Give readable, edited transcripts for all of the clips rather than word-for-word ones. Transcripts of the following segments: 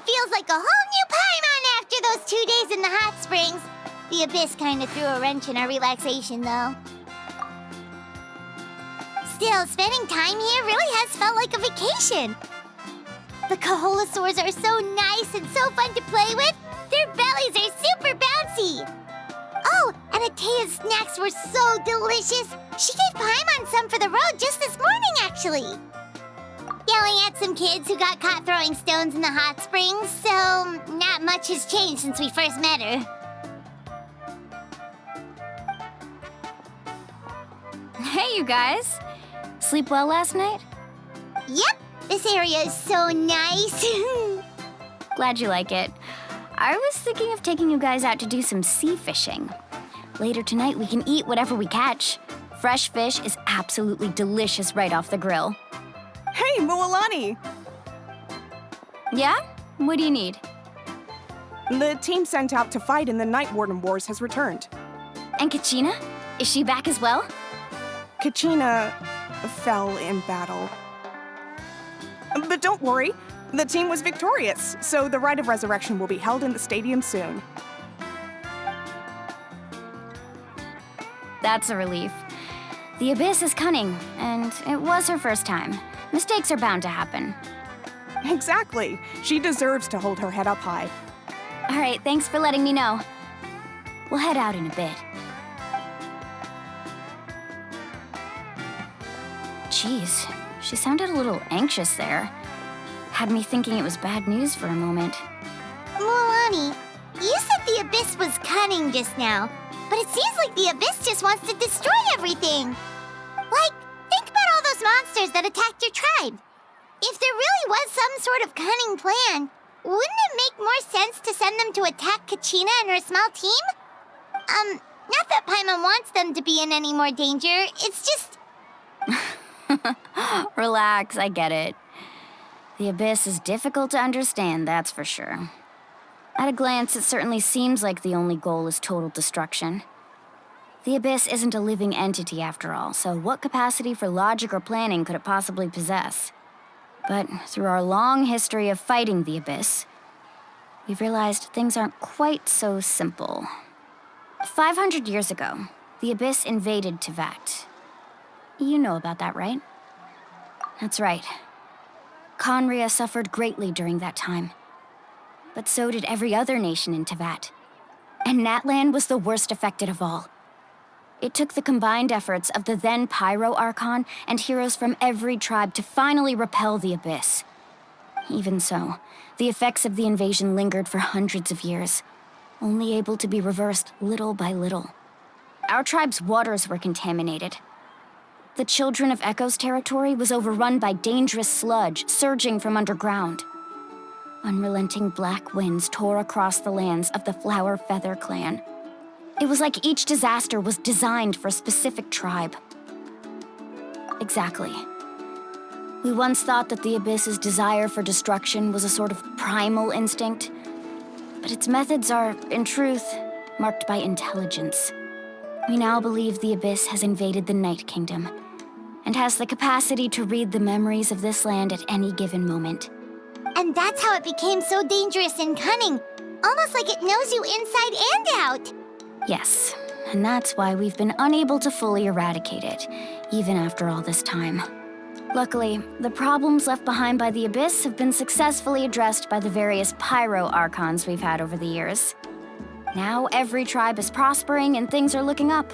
Feels like a whole new Paimon after those 2 days in the hot springs. The Abyss kind of threw a wrench in our relaxation, though. Still, spending time here really has felt like a vacation. The Kaholosaurs are so nice and so fun to play with. Their bellies are super bouncy. Oh, and Atea's snacks were so delicious. She gave Paimon some for the road just this morning, actually. Yelling at some kids who got caught throwing stones in the hot springs, so not much has changed since we first met her. Hey, you guys. Sleep well last night? Yep, this area is so nice. Glad you like it. I was thinking of taking you guys out to do some sea fishing. Later tonight, we can eat whatever we catch. Fresh fish is absolutely delicious right off the grill. Hey, Mualani! Yeah? What do you need? The team sent out to fight in the Night Warden Wars has returned. And Kachina? Is she back as well? Kachina fell in battle. But don't worry, the team was victorious, so the Rite of Resurrection will be held in the stadium soon. That's a relief. The Abyss is cunning, and it was her first time. Mistakes are bound to happen. Exactly. She deserves to hold her head up high. All right, thanks for letting me know. We'll head out in a bit. Jeez, she sounded a little anxious there. Had me thinking it was bad news for a moment. Mualani, you said the Abyss was cunning just now, but it seems like the Abyss just wants to destroy everything. Like, think about all those monsters that attacked your tribe. If there really was some sort of cunning plan, wouldn't it make more sense to send them to attack Kachina and her small team? Not that Paimon wants them to be in any more danger, it's just... Relax, I get it. The Abyss is difficult to understand, that's for sure. At a glance, it certainly seems like the only goal is total destruction. The Abyss isn't a living entity after all, so what capacity for logic or planning could it possibly possess? But through our long history of fighting the Abyss, we've realized things aren't quite so simple. 500 years ago, the Abyss invaded Teyvat. You know about that, right? That's right. Conria suffered greatly during that time. But so did every other nation in Teyvat. And Natlan was the worst affected of all. It took the combined efforts of the then Pyro Archon and heroes from every tribe to finally repel the Abyss. Even so, the effects of the invasion lingered for hundreds of years, only able to be reversed little by little. Our tribe's waters were contaminated. The Children of Echo's territory was overrun by dangerous sludge surging from underground. Unrelenting black winds tore across the lands of the Flower Feather clan. It was like each disaster was designed for a specific tribe. Exactly. We once thought that the Abyss's desire for destruction was a sort of primal instinct, but its methods are, in truth, marked by intelligence. We now believe the Abyss has invaded the Night Kingdom, and has the capacity to read the memories of this land at any given moment. And that's how it became so dangerous and cunning. Almost like it knows you inside and out. Yes, and that's why we've been unable to fully eradicate it, even after all this time. Luckily, the problems left behind by the Abyss have been successfully addressed by the various pyro archons we've had over the years. Now every tribe is prospering and things are looking up.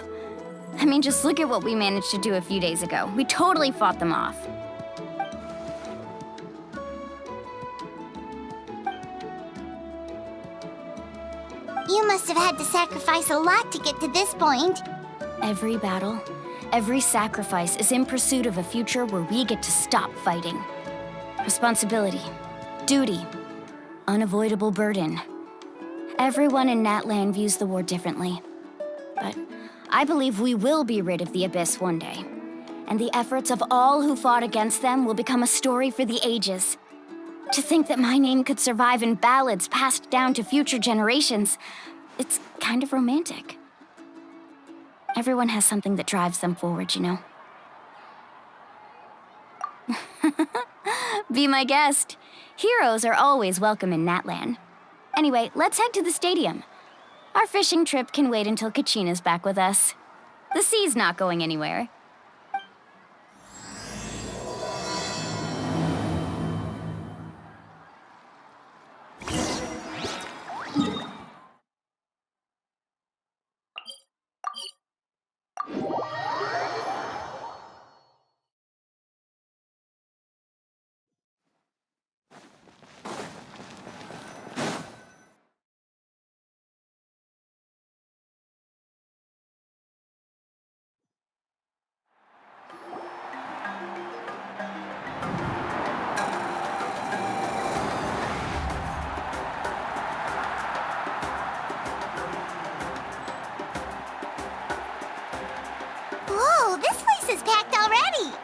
I mean, just look at what we managed to do a few days ago. We totally fought them off. You must have had to sacrifice a lot to get to this point. Every battle, every sacrifice is in pursuit of a future where we get to stop fighting. Responsibility, duty, unavoidable burden. Everyone in Natlan views the war differently. But I believe we will be rid of the Abyss one day. And the efforts of all who fought against them will become a story for the ages. To think that my name could survive in ballads passed down to future generations, it's kind of romantic. Everyone has something that drives them forward, you know? Be my guest. Heroes are always welcome in Natlan. Anyway, let's head to the stadium. Our fishing trip can wait until Kachina's back with us. The sea's not going anywhere. Whoa, this place is packed already.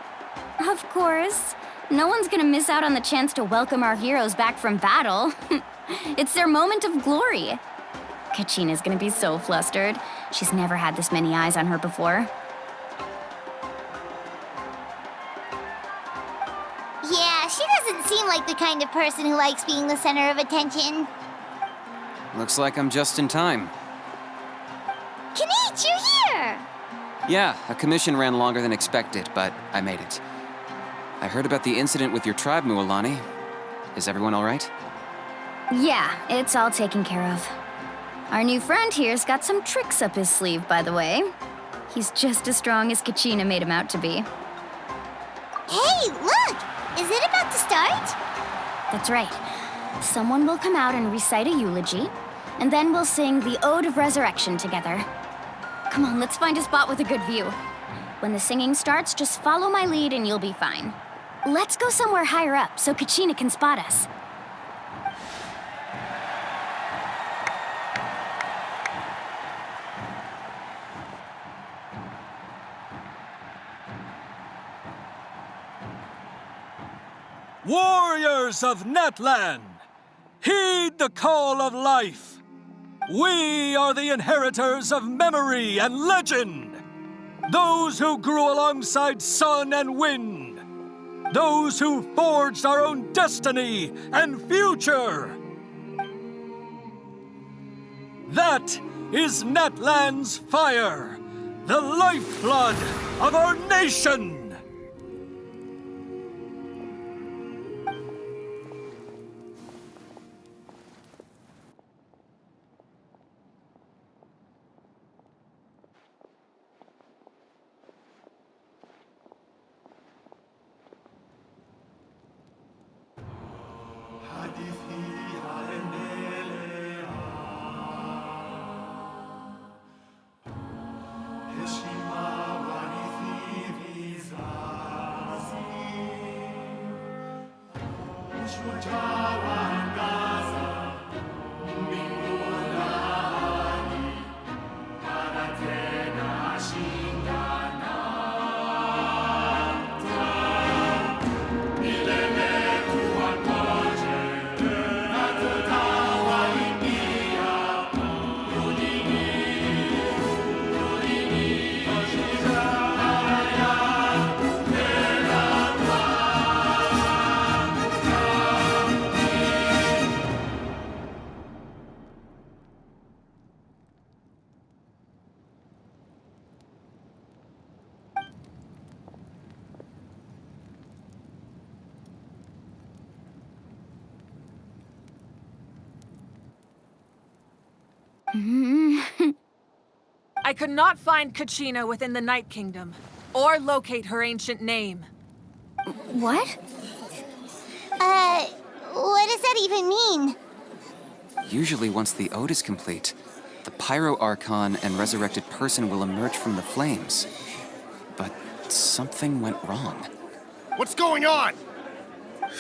Of course. No one's gonna miss out on the chance to welcome our heroes back from battle. It's their moment of glory. Kachina's gonna be so flustered. She's never had this many eyes on her before. Yeah, she doesn't seem like the kind of person who likes being the center of attention. Looks like I'm just in time. Kanich, you're here! Yeah, a commission ran longer than expected, but I made it. I heard about the incident with your tribe, Mualani. Is everyone all right? Yeah, it's all taken care of. Our new friend here's got some tricks up his sleeve, by the way. He's just as strong as Kachina made him out to be. Hey, look! Is it about to start? That's right. Someone will come out and recite a eulogy, and then we'll sing the Ode of Resurrection together. Come on, let's find a spot with a good view. When the singing starts, just follow my lead and you'll be fine. Let's go somewhere higher up so Kachina can spot us. Warriors of Natlan, heed the call of life. We are the inheritors of memory and legend. Those who grew alongside sun and wind. Those who forged our own destiny and future. That is Natlan's fire, the lifeblood of our nation. I could not find Kachina within the Night Kingdom, or locate her ancient name. What? What does that even mean? Usually once the ode is complete, the Pyro Archon and resurrected person will emerge from the flames. But something went wrong. What's going on?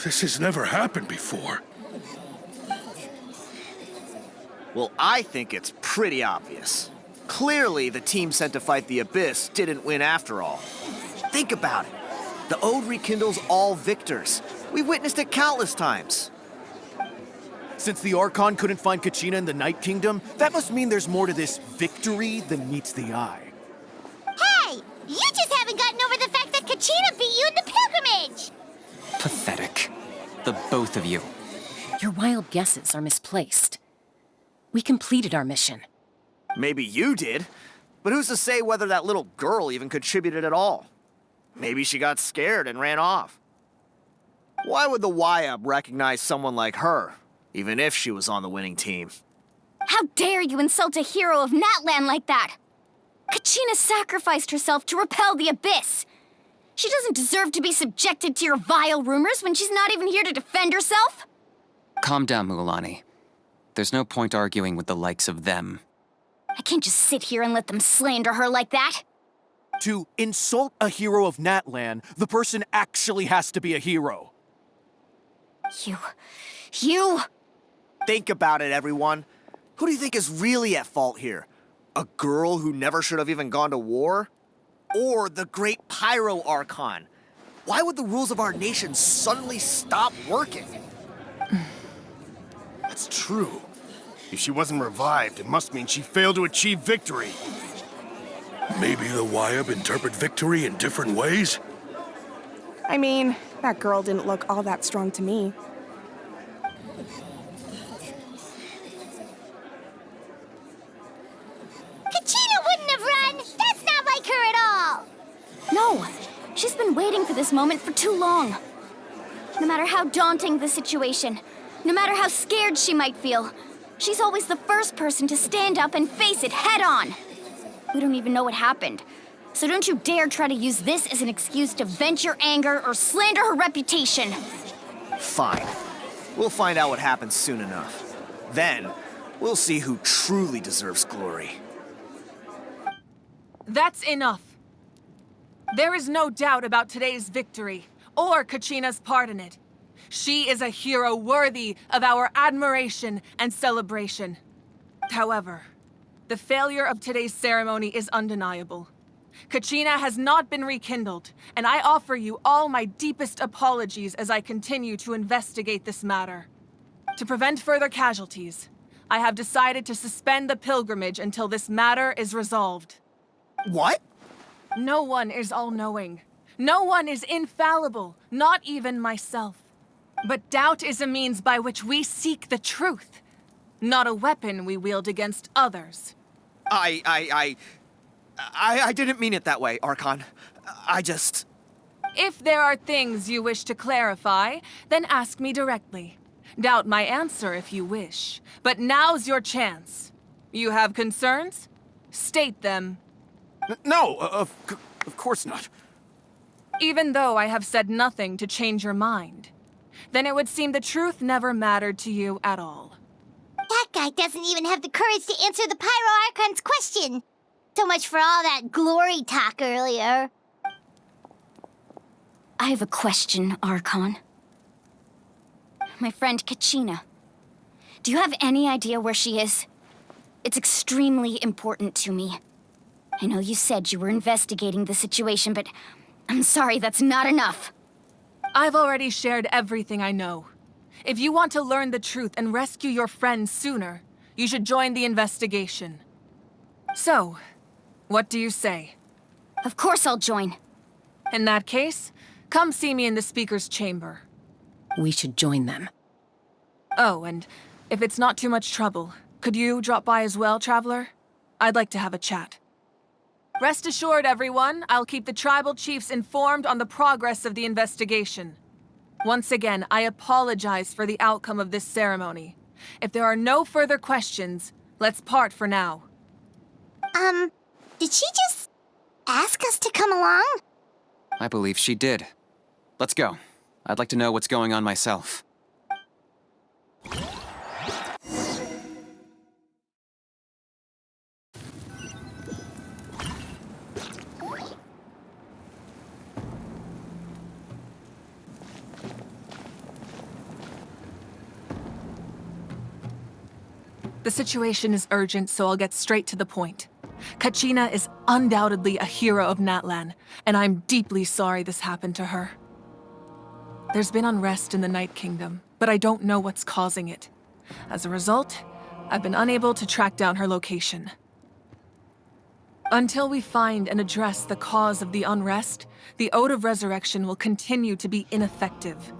This has never happened before. Well, I think it's pretty obvious. Clearly, the team sent to fight the Abyss didn't win after all. Think about it. The Ode rekindles all victors. We've witnessed it countless times. Since the Archon couldn't find Kachina in the Night Kingdom, that must mean there's more to this victory than meets the eye. Hey! You just haven't gotten over the fact that Kachina beat you in the pilgrimage! Pathetic. The both of you. Your wild guesses are misplaced. We completed our mission. Maybe you did, but who's to say whether that little girl even contributed at all? Maybe she got scared and ran off. Why would the YUB recognize someone like her, even if she was on the winning team? How dare you insult a hero of Natlan like that? Kachina sacrificed herself to repel the Abyss. She doesn't deserve to be subjected to your vile rumors when she's not even here to defend herself. Calm down, Mualani. There's no point arguing with the likes of them. I can't just sit here and let them slander her like that. To insult a hero of Natlan, the person actually has to be a hero. You... Think about it, everyone. Who do you think is really at fault here? A girl who never should have even gone to war? Or the great Pyro Archon? Why would the rules of our nation suddenly stop working? That's true. If she wasn't revived, it must mean she failed to achieve victory. Maybe the YUB interpret victory in different ways? I mean, that girl didn't look all that strong to me. Kachina wouldn't have run! That's not like her at all! No, she's been waiting for this moment for too long. No matter how daunting the situation, no matter how scared she might feel, she's always the first person to stand up and face it head on. We don't even know what happened, so don't you dare try to use this as an excuse to vent your anger or slander her reputation. Fine. We'll find out what happens soon enough. Then, we'll see who truly deserves glory. That's enough. There is no doubt about today's victory, or Kachina's part in it. She is a hero worthy of our admiration and celebration. However, the failure of today's ceremony is undeniable. Kachina has not been rekindled, and I offer you all my deepest apologies as I continue to investigate this matter. To prevent further casualties, I have decided to suspend the pilgrimage until this matter is resolved. What? No one is all-knowing. No one is infallible, not even myself. But doubt is a means by which we seek the truth, not a weapon we wield against others. I didn't mean it that way, Archon. I just... If there are things you wish to clarify, then ask me directly. Doubt my answer if you wish. But now's your chance. You have concerns? State them. No, of course not. Even though I have said nothing to change your mind, then it would seem the truth never mattered to you at all. That guy doesn't even have the courage to answer the Pyro Archon's question. So much for all that glory talk earlier. I have a question, Archon. My friend Kachina. Do you have any idea where she is? It's extremely important to me. I know you said you were investigating the situation, but I'm sorry, that's not enough. I've already shared everything I know. If you want to learn the truth and rescue your friend sooner, you should join the investigation. So, what do you say? Of course I'll join. In that case, come see me in the speaker's chamber. We should join them. Oh, and if it's not too much trouble, could you drop by as well, Traveler? I'd like to have a chat. Rest assured, everyone, I'll keep the tribal chiefs informed on the progress of the investigation. Once again, I apologize for the outcome of this ceremony. If there are no further questions, Let's part for now. Did she just ask us to come along? I believe she did. Let's go. I'd like to know what's going on myself. The situation is urgent, so I'll get straight to the point. Kachina is undoubtedly a hero of Natlan, and I'm deeply sorry this happened to her. There's been unrest in the Night Kingdom, but I don't know what's causing it. As a result, I've been unable to track down her location. Until we find and address the cause of the unrest, the Ode of Resurrection will continue to be ineffective.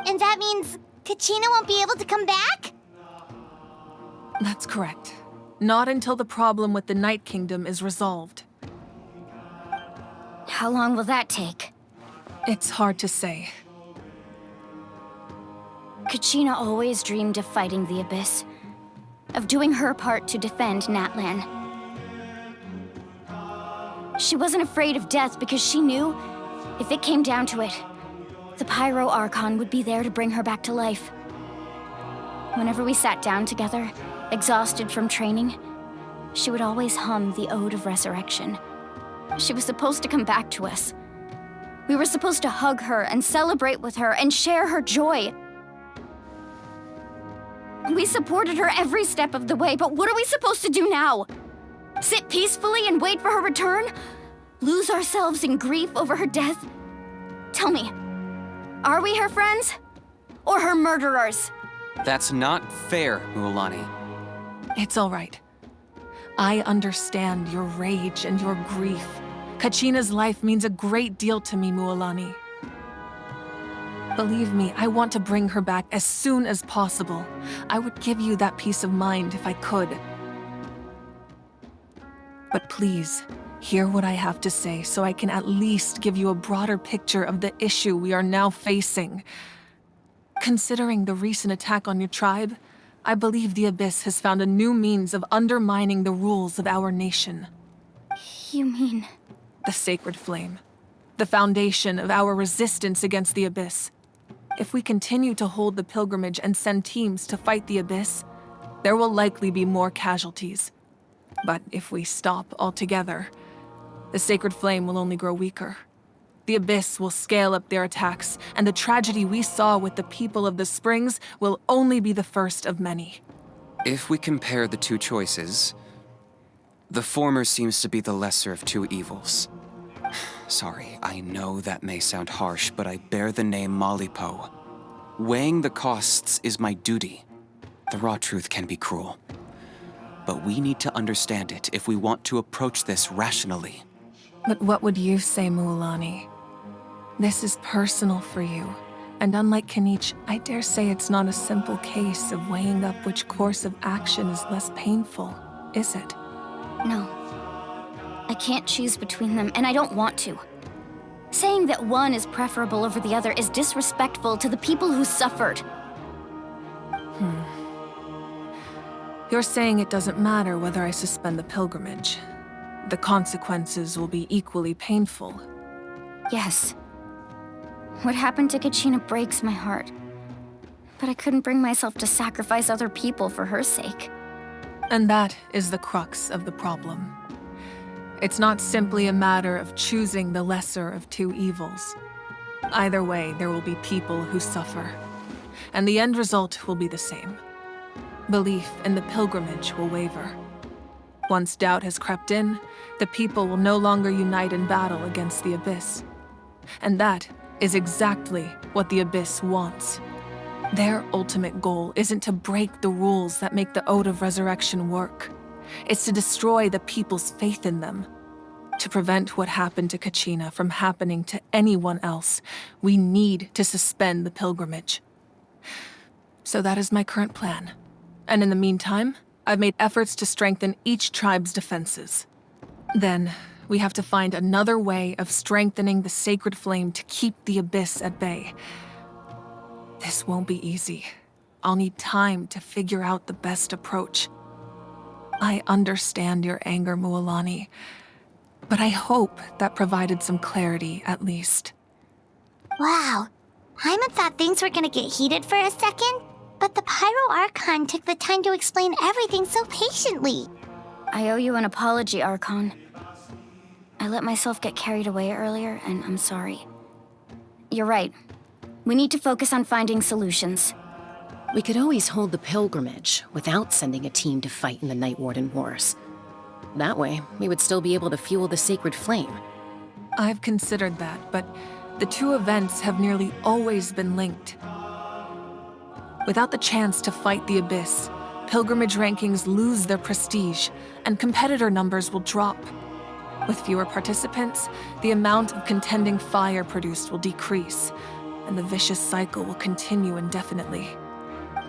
And that means Kachina won't be able to come back? That's correct. Not until the problem with the Night Kingdom is resolved. How long will that take? It's hard to say. Kachina always dreamed of fighting the Abyss, of doing her part to defend Natlan. She wasn't afraid of death because she knew, if it came down to it, the Pyro Archon would be there to bring her back to life. Whenever we sat down together, exhausted from training, she would always hum the Ode of Resurrection. She was supposed to come back to us. We were supposed to hug her and celebrate with her and share her joy. We supported her every step of the way, but what are we supposed to do now? Sit peacefully and wait for her return? Lose ourselves in grief over her death? Tell me, are we her friends? Or her murderers? That's not fair, Mualani. It's all right. I understand your rage and your grief. Kachina's life means a great deal to me, Mualani. Believe me, I want to bring her back as soon as possible. I would give you that peace of mind if I could. But please, hear what I have to say so I can at least give you a broader picture of the issue we are now facing. Considering the recent attack on your tribe, I believe the Abyss has found a new means of undermining the rules of our nation. You mean? The Sacred Flame. The foundation of our resistance against the Abyss. If we continue to hold the pilgrimage and send teams to fight the Abyss, there will likely be more casualties. But if we stop altogether, the Sacred Flame will only grow weaker. The Abyss will scale up their attacks, and the tragedy we saw with the people of the Springs will only be the first of many. If we compare the two choices, the former seems to be the lesser of two evils. Sorry, I know that may sound harsh, but I bear the name Malipo. Weighing the costs is my duty. The raw truth can be cruel. But we need to understand it if we want to approach this rationally. But what would you say, Mualani? This is personal for you, and unlike Kanich, I dare say it's not a simple case of weighing up which course of action is less painful, is it? No. I can't choose between them, and I don't want to. Saying that one is preferable over the other is disrespectful to the people who suffered. You're saying it doesn't matter whether I suspend the pilgrimage. The consequences will be equally painful. Yes. What happened to Kachina breaks my heart. But I couldn't bring myself to sacrifice other people for her sake. And that is the crux of the problem. It's not simply a matter of choosing the lesser of two evils. Either way, there will be people who suffer. And the end result will be the same. Belief in the pilgrimage will waver. Once doubt has crept in, the people will no longer unite in battle against the Abyss. And that is exactly what the Abyss wants. Their ultimate goal isn't to break the rules that make the Ode of Resurrection work. It's to destroy the people's faith in them. To prevent what happened to Kachina from happening to anyone else, we need to suspend the pilgrimage. So that is my current plan. And in the meantime, I've made efforts to strengthen each tribe's defenses. Then, we have to find another way of strengthening the Sacred Flame to keep the Abyss at bay. This won't be easy. I'll need time to figure out the best approach. I understand your anger, Mualani, but I hope that provided some clarity, at least. Wow. Paimon thought things were gonna get heated for a second, but the Pyro Archon took the time to explain everything so patiently. I owe you an apology, Archon. I let myself get carried away earlier, and I'm sorry. You're right. We need to focus on finding solutions. We could always hold the pilgrimage without sending a team to fight in the Night Warden Wars. That way, we would still be able to fuel the sacred flame. I've considered that, but the two events have nearly always been linked. Without the chance to fight the Abyss, pilgrimage rankings lose their prestige, and competitor numbers will drop. With fewer participants, the amount of contending fire produced will decrease, and the vicious cycle will continue indefinitely.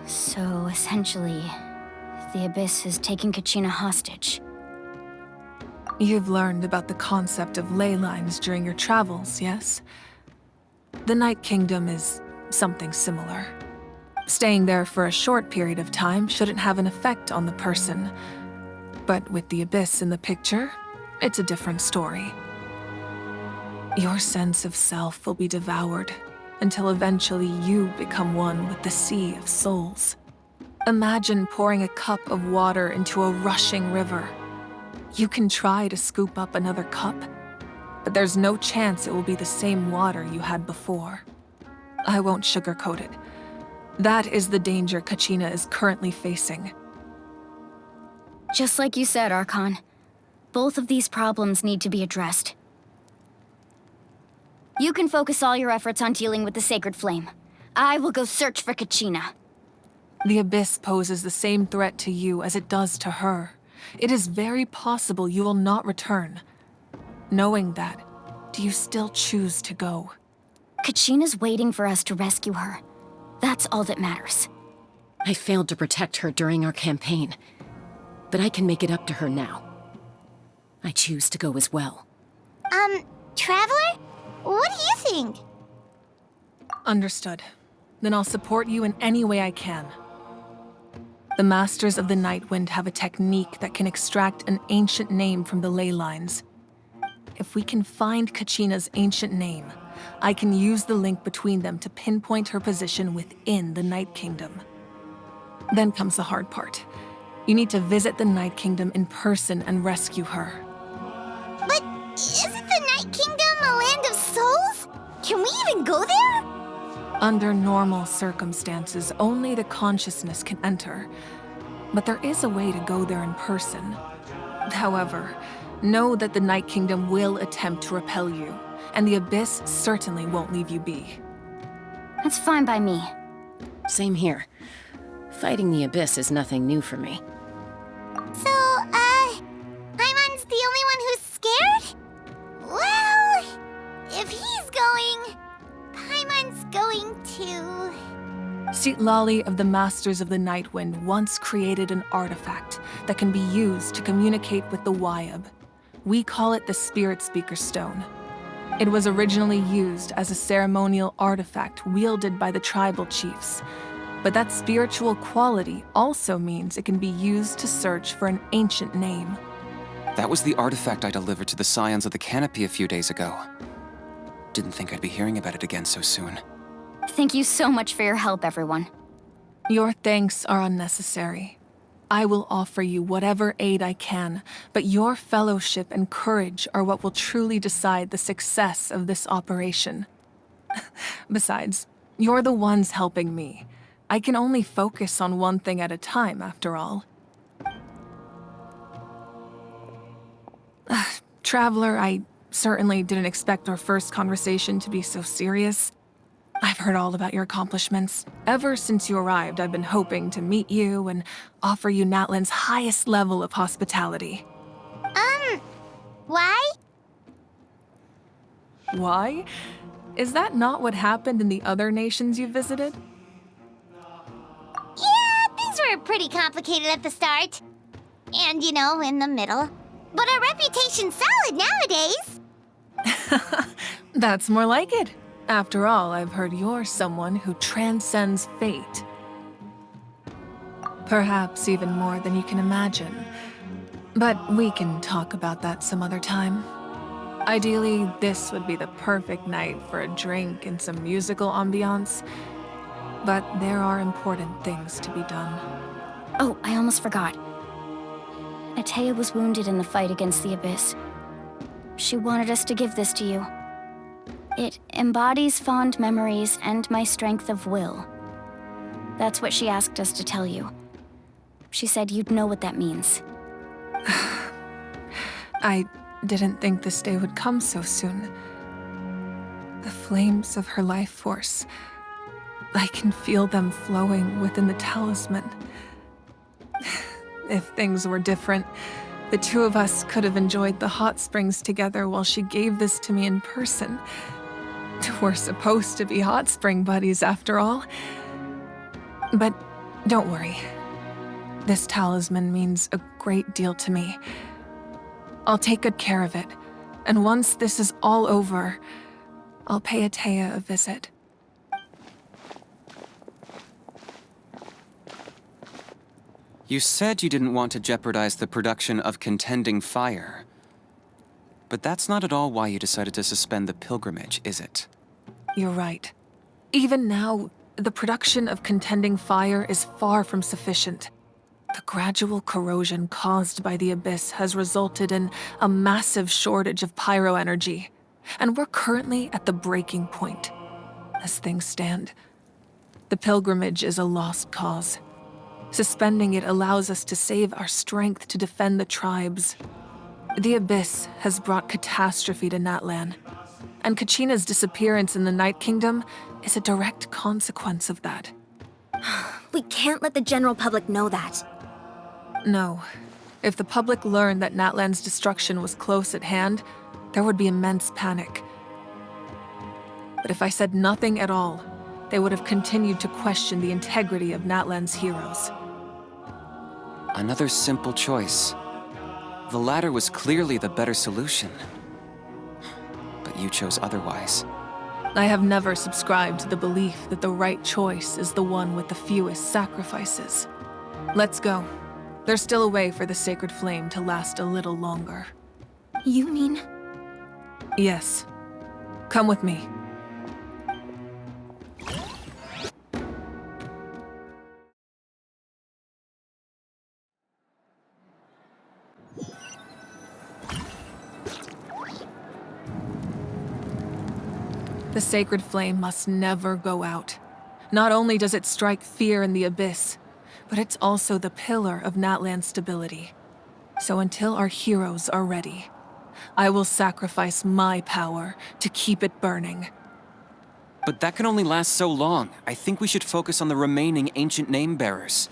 So, essentially, the Abyss has taken Kachina hostage. You've learned about the concept of ley lines during your travels, yes? The Night Kingdom is something similar. Staying there for a short period of time shouldn't have an effect on the person. But with the Abyss in the picture, it's a different story. Your sense of self will be devoured until eventually you become one with the Sea of Souls. Imagine pouring a cup of water into a rushing river. You can try to scoop up another cup, but there's no chance it will be the same water you had before. I won't sugarcoat it. That is the danger Kachina is currently facing. Just like you said, Archon. Both of these problems need to be addressed. You can focus all your efforts on dealing with the Sacred Flame. I will go search for Kachina. The Abyss poses the same threat to you as it does to her. It is very possible you will not return. Knowing that, do you still choose to go? Kachina's waiting for us to rescue her. That's all that matters. I failed to protect her during our campaign, but I can make it up to her now. I choose to go as well. Traveler? What do you think? Understood. Then I'll support you in any way I can. The Masters of the Nightwind have a technique that can extract an ancient name from the ley lines. If we can find Kachina's ancient name, I can use the link between them to pinpoint her position within the Night Kingdom. Then comes the hard part. You need to visit the Night Kingdom in person and rescue her. But isn't the Night Kingdom a land of souls? Can we even go there? Under normal circumstances, only the consciousness can enter. But there is a way to go there in person. However, know that the Night Kingdom will attempt to repel you, and the Abyss certainly won't leave you be. That's fine by me. Same here. Fighting the Abyss is nothing new for me. So, Paimon's the only one who's scared? Well, if he's going, Paimon's going too. Citlali of the Masters of the Nightwind once created an artifact that can be used to communicate with the Wyab. We call it the Spirit Speaker Stone. It was originally used as a ceremonial artifact wielded by the tribal chiefs, but that spiritual quality also means it can be used to search for an ancient name. That was the artifact I delivered to the Scions of the Canopy a few days ago. Didn't think I'd be hearing about it again so soon. Thank you so much for your help, everyone. Your thanks are unnecessary. I will offer you whatever aid I can, but your fellowship and courage are what will truly decide the success of this operation. Besides, you're the ones helping me. I can only focus on one thing at a time, after all. Traveler, I certainly didn't expect our first conversation to be so serious. I've heard all about your accomplishments. Ever since you arrived, I've been hoping to meet you and offer you Natlan's highest level of hospitality. Why? Why? Is that not what happened in the other nations you visited? Yeah, things were pretty complicated at the start. And, in the middle. But our reputation's solid nowadays. That's more like it. After all, I've heard you're someone who transcends fate. Perhaps even more than you can imagine. But we can talk about that some other time. Ideally, this would be the perfect night for a drink and some musical ambiance. But there are important things to be done. Oh, I almost forgot. Atea was wounded in the fight against the Abyss. She wanted us to give this to you. It embodies fond memories and my strength of will. That's what she asked us to tell you. She said you'd know what that means. I didn't think this day would come so soon. The flames of her life force. I can feel them flowing within the talisman. If things were different, the two of us could have enjoyed the hot springs together while she gave this to me in person. We're supposed to be hot spring buddies after all. But don't worry. This talisman means a great deal to me. I'll take good care of it, and once this is all over, I'll pay Atea a visit. You said you didn't want to jeopardize the production of Contending Fire. But that's not at all why you decided to suspend the pilgrimage, is it? You're right. Even now, the production of Contending Fire is far from sufficient. The gradual corrosion caused by the Abyss has resulted in a massive shortage of pyro energy, and we're currently at the breaking point. As things stand, the pilgrimage is a lost cause. Suspending it allows us to save our strength to defend the tribes. The Abyss has brought catastrophe to Natlan, and Kachina's disappearance in the Night Kingdom is a direct consequence of that. We can't let the general public know that. No. If the public learned that Natlan's destruction was close at hand, there would be immense panic. But if I said nothing at all, they would have continued to question the integrity of Natlan's heroes. Another simple choice. The latter was clearly the better solution. But you chose otherwise. I have never subscribed to the belief that the right choice is the one with the fewest sacrifices. Let's go. There's still a way for the sacred flame to last a little longer. You mean? Yes. Come with me. The sacred flame must never go out. Not only does it strike fear in the Abyss, but it's also the pillar of Natlan's stability. So until our heroes are ready, I will sacrifice my power to keep it burning. But that can only last so long. I think we should focus on the remaining ancient name-bearers.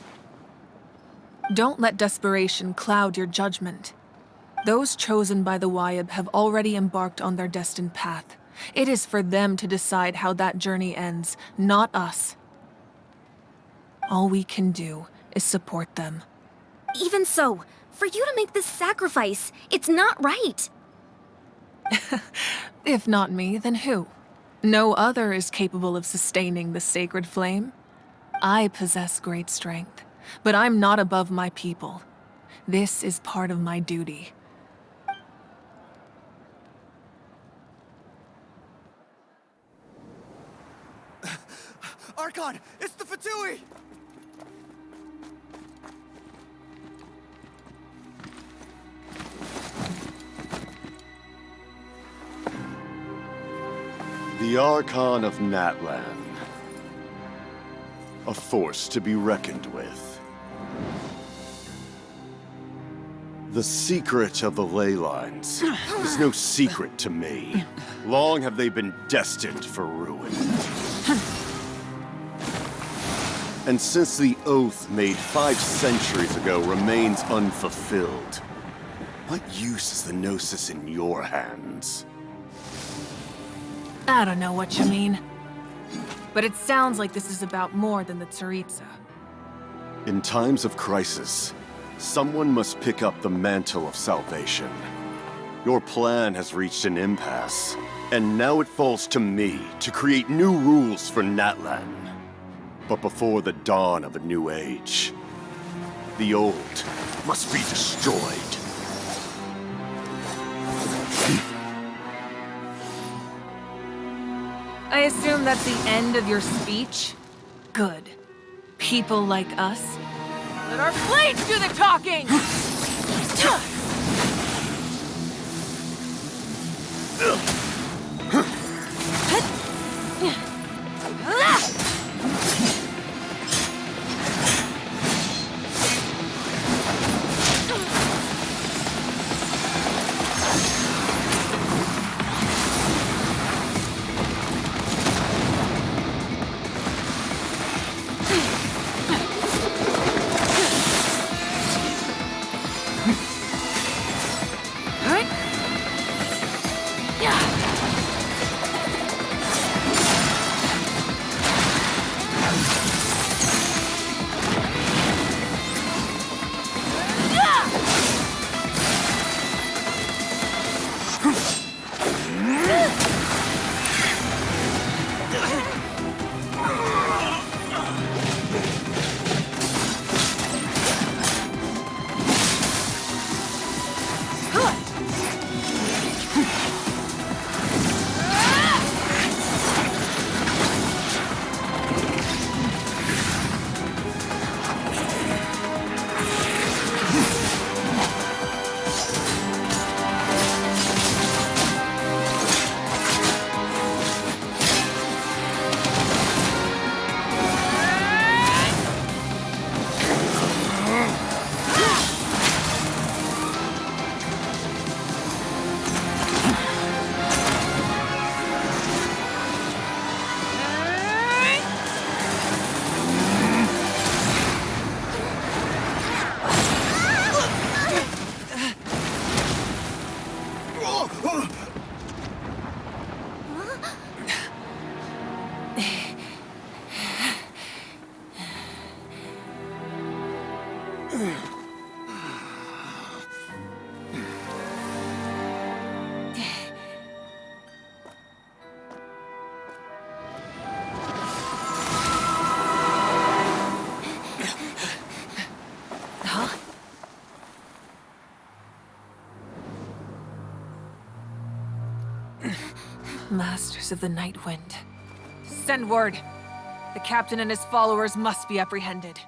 Don't let desperation cloud your judgment. Those chosen by the Wayab have already embarked on their destined path. It is for them to decide how that journey ends, not us. All we can do is support them. Even so, for you to make this sacrifice, it's not right. If not me, then who? No other is capable of sustaining the sacred flame. I possess great strength, but I'm not above my people. This is part of my duty. Archon, it's the Fatui! The Archon of Natlan. A force to be reckoned with. The secret of the ley lines is no secret to me. Long have they been destined for ruin. And since the oath made 5 centuries ago remains unfulfilled, what use is the Gnosis in your hands? I don't know what you mean. But it sounds like this is about more than the Tsaritsa. In times of crisis, someone must pick up the mantle of salvation. Your plan has reached an impasse, and now it falls to me to create new rules for Natlan. But before the dawn of a new age, the old must be destroyed. I assume that's the end of your speech? Good. People like us. Let our blades do the talking! Masters of the Night Wind. Send word. The captain and his followers must be apprehended.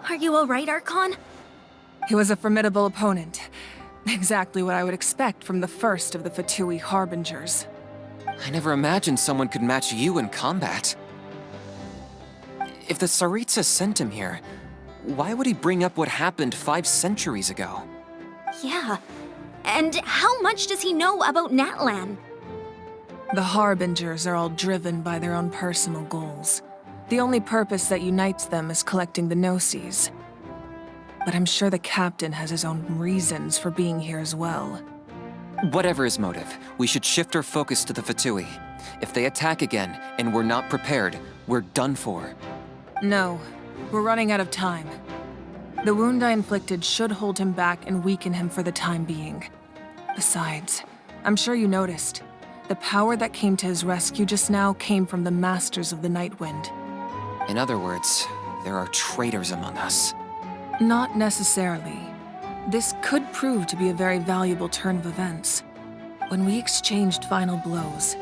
Are you all right, Archon? He was a formidable opponent. Exactly what I would expect from the first of the Fatui Harbingers. I never imagined someone could match you in combat. If the Tsaritsa sent him here, why would he bring up what happened 5 centuries ago? Yeah. And how much does he know about Natlan? The Harbingers are all driven by their own personal goals. The only purpose that unites them is collecting the Gnosis. But I'm sure the captain has his own reasons for being here as well. Whatever his motive, we should shift our focus to the Fatui. If they attack again, and we're not prepared, we're done for. No, we're running out of time. The wound I inflicted should hold him back and weaken him for the time being. Besides, I'm sure you noticed, the power that came to his rescue just now came from the Masters of the Night Wind. In other words, there are traitors among us. Not necessarily. This could prove to be a very valuable turn of events. When we exchanged final blows,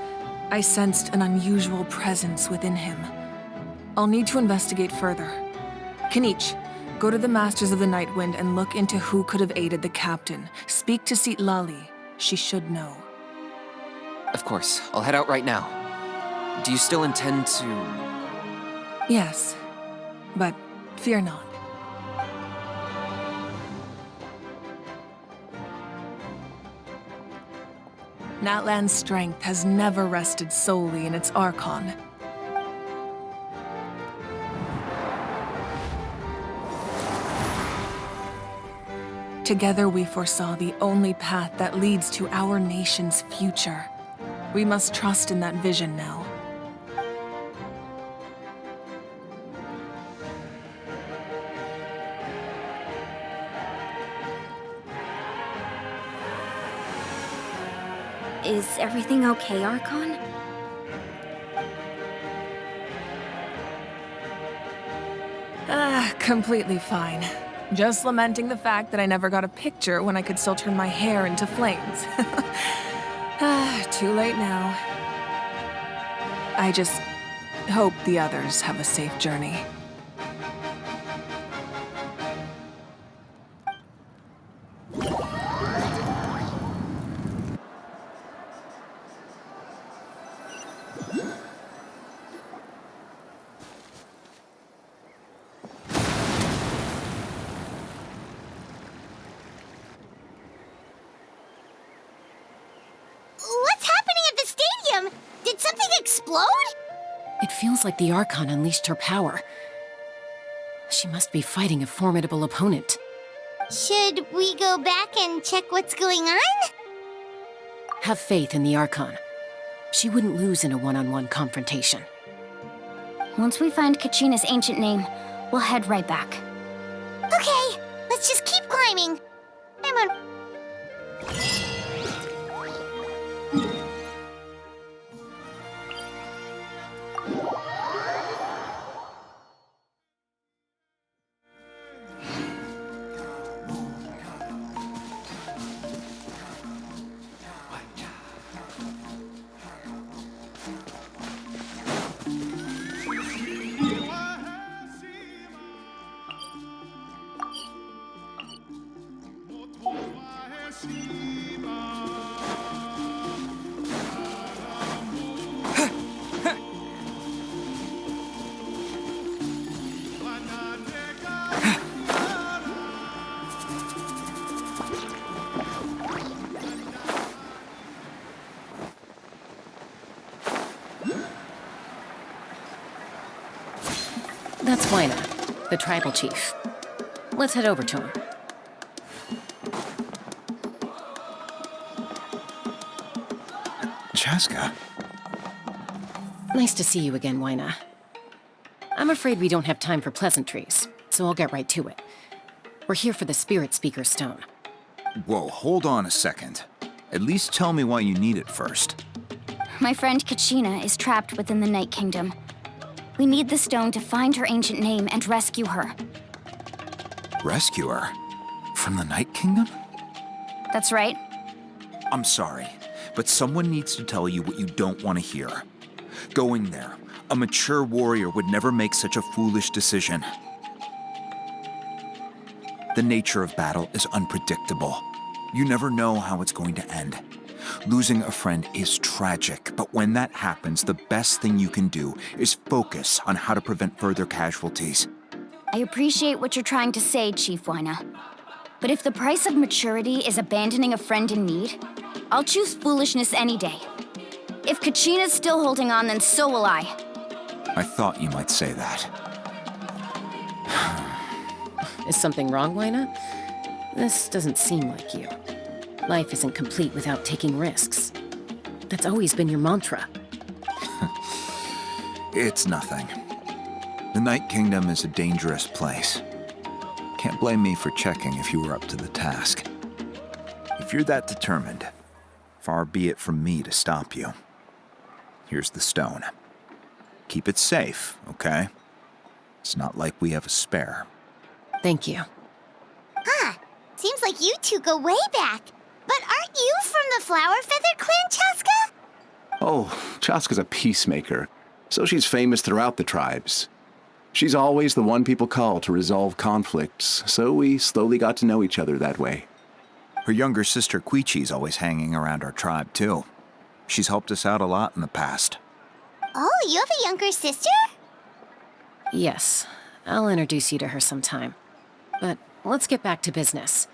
I sensed an unusual presence within him. I'll need to investigate further. Kenichi, go to the Masters of the Night Wind and look into who could have aided the captain. Speak to Citlali. She should know. Of course, I'll head out right now. Do you still intend to... Yes, but fear not. Natlan's strength has never rested solely in its Archon. Together we foresaw the only path that leads to our nation's future. We must trust in that vision now. Is everything okay, Archon? Completely fine. Just lamenting the fact that I never got a picture when I could still turn my hair into flames. Too late now. I just hope the others have a safe journey. What's happening at the stadium? Did something explode? It feels like the Archon unleashed her power. She must be fighting a formidable opponent. Should we go back and check what's going on? Have faith in the Archon. She wouldn't lose in a one-on-one confrontation. Once we find Kachina's ancient name, we'll head right back. Okay, let's just keep climbing. I'm on. That's Waina, the tribal chief. Let's head over to him. Chaska? Nice to see you again, Waina. I'm afraid we don't have time for pleasantries, so I'll get right to it. We're here for the Spirit Speaker Stone. Whoa, hold on a second. At least tell me why you need it first. My friend Kachina is trapped within the Night Kingdom. We need the stone to find her ancient name and rescue her. Rescue her? From the Night Kingdom? That's right. I'm sorry, but someone needs to tell you what you don't want to hear. Going there, a mature warrior would never make such a foolish decision. The nature of battle is unpredictable. You never know how it's going to end. Losing a friend is tragic, but when that happens, the best thing you can do is focus on how to prevent further casualties. I appreciate what you're trying to say, Chief Waina. But if the price of maturity is abandoning a friend in need, I'll choose foolishness any day. If Kachina's still holding on, then so will I. I thought you might say that. Is something wrong, Waina? This doesn't seem like you. Life isn't complete without taking risks. That's always been your mantra. It's nothing. The Night Kingdom is a dangerous place. Can't blame me for checking if you were up to the task. If you're that determined, far be it from me to stop you. Here's the stone. Keep it safe, okay? It's not like we have a spare. Thank you. Huh. Seems like you two go way back. But aren't you from the Flower Feather Clan, Chaska? Oh, Chaska's a peacemaker, so she's famous throughout the tribes. She's always the one people call to resolve conflicts, so we slowly got to know each other that way. Her younger sister Quichi's always hanging around our tribe, too. She's helped us out a lot in the past. Oh, you have a younger sister? Yes, I'll introduce you to her sometime. But let's get back to business.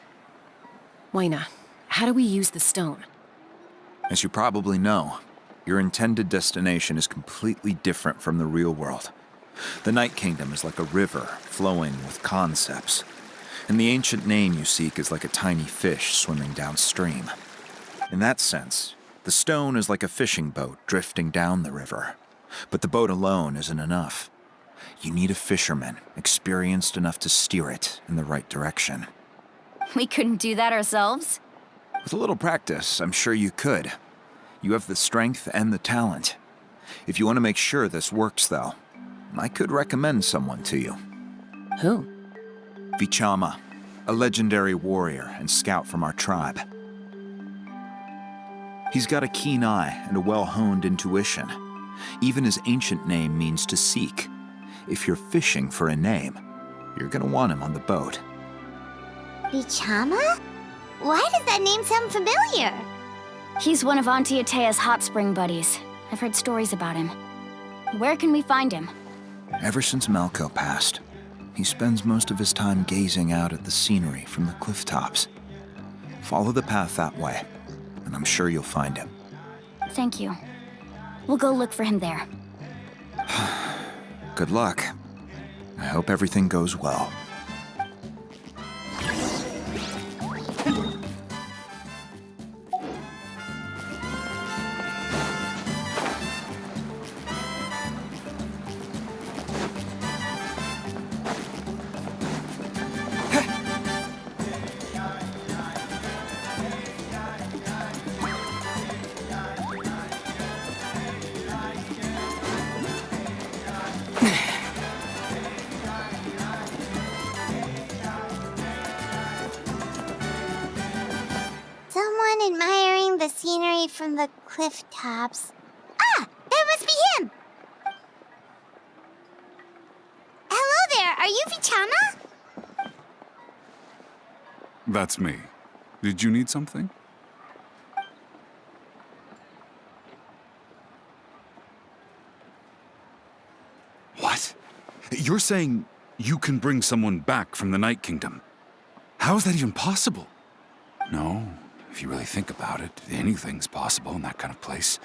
Waina, how do we use the stone? As you probably know, your intended destination is completely different from the real world. The Night Kingdom is like a river flowing with concepts, and the ancient name you seek is like a tiny fish swimming downstream. In that sense, the stone is like a fishing boat drifting down the river, but the boat alone isn't enough. You need a fisherman experienced enough to steer it in the right direction. We couldn't do that ourselves? With a little practice, I'm sure you could. You have the strength and the talent. If you want to make sure this works, though, I could recommend someone to you. Who? Vichama, a legendary warrior and scout from our tribe. He's got a keen eye and a well-honed intuition. Even his ancient name means to seek. If you're fishing for a name, you're gonna want him on the boat. Bichama? Why does that name sound familiar? He's one of Auntie Atea's hot spring buddies. I've heard stories about him. Where can we find him? Ever since Malco passed, he spends most of his time gazing out at the scenery from the cliff tops. Follow the path that way, and I'm sure you'll find him. Thank you. We'll go look for him there. Good luck. I hope everything goes well. Someone admiring the scenery from the cliff tops. Ah! That must be him! Hello there, are you Vichama? That's me. Did you need something? What? You're saying you can bring someone back from the Night Kingdom? How is that even possible? No, if you really think about it, anything's possible in that kind of place.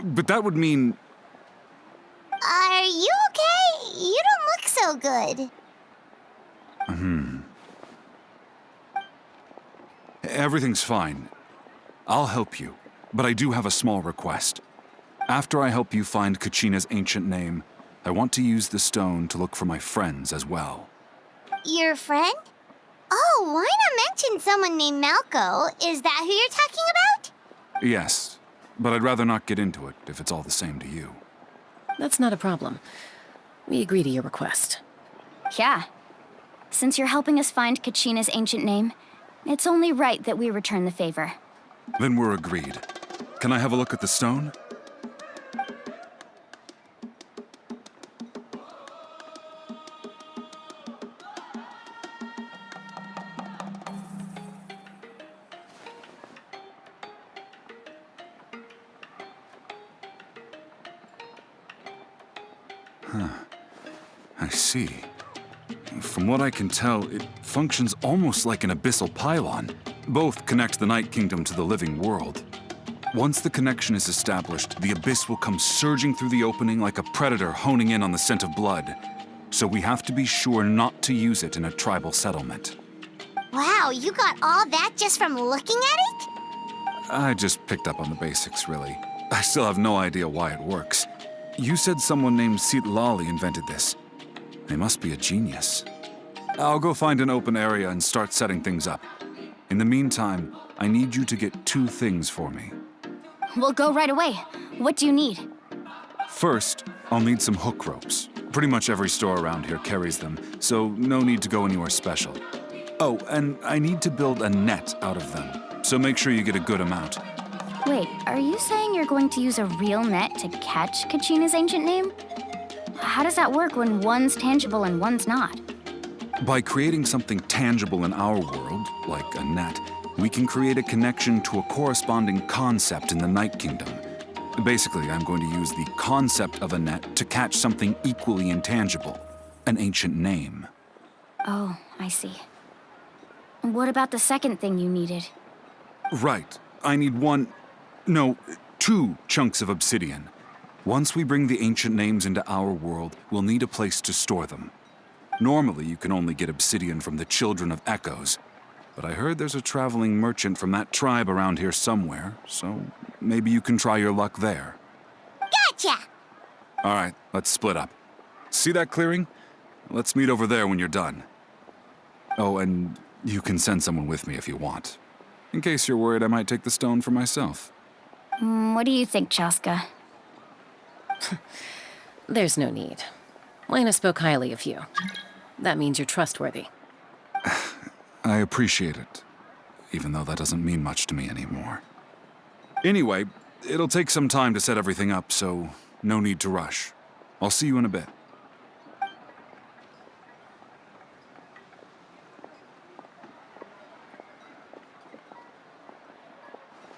But that would mean... Are you okay? You don't look so good. Everything's fine. I'll help you, but I do have a small request. After I help you find Kachina's ancient name, I want to use the stone to look for my friends as well. Your friend? Oh, why not mention someone named Malco? Is that who you're talking about? Yes, but I'd rather not get into it if it's all the same to you. That's not a problem. We agree to your request. Yeah. Since you're helping us find Kachina's ancient name, it's only right that we return the favor. Then we're agreed. Can I have a look at the stone? I see. From what I can tell, it functions almost like an abyssal pylon. Both connect the Night Kingdom to the living world. Once the connection is established, the abyss will come surging through the opening like a predator honing in on the scent of blood. So we have to be sure not to use it in a tribal settlement. Wow, you got all that just from looking at it? I just picked up on the basics, really. I still have no idea why it works. You said someone named Lali invented this. They must be a genius. I'll go find an open area and start setting things up. In the meantime, I need you to get 2 things for me. We'll go right away. What do you need? First, I'll need some hook ropes. Pretty much every store around here carries them, so no need to go anywhere special. Oh, and I need to build a net out of them, so make sure you get a good amount. Wait, are you saying you're going to use a real net to catch Kachina's ancient name? How does that work when one's tangible and one's not? By creating something tangible in our world, like a net, we can create a connection to a corresponding concept in the Night Kingdom. Basically, I'm going to use the concept of a net to catch something equally intangible, an ancient name. Oh, I see. What about the second thing you needed? Right. I need 2 chunks of obsidian. Once we bring the ancient names into our world, we'll need a place to store them. Normally, you can only get obsidian from the Children of Echoes, but I heard there's a traveling merchant from that tribe around here somewhere, so maybe you can try your luck there. Gotcha! All right, let's split up. See that clearing? Let's meet over there when you're done. Oh, and you can send someone with me if you want. In case you're worried I might take the stone for myself. What do you think, Chaska? There's no need. Lena spoke highly of you. That means you're trustworthy. I appreciate it, even though that doesn't mean much to me anymore. Anyway, it'll take some time to set everything up, so no need to rush. I'll see you in a bit.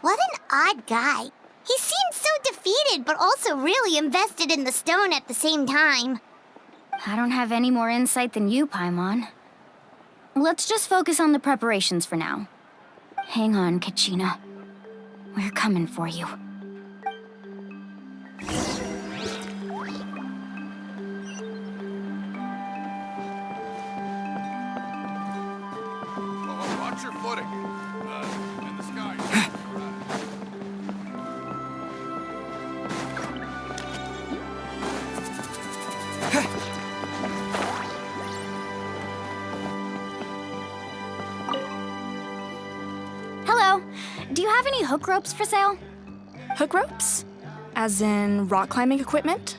What an odd guy. He seemed so defeated, but also really invested in the stone at the same time. I don't have any more insight than you, Paimon. Let's just focus on the preparations for now. Hang on, Kachina. We're coming for you. Watch your footing. In the sky. Hello. Do you have any hook ropes for sale? Hook ropes? As in rock climbing equipment?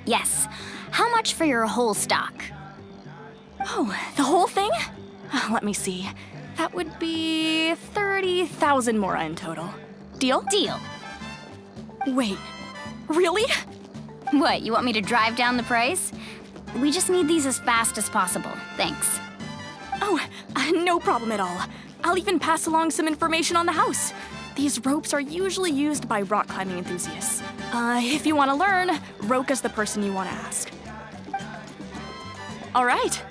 Yes. How much for your whole stock? Oh, the whole thing? Let me see. That would be 30,000 mora in total. Deal? Deal. Wait, really? What, you want me to drive down the price? We just need these as fast as possible. Thanks. Oh, no problem at all. I'll even pass along some information on the house. These ropes are usually used by rock climbing enthusiasts. If you want to learn, Roka's the person you want to ask. All right,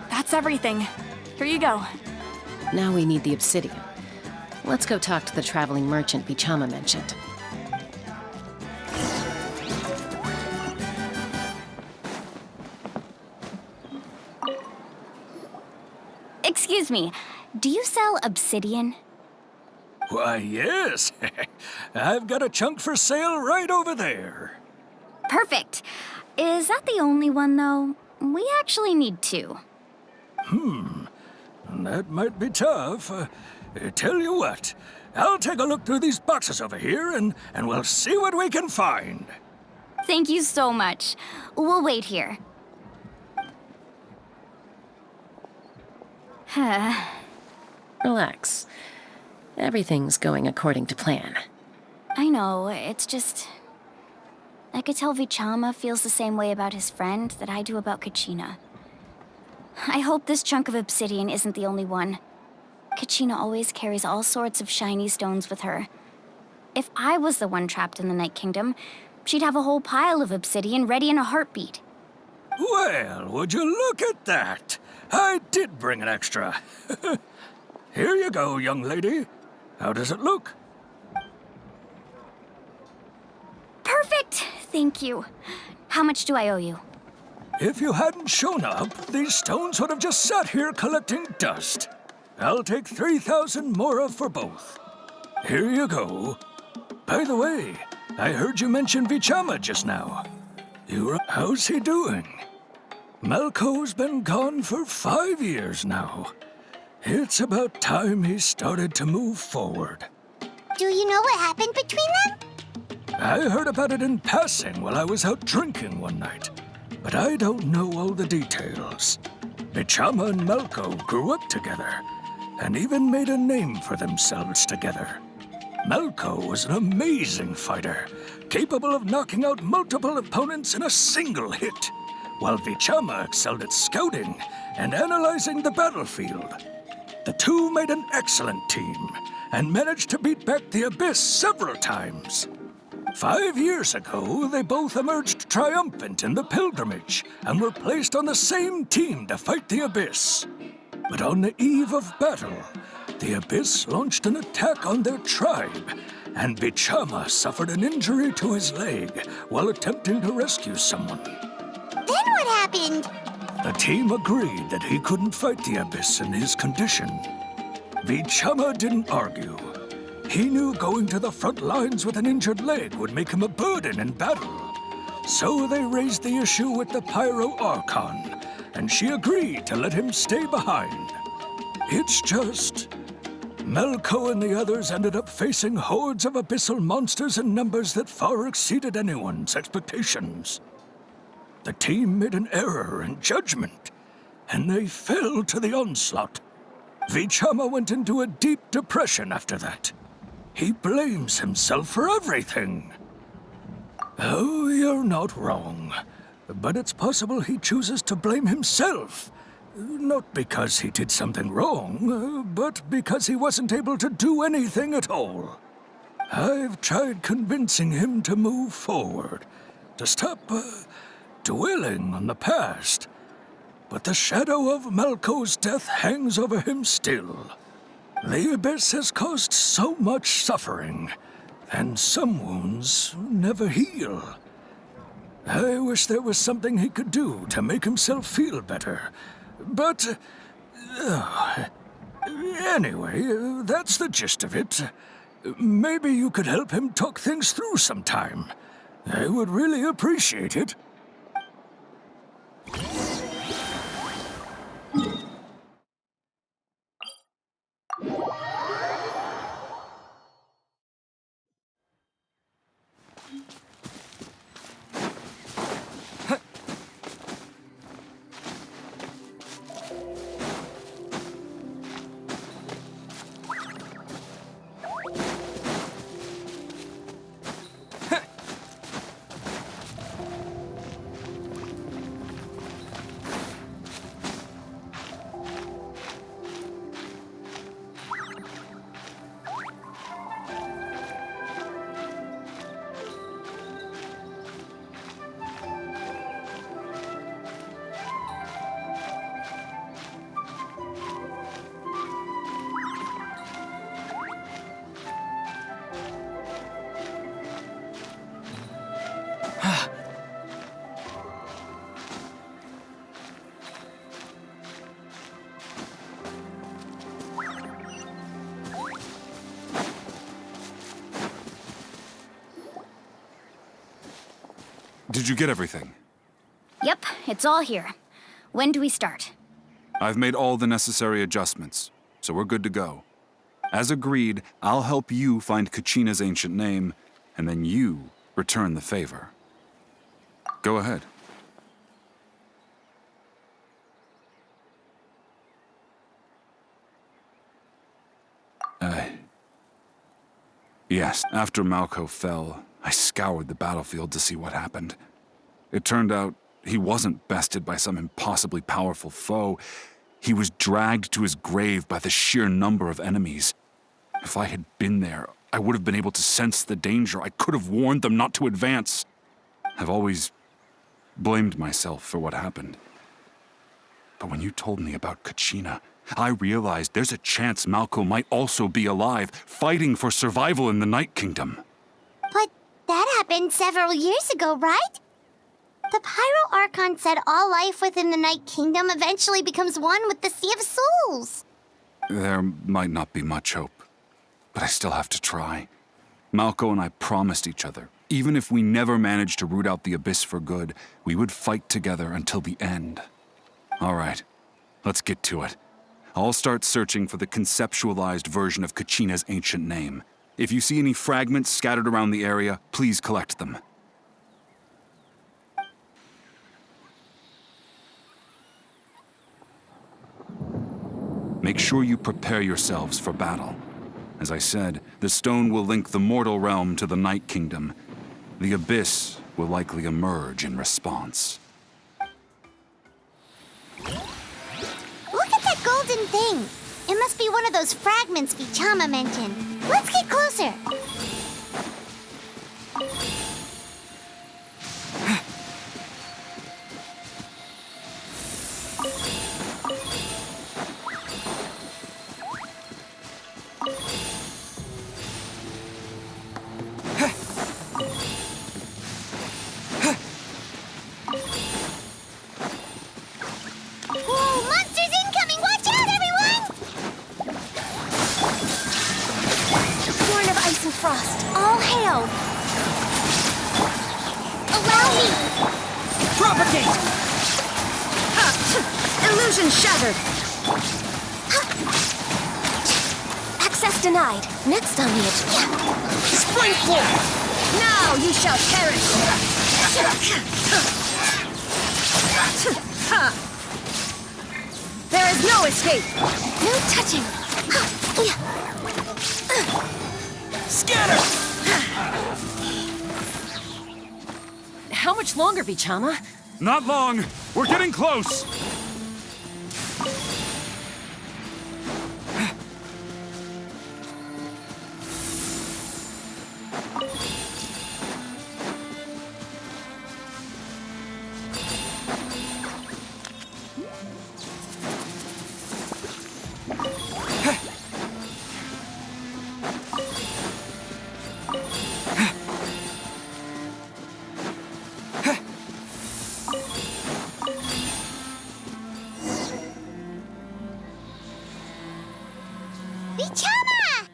that's everything. Here you go. Now we need the obsidian. Let's go talk to the traveling merchant Bichama mentioned. Excuse me, do you sell obsidian? Why, yes. I've got a chunk for sale right over there. Perfect. Is that the only one, though? We actually need two. That might be tough. Tell you what, I'll take a look through these boxes over here, and we'll see what we can find. Thank you so much. We'll wait here. Relax. Everything's going according to plan. I know, it's just... I could tell Vichama feels the same way about his friend that I do about Kachina. I hope this chunk of obsidian isn't the only one. Kachina always carries all sorts of shiny stones with her. If I was the one trapped in the Night Kingdom, she'd have a whole pile of obsidian ready in a heartbeat. Well, would you look at that? I did bring an extra. Here you go, young lady. How does it look? Perfect! Thank you. How much do I owe you? If you hadn't shown up, these stones would have just sat here collecting dust. I'll take 3,000 mora for both. Here you go. By the way, I heard you mention Vichama just now. How's he doing? Malco's been gone for 5 years now. It's about time he started to move forward. Do you know what happened between them? I heard about it in passing while I was out drinking one night, but I don't know all the details. Vichama and Malco grew up together, and even made a name for themselves together. Malco was an amazing fighter, capable of knocking out multiple opponents in a single hit, while Vichama excelled at scouting and analyzing the battlefield. The two made an excellent team, and managed to beat back the Abyss several times. 5 years ago, they both emerged triumphant in the pilgrimage, and were placed on the same team to fight the Abyss. But on the eve of battle, the Abyss launched an attack on their tribe, and Vichama suffered an injury to his leg while attempting to rescue someone. Then what happened? The team agreed that he couldn't fight the Abyss in his condition. Vichama didn't argue. He knew going to the front lines with an injured leg would make him a burden in battle. So they raised the issue with the Pyro Archon, and she agreed to let him stay behind. It's just... Malco and the others ended up facing hordes of abyssal monsters in numbers that far exceeded anyone's expectations. The team made an error in judgment, and they fell to the onslaught. Vichama went into a deep depression after that. He blames himself for everything. Oh, you're not wrong. But it's possible he chooses to blame himself. Not because he did something wrong, but because he wasn't able to do anything at all. I've tried convincing him to move forward, to stop dwelling on the past. But the shadow of Malco's death hangs over him still. The Abyss has caused so much suffering, and some wounds never heal. I wish there was something he could do to make himself feel better. But anyway, that's the gist of it. Maybe you could help him talk things through sometime. I would really appreciate it. Did you get everything? Yep, it's all here. When do we start? I've made all the necessary adjustments, so we're good to go. As agreed, I'll help you find Kachina's ancient name, and then you return the favor. Go ahead. Yes, after Malco fell, I scoured the battlefield to see what happened. It turned out he wasn't bested by some impossibly powerful foe. He was dragged to his grave by the sheer number of enemies. If I had been there, I would have been able to sense the danger. I could have warned them not to advance. I've always blamed myself for what happened. But when you told me about Kachina, I realized there's a chance Malco might also be alive, fighting for survival in the Night Kingdom. But that happened several years ago, right? The Pyro Archon said all life within the Night Kingdom eventually becomes one with the Sea of Souls. There might not be much hope, but I still have to try. Malco and I promised each other, even if we never managed to root out the Abyss for good, we would fight together until the end. All right, let's get to it. I'll start searching for the conceptualized version of Kachina's ancient name. If you see any fragments scattered around the area, please collect them. Make sure you prepare yourselves for battle. As I said, the stone will link the mortal realm to the Night Kingdom. The Abyss will likely emerge in response. Look at that golden thing. It must be one of those fragments Vichama mentioned. Let's get closer. Frost, all hail! Allow me! Propagate! Illusion shattered! Access denied. Next on the agenda. Springfall! Now you shall perish! There is no escape! No touching! Scatter! How much longer, Vichama? Not long. We're getting close. Vichama!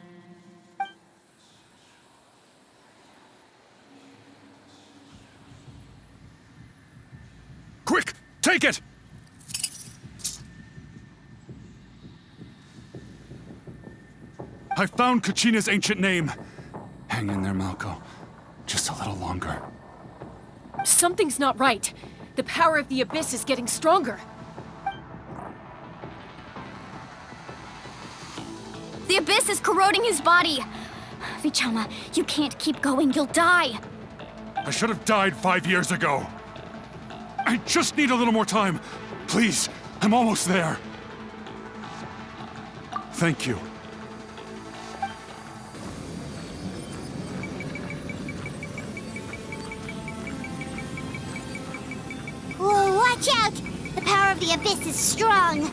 Quick, take it! I found Kachina's ancient name. Hang in there, Malco. Just a little longer. Something's not right. The power of the Abyss is getting stronger. The Abyss is corroding his body. Vichama, you can't keep going. You'll die. I should have died 5 years ago. I just need a little more time. Please, I'm almost there. Thank you. Whoa, watch out! The power of the Abyss is strong.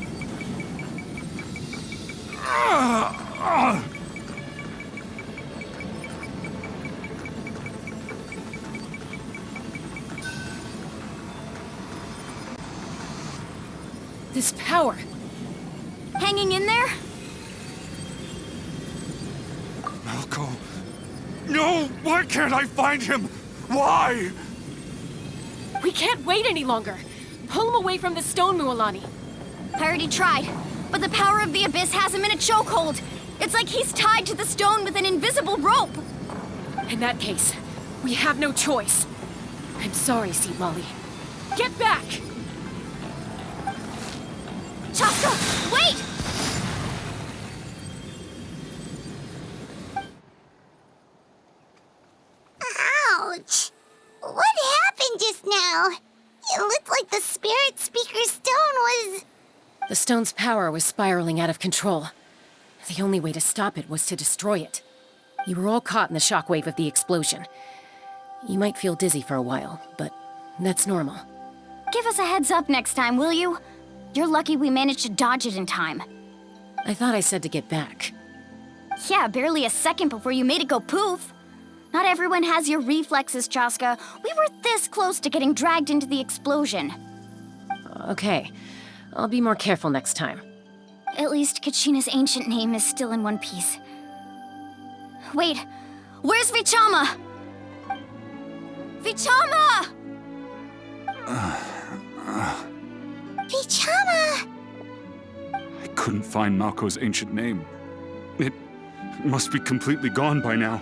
This power. Hanging in there? Malco. No! Why can't I find him? Why? We can't wait any longer. Pull him away from the stone, Mualani. I already tried, but the power of the Abyss has him in a chokehold. It's like he's tied to the stone with an invisible rope. In that case, we have no choice. I'm sorry, Seat Molly. Get back! Chaska, wait! Ouch! What happened just now? It looked like the Spirit Speaker's stone was... The stone's power was spiraling out of control. The only way to stop it was to destroy it. You were all caught in the shockwave of the explosion. You might feel dizzy for a while, but that's normal. Give us a heads up next time, will you? You're lucky we managed to dodge it in time. I thought I said to get back. Yeah, barely a second before you made it go poof. Not everyone has your reflexes, Chaska. We were this close to getting dragged into the explosion. Okay, I'll be more careful next time. At least Kachina's ancient name is still in one piece. Wait, where's Vichama? Vichama! Vichama! I couldn't find Malco's ancient name. It must be completely gone by now.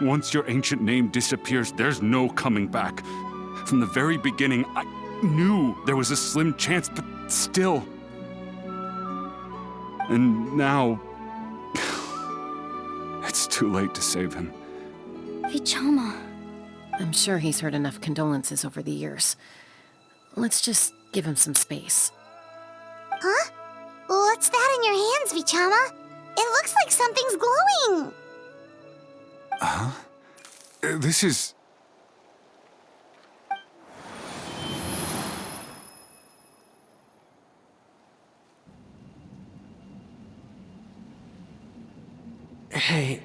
Once your ancient name disappears, there's no coming back. From the very beginning, I knew there was a slim chance, but still. And now... it's too late to save him. Vichama. I'm sure he's heard enough condolences over the years. Let's just give him some space. Huh? What's that in your hands, Vichama? It looks like something's glowing. Huh? This is... Hey,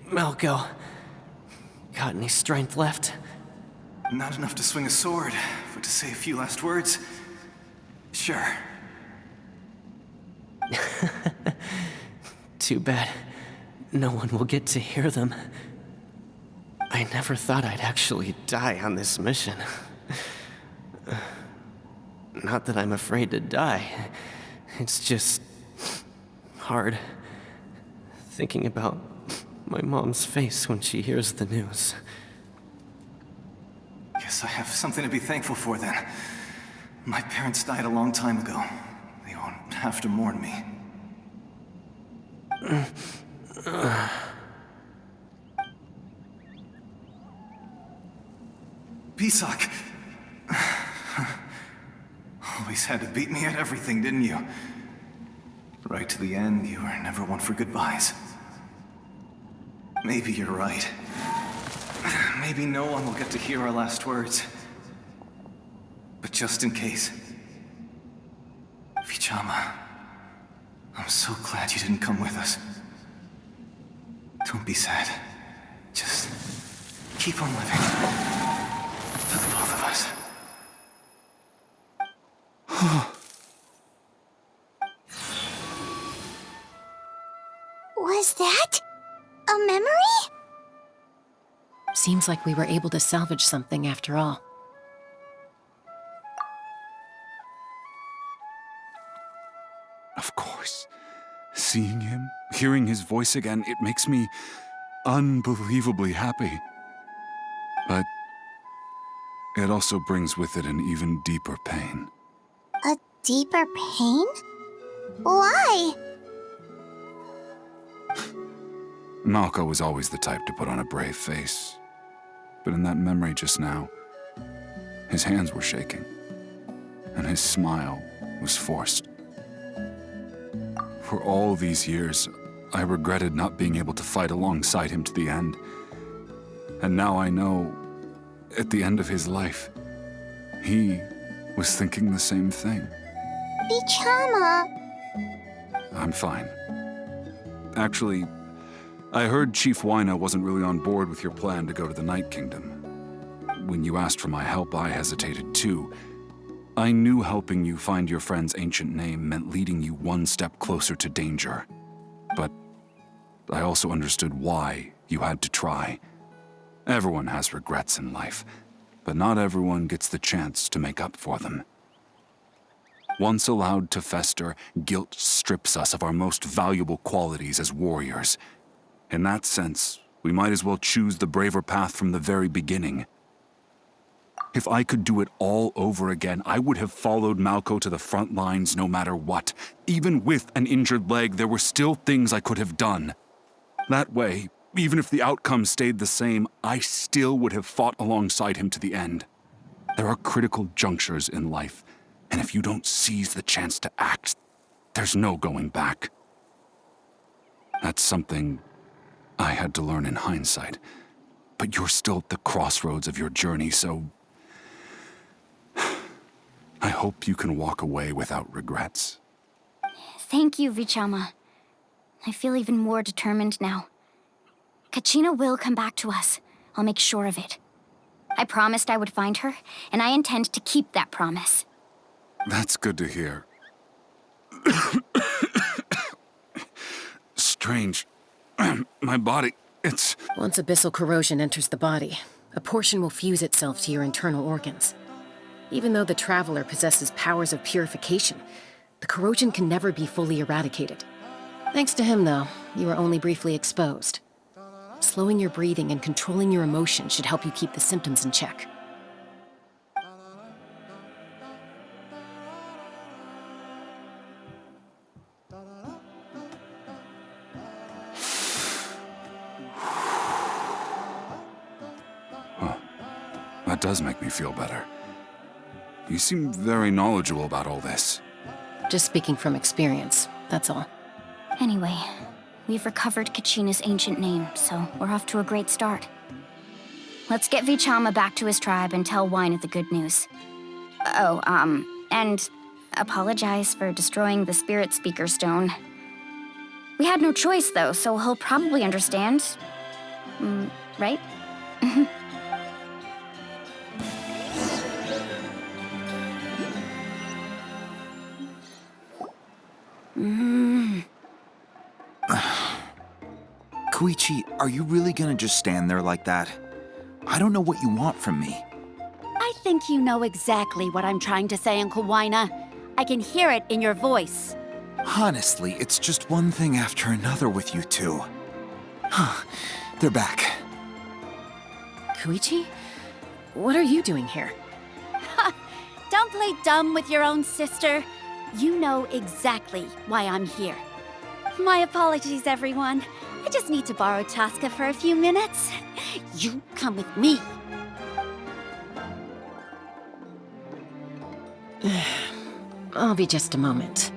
Malco. Got any strength left? Not enough to swing a sword, but to say a few last words? Sure. Too bad. No one will get to hear them. I never thought I'd actually die on this mission. Not that I'm afraid to die. It's just... hard. Thinking about my mom's face when she hears the news. Guess I have something to be thankful for then. My parents died a long time ago. They won't have to mourn me. Pisak! Always had to beat me at everything, didn't you? Right to the end, you were never one for goodbyes. Maybe you're right. Maybe no one will get to hear our last words. But just in case... Vichama, I'm so glad you didn't come with us. Don't be sad. Just keep on living. For the both of us. Was that a memory? Seems like we were able to salvage something after all. Of course. Seeing him, hearing his voice again, it makes me unbelievably happy. But it also brings with it an even deeper pain. A deeper pain? Why? Malco was always the type to put on a brave face. But in that memory just now, his hands were shaking, and his smile was forced. For all these years, I regretted not being able to fight alongside him to the end. And now I know, at the end of his life, he was thinking the same thing. Vichama. I'm fine. Actually, I heard Chief Wyna wasn't really on board with your plan to go to the Night Kingdom. When you asked for my help, I hesitated too. I knew helping you find your friend's ancient name meant leading you one step closer to danger. But I also understood why you had to try. Everyone has regrets in life, but not everyone gets the chance to make up for them. Once allowed to fester, guilt strips us of our most valuable qualities as warriors. In that sense, we might as well choose the braver path from the very beginning. If I could do it all over again, I would have followed Malco to the front lines no matter what. Even with an injured leg, there were still things I could have done. That way, even if the outcome stayed the same, I still would have fought alongside him to the end. There are critical junctures in life, and if you don't seize the chance to act, there's no going back. That's something I had to learn in hindsight. But you're still at the crossroads of your journey, so I hope you can walk away without regrets. Thank you, Vichama. I feel even more determined now. Kachina will come back to us. I'll make sure of it. I promised I would find her, and I intend to keep that promise. That's good to hear. Strange. My body, it's... Once abyssal corrosion enters the body, a portion will fuse itself to your internal organs. Even though the Traveler possesses powers of purification, the corrosion can never be fully eradicated. Thanks to him, though, you are only briefly exposed. Slowing your breathing and controlling your emotions should help you keep the symptoms in check. That does make me feel better. You seem very knowledgeable about all this. Just speaking from experience, that's all. Anyway, we've recovered Kachina's ancient name, so we're off to a great start. Let's get Vichama back to his tribe and tell Wyna the good news. Oh, and apologize for destroying the Spirit Speaker Stone. We had no choice, though, so he'll probably understand. Right? Koichi, are you really gonna just stand there like that? I don't know what you want from me. I think you know exactly what I'm trying to say, Uncle Wyna. I can hear it in your voice. Honestly, it's just one thing after another with you two. They're back. Koichi? What are you doing here? Don't play dumb with your own sister. You know exactly why I'm here. My apologies, everyone. I just need to borrow Chaska for a few minutes. You come with me. I'll be just a moment.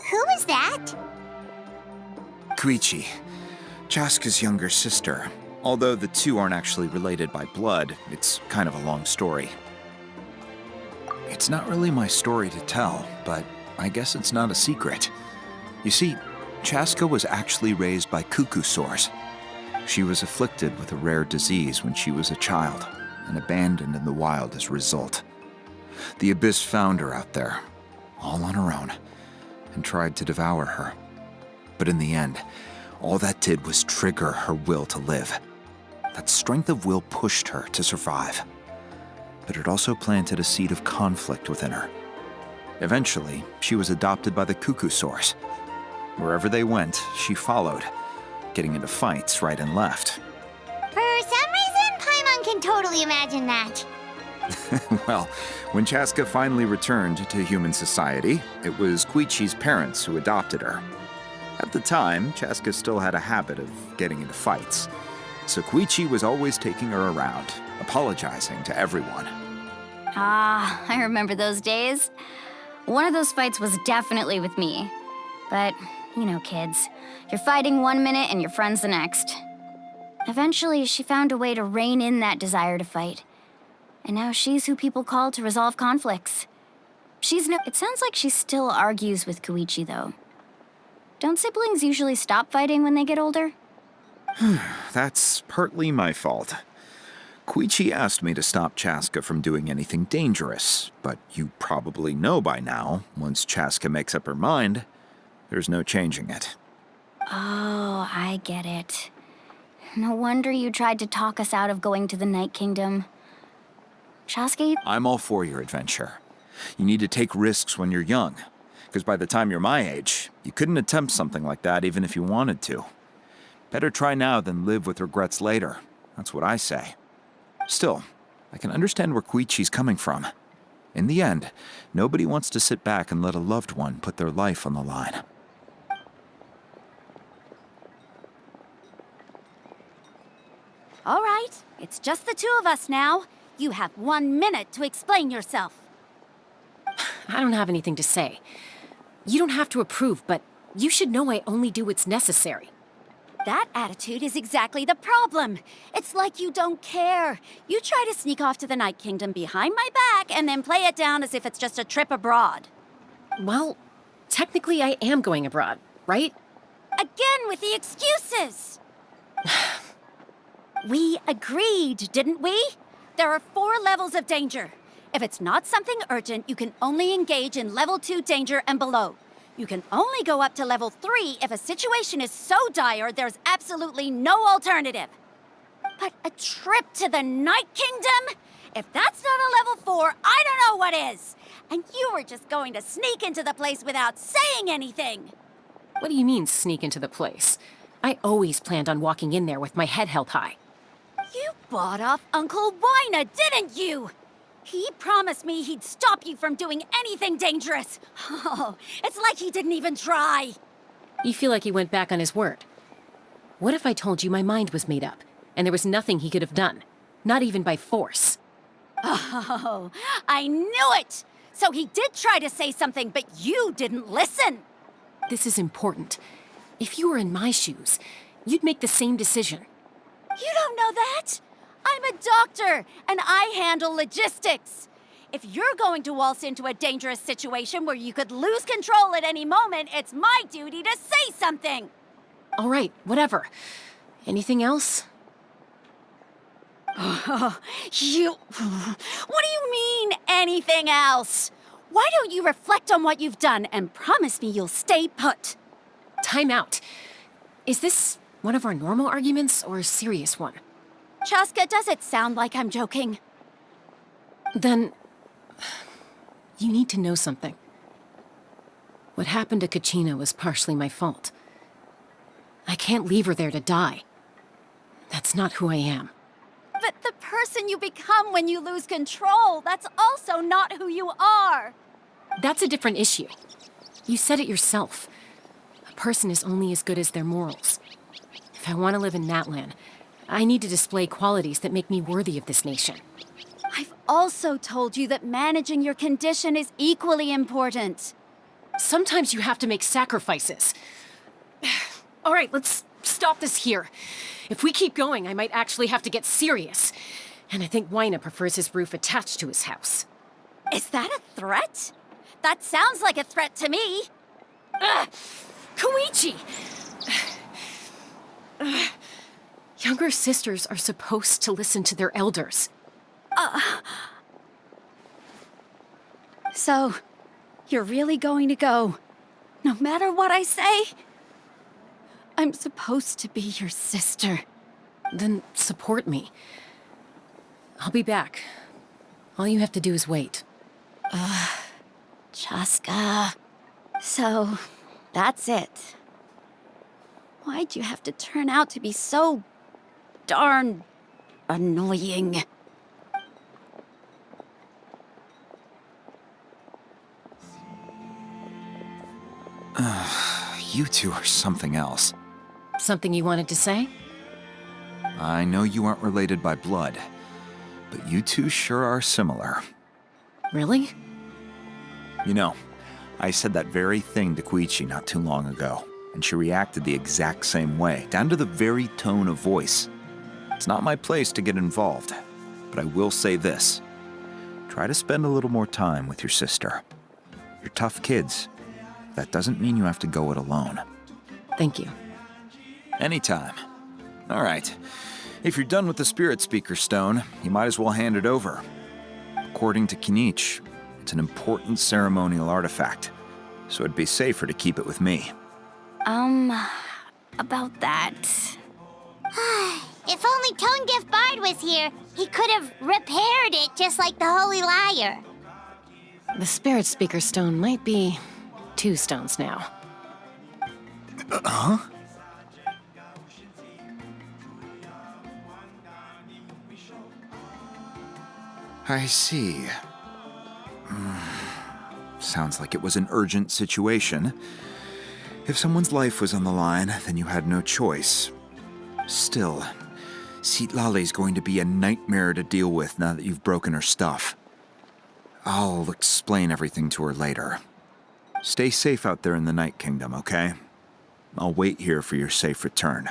Who is that? Koichi, Chaska's younger sister. Although the two aren't actually related by blood, it's kind of a long story. It's not really my story to tell, but I guess it's not a secret. You see, Chaska was actually raised by cuckoo sores. She was afflicted with a rare disease when she was a child, and abandoned in the wild as a result. The Abyss found her out there, all on her own, and tried to devour her. But in the end, all that did was trigger her will to live. That strength of will pushed her to survive. But it also planted a seed of conflict within her. Eventually, she was adopted by the cuckoo sores. Wherever they went, she followed, getting into fights right and left. For some reason, Paimon can totally imagine that. Well, when Chaska finally returned to human society, it was Koichi's parents who adopted her. At the time, Chaska still had a habit of getting into fights, so Koichi was always taking her around, apologizing to everyone. Ah, I remember those days. One of those fights was definitely with me. But, you know, kids. You're fighting one minute and your friend's the next. Eventually, she found a way to rein in that desire to fight. And now she's who people call to resolve conflicts. It sounds like she still argues with Koichi, though. Don't siblings usually stop fighting when they get older? That's partly my fault. Koichi asked me to stop Chaska from doing anything dangerous, but you probably know by now, once Chaska makes up her mind, there's no changing it. Oh, I get it. No wonder you tried to talk us out of going to the Night Kingdom. Chaska? I'm all for your adventure. You need to take risks when you're young, because by the time you're my age, you couldn't attempt something like that even if you wanted to. Better try now than live with regrets later. That's what I say. Still, I can understand where Koichi's coming from. In the end, nobody wants to sit back and let a loved one put their life on the line. All right, it's just the two of us now. You have 1 minute to explain yourself. I don't have anything to say. You don't have to approve, but you should know I only do what's necessary. That attitude is exactly the problem. It's like you don't care. You try to sneak off to the Night Kingdom behind my back and then play it down as if it's just a trip abroad. Well, technically I am going abroad, right? Again with the excuses! We agreed, didn't we? There are 4 levels of danger. If it's not something urgent, you can only engage in level 2 danger and below. You can only go up to level 3 if a situation is so dire there's absolutely no alternative. But a trip to the Night Kingdom? If that's not a level 4, I don't know what is. And you were just going to sneak into the place without saying anything. What do you mean, sneak into the place? I always planned on walking in there with my head held high. You bought off Uncle Wina, didn't you? He promised me he'd stop you from doing anything dangerous. Oh, it's like he didn't even try. You feel like he went back on his word. What if I told you my mind was made up, and there was nothing he could have done? Not even by force. Oh, I knew it! So he did try to say something, but you didn't listen. This is important. If you were in my shoes, you'd make the same decision. You don't know that? I'm a doctor, and I handle logistics. If you're going to waltz into a dangerous situation where you could lose control at any moment, it's my duty to say something. All right, whatever. Anything else? What do you mean, anything else? Why don't you reflect on what you've done and promise me you'll stay put? Time out. Is this one of our normal arguments or a serious one? Chaska, does it sound like I'm joking? Then, you need to know something. What happened to Kachina was partially my fault. I can't leave her there to die. That's not who I am. But the person you become when you lose control, that's also not who you are. That's a different issue. You said it yourself. A person is only as good as their morals. If I want to live in Natlan, I need to display qualities that make me worthy of this nation. I've also told you that managing your condition is equally important. Sometimes you have to make sacrifices. All right, let's stop this here. If we keep going, I might actually have to get serious. And I think Wyna prefers his roof attached to his house. Is that a threat? That sounds like a threat to me. Koichi! Younger sisters are supposed to listen to their elders. So, you're really going to go, no matter what I say? I'm supposed to be your sister. Then support me. I'll be back. All you have to do is wait. Chaska. So, that's it. Why'd you have to turn out to be so darn annoying? You two are something else. Something you wanted to say? I know you aren't related by blood, but you two sure are similar. Really? You know, I said that very thing to Koichi not too long ago, and she reacted the exact same way, down to the very tone of voice. It's not my place to get involved, but I will say this. Try to spend a little more time with your sister. You're tough kids. That doesn't mean you have to go it alone. Thank you. Anytime. All right. If you're done with the Spirit Speaker Stone, you might as well hand it over. According to Kinich, it's an important ceremonial artifact, so it'd be safer to keep it with me. About that. If only Tone-Deaf Bard was here, he could have repaired it just like the Holy Liar. The Spirit Speaker Stone might be 2 stones now. Huh? I see. Sounds like it was an urgent situation. If someone's life was on the line, then you had no choice. Still, Citlali's going to be a nightmare to deal with now that you've broken her stuff. I'll explain everything to her later. Stay safe out there in the Night Kingdom, okay? I'll wait here for your safe return.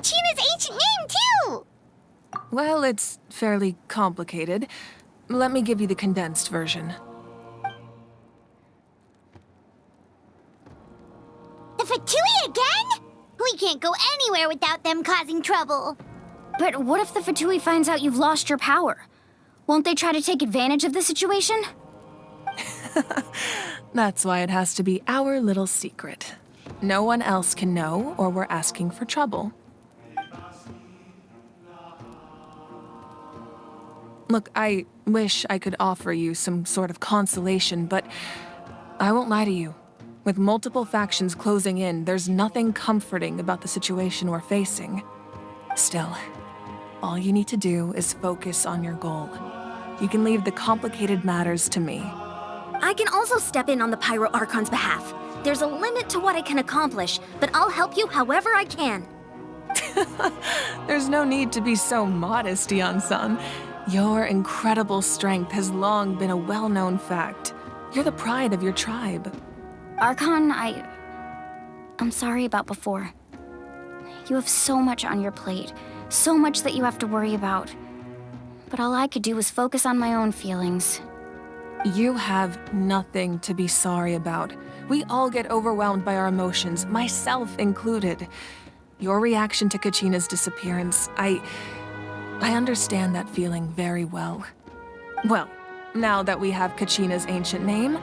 Kachina's ancient name, too! Well, it's fairly complicated. Let me give you the condensed version. The Fatui again? We can't go anywhere without them causing trouble. But what if the Fatui finds out you've lost your power? Won't they try to take advantage of the situation? That's why it has to be our little secret. No one else can know, or we're asking for trouble. Look, I wish I could offer you some sort of consolation, but I won't lie to you. With multiple factions closing in, there's nothing comforting about the situation we're facing. Still, all you need to do is focus on your goal. You can leave the complicated matters to me. I can also step in on the Pyro Archon's behalf. There's a limit to what I can accomplish, but I'll help you however I can. There's no need to be so modest, Yan-san. Your incredible strength has long been a well-known fact. You're the pride of your tribe. Archon, I'm sorry about before. You have so much on your plate, so much that you have to worry about. But all I could do was focus on my own feelings. You have nothing to be sorry about. We all get overwhelmed by our emotions, myself included. Your reaction to Kachina's disappearance, I understand that feeling very well. Well, now that we have Kachina's ancient name,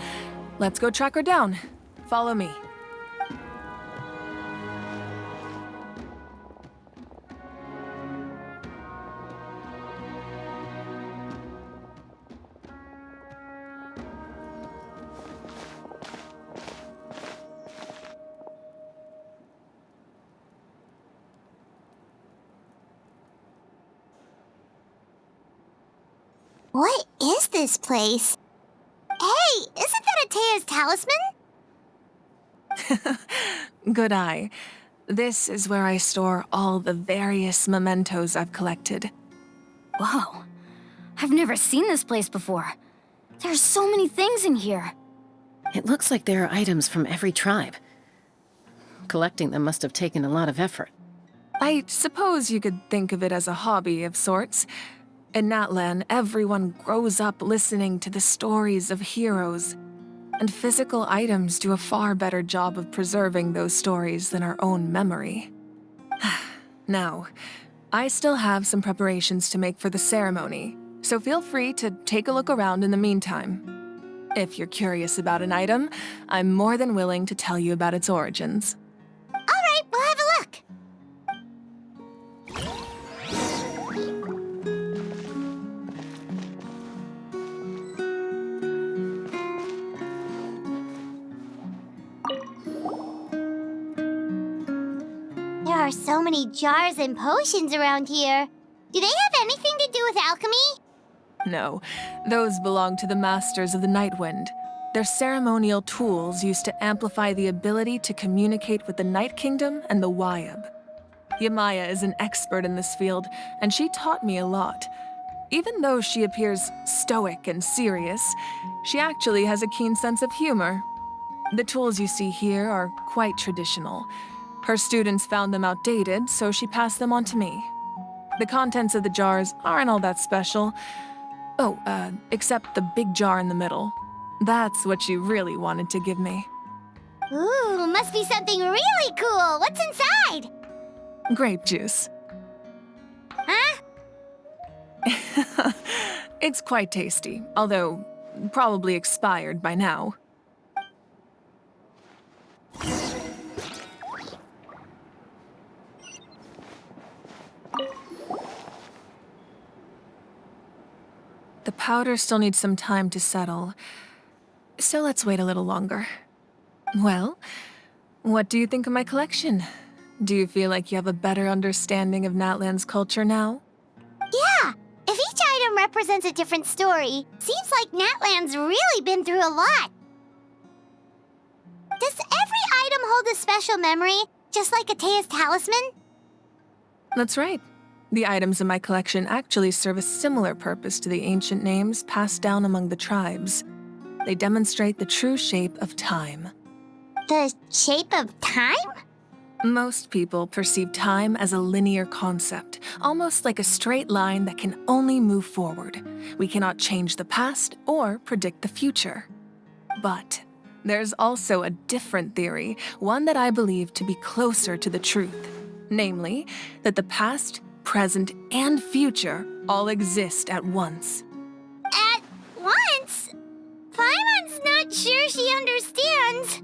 let's go track her down. Follow me. What is this place? Hey, isn't that Atea's talisman? Good eye. This is where I store all the various mementos I've collected. Whoa. I've never seen this place before. There's so many things in here. It looks like there are items from every tribe. Collecting them must have taken a lot of effort. I suppose you could think of it as a hobby of sorts. In Natlan, everyone grows up listening to the stories of heroes, and physical items do a far better job of preserving those stories than our own memory. Now, I still have some preparations to make for the ceremony, so feel free to take a look around in the meantime. If you're curious about an item, I'm more than willing to tell you about its origins. All right, we'll have a look. There are so many jars and potions around here. Do they have anything to do with alchemy? No, those belong to the Masters of the Nightwind. They're ceremonial tools used to amplify the ability to communicate with the Night Kingdom and the Wyab. Yamaya is an expert in this field, and she taught me a lot. Even though she appears stoic and serious, she actually has a keen sense of humor. The tools you see here are quite traditional. Her students found them outdated, so she passed them on to me. The contents of the jars aren't all that special. Oh, except the big jar in the middle. That's what she really wanted to give me. Ooh, must be something really cool. What's inside? Grape juice. Huh? It's quite tasty, although probably expired by now. The powder still needs some time to settle, so let's wait a little longer. Well, what do you think of my collection? Do you feel like you have a better understanding of Natlan's culture now? Yeah, if each item represents a different story, seems like Natlan's really been through a lot. Does every item hold a special memory, just like Atea's talisman? That's right. The items in my collection actually serve a similar purpose to the ancient names passed down among the tribes. They demonstrate the true shape of time. The shape of time? Most people perceive time as a linear concept, almost like a straight line that can only move forward. We cannot change the past or predict the future. But there's also a different theory, one that I believe to be closer to the truth. Namely, that the past, present, and future all exist at once. At once? Paimon's not sure she understands.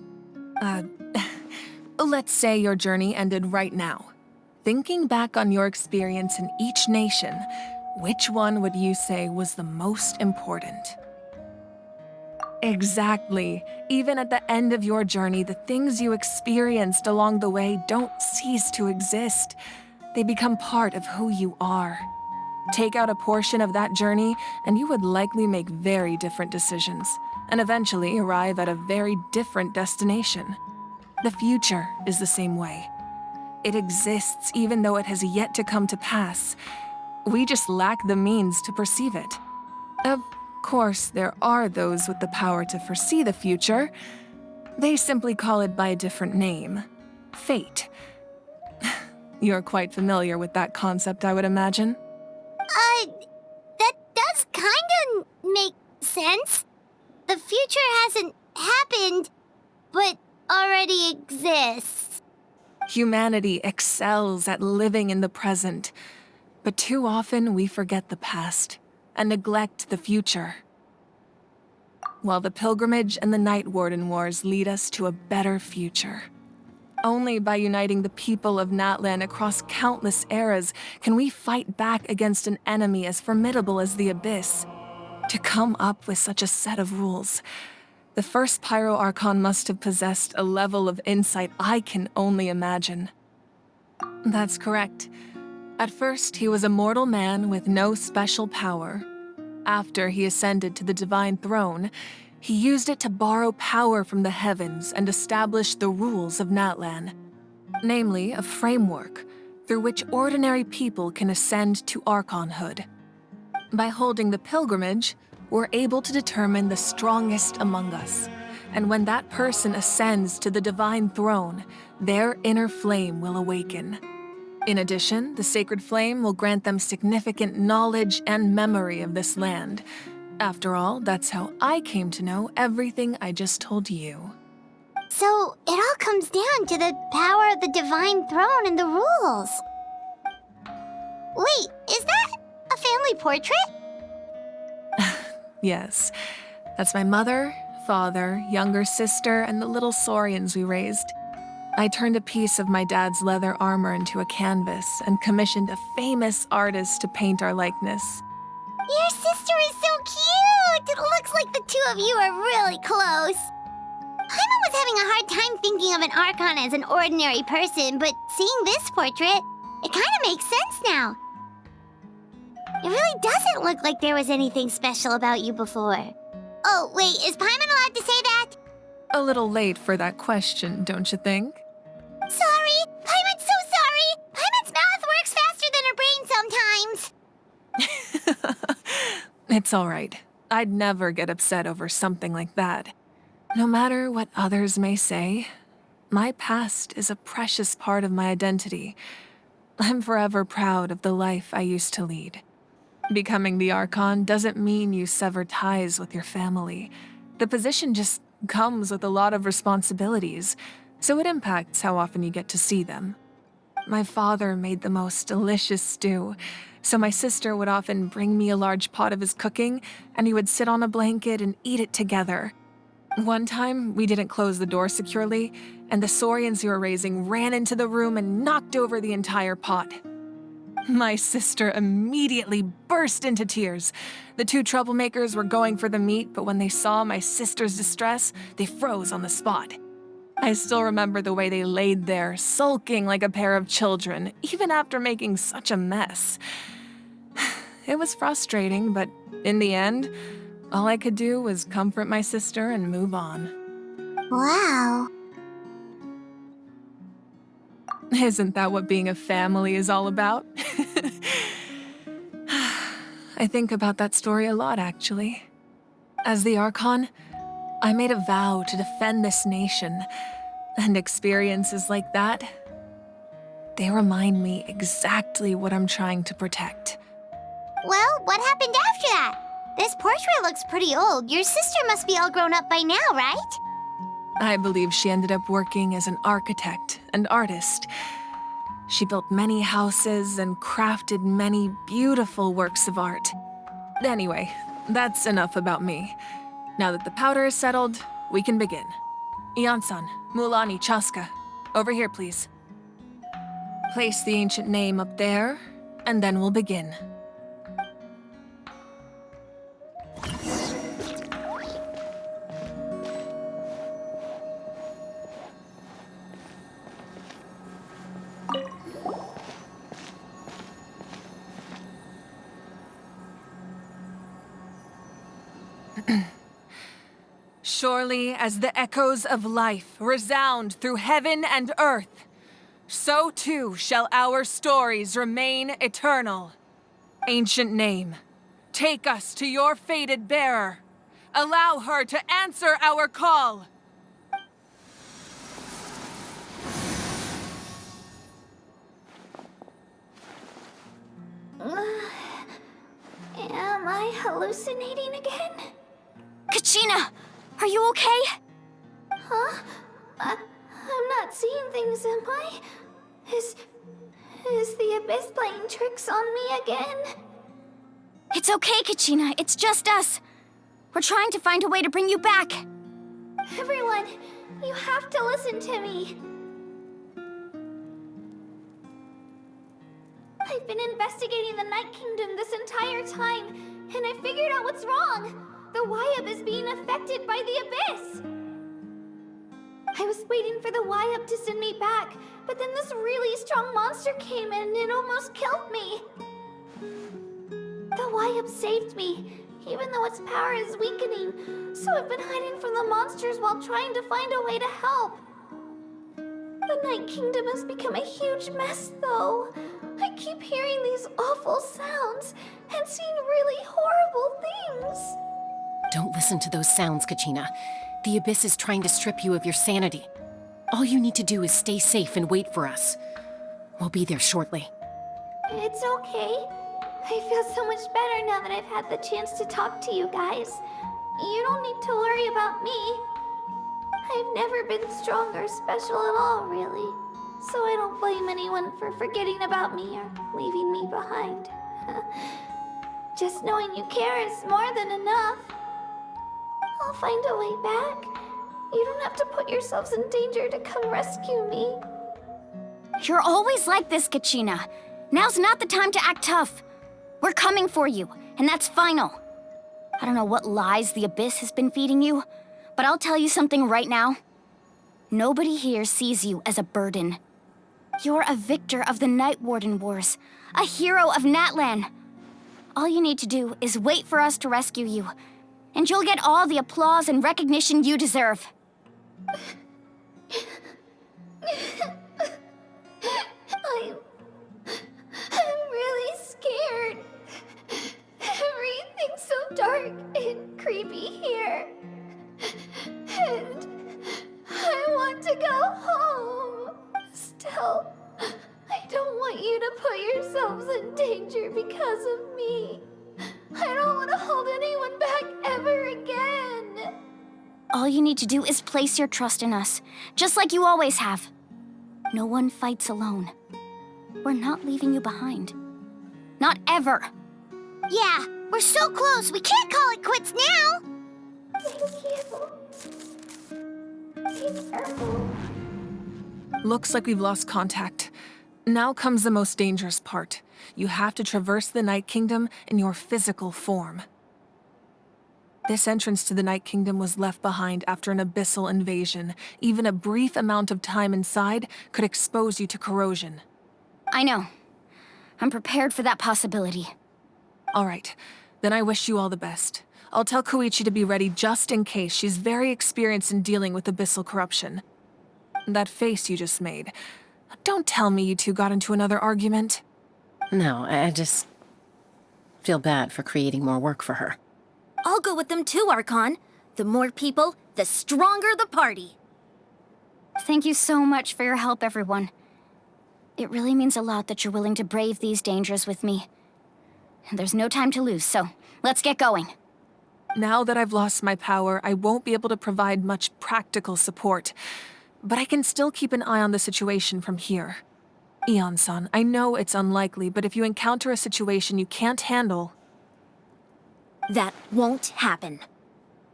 Let's say your journey ended right now. Thinking back on your experience in each nation, which one would you say was the most important? Exactly. Even at the end of your journey, the things you experienced along the way don't cease to exist. They become part of who you are. Take out a portion of that journey, and you would likely make very different decisions, and eventually arrive at a very different destination. The future is the same way. It exists even though it has yet to come to pass. We just lack the means to perceive it. Of course, there are those with the power to foresee the future. They simply call it by a different name. Fate. You're quite familiar with that concept, I would imagine. That does kinda make sense. The future hasn't happened, but already exists. Humanity excels at living in the present, but too often we forget the past and neglect the future. While the pilgrimage and the Night Warden Wars lead us to a better future. Only by uniting the people of Natlan across countless eras can we fight back against an enemy as formidable as the Abyss. To come up with such a set of rules, the first Pyro Archon must have possessed a level of insight I can only imagine. That's correct. At first, he was a mortal man with no special power. After he ascended to the Divine Throne, he used it to borrow power from the heavens and establish the rules of Natlan. Namely, a framework through which ordinary people can ascend to Archonhood. By holding the pilgrimage, we're able to determine the strongest among us. And when that person ascends to the Divine Throne, their inner flame will awaken. In addition, the sacred flame will grant them significant knowledge and memory of this land. After all, that's how I came to know everything I just told you. So, it all comes down to the power of the Divine Throne and the rules. Wait, is that a family portrait? Yes, that's my mother, father, younger sister, and the little saurians we raised. I turned a piece of my dad's leather armor into a canvas and commissioned a famous artist to paint our likeness. Your sister is so cute! It looks like the two of you are really close. Paimon was having a hard time thinking of an Archon as an ordinary person, but seeing this portrait, it kind of makes sense now. It really doesn't look like there was anything special about you before. Oh, wait, is Paimon allowed to say that? A little late for that question, don't you think? Sorry! Paimon's so sorry! Paimon's mouth works faster than her brain sometimes! It's all right. I'd never get upset over something like that. No matter what others may say, my past is a precious part of my identity. I'm forever proud of the life I used to lead. Becoming the Archon doesn't mean you sever ties with your family. The position just comes with a lot of responsibilities, so it impacts how often you get to see them. My father made the most delicious stew, so my sister would often bring me a large pot of his cooking, and he would sit on a blanket and eat it together. One time, we didn't close the door securely, and the saurians we were raising ran into the room and knocked over the entire pot. My sister immediately burst into tears. The two troublemakers were going for the meat, but when they saw my sister's distress, they froze on the spot. I still remember the way they laid there, sulking like a pair of children, even after making such a mess. It was frustrating, but in the end, all I could do was comfort my sister and move on. Wow. Isn't that what being a family is all about? I think about that story a lot, actually. As the Archon, I made a vow to defend this nation, and experiences like that They remind me exactly what I'm trying to protect. Well, what happened after that? This portrait looks pretty old. Your sister must be all grown up by now, right? I believe she ended up working as an architect and artist. She built many houses and crafted many beautiful works of art. Anyway, that's enough about me. Now that the powder is settled, we can begin. Iansan, Mulani, Chaska, over here, please. Place the ancient name up there, and then we'll begin. Surely as the echoes of life resound through heaven and earth, so too shall our stories remain eternal. Ancient name, take us to your fated bearer. Allow her to answer our call. Am I hallucinating again? Kachina, are you okay? Huh? I'm not seeing things, am I? Is the Abyss playing tricks on me again? It's okay, Kachina. It's just us. We're trying to find a way to bring you back. Everyone, you have to listen to me. I've been investigating the Night Kingdom this entire time, and I figured out what's wrong. The Wyup is being affected by the Abyss. I was waiting for the Wyup to send me back, but then this really strong monster came in and it almost killed me. The Wyup saved me, even though its power is weakening, so I've been hiding from the monsters while trying to find a way to help. The Night Kingdom has become a huge mess, though. I keep hearing these awful sounds and seeing really horrible things. Don't listen to those sounds, Kachina. The Abyss is trying to strip you of your sanity. All you need to do is stay safe and wait for us. We'll be there shortly. It's okay. I feel so much better now that I've had the chance to talk to you guys. You don't need to worry about me. I've never been strong or special at all, really. So I don't blame anyone for forgetting about me or leaving me behind. Just knowing you care is more than enough. I'll find a way back. You don't have to put yourselves in danger to come rescue me. You're always like this, Kachina. Now's not the time to act tough. We're coming for you, and that's final. I don't know what lies the Abyss has been feeding you, but I'll tell you something right now. Nobody here sees you as a burden. You're a victor of the Night Warden Wars, a hero of Natlan. All you need to do is wait for us to rescue you, and you'll get all the applause and recognition you deserve. I'm really scared. Everything's so dark and creepy here. And I want to go home. Still, I don't want you to put yourselves in danger because of me. I don't want to hold anyone back ever again. All you need to do is place your trust in us, just like you always have. No one fights alone. We're not leaving you behind. Not ever. Yeah, we're so close. We can't call it quits now. Thank you. Be careful. Looks like we've lost contact. Now comes the most dangerous part. You have to traverse the Night Kingdom in your physical form. This entrance to the Night Kingdom was left behind after an abyssal invasion. Even a brief amount of time inside could expose you to corrosion. I know. I'm prepared for that possibility. All right, then I wish you all the best. I'll tell Koichi to be ready just in case. She's very experienced in dealing with abyssal corruption. That face you just made. Don't tell me you two got into another argument. No, I just feel bad for creating more work for her. I'll go with them too, Archon. The more people, the stronger the party. Thank you so much for your help, everyone. It really means a lot that you're willing to brave these dangers with me. There's no time to lose, so let's get going. Now that I've lost my power, I won't be able to provide much practical support. But I can still keep an eye on the situation from here. Eon-san, I know it's unlikely, but if you encounter a situation you can't handle... That won't happen.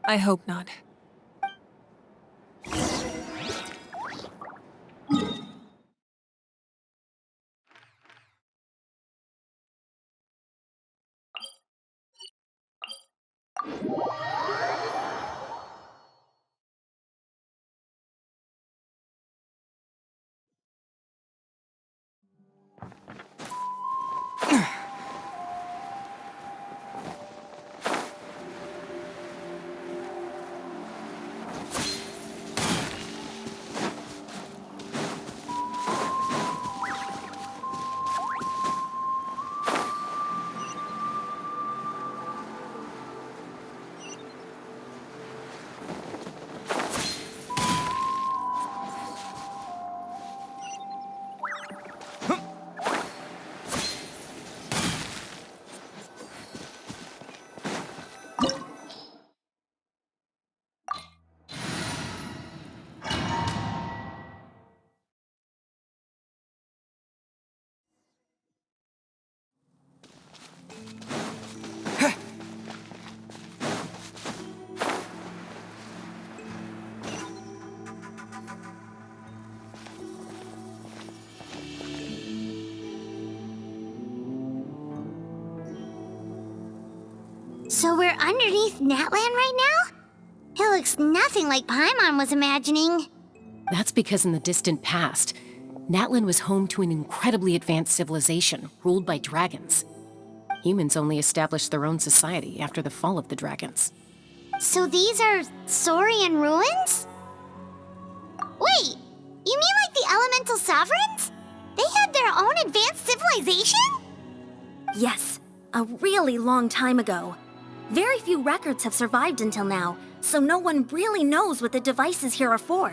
I hope not. So we're underneath Natlan right now? It looks nothing like Paimon was imagining. That's because in the distant past, Natlan was home to an incredibly advanced civilization ruled by dragons. Humans only established their own society after the fall of the dragons. So these are Saurian ruins? Wait, you mean like the elemental sovereigns? They had their own advanced civilization? Yes, a really long time ago. Very few records have survived until now, so no one really knows what the devices here are for.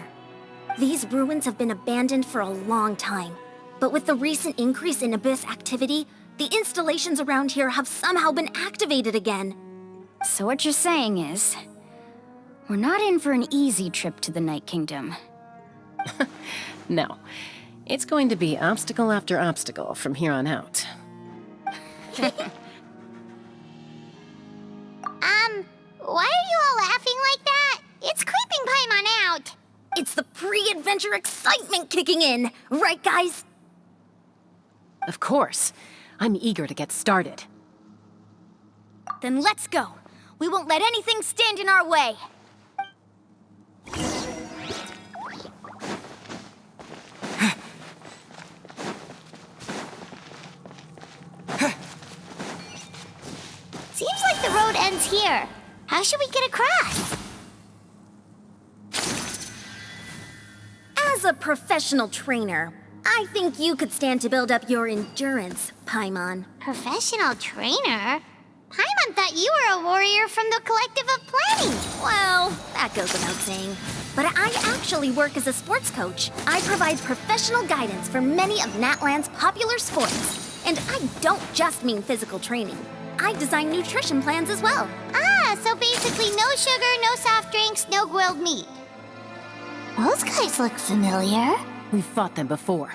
These ruins have been abandoned for a long time, but with the recent increase in Abyss activity, the installations around here have somehow been activated again. So what you're saying is, we're not in for an easy trip to the Night Kingdom. No, it's going to be obstacle after obstacle from here on out. Why are you all laughing like that? It's creeping Paimon out. It's the pre-adventure excitement kicking in, right guys? Of course. I'm eager to get started. Then let's go. We won't let anything stand in our way. Seems like the road ends here. How should we get across? As a professional trainer, I think you could stand to build up your endurance, Paimon. Professional trainer? Paimon thought you were a warrior from the Collective of Planning. Well, that goes without saying. But I actually work as a sports coach. I provide professional guidance for many of Natlan's popular sports. And I don't just mean physical training. I design nutrition plans as well. Ah, so basically no sugar, no soft drinks, no grilled meat. Those guys look familiar. We've fought them before.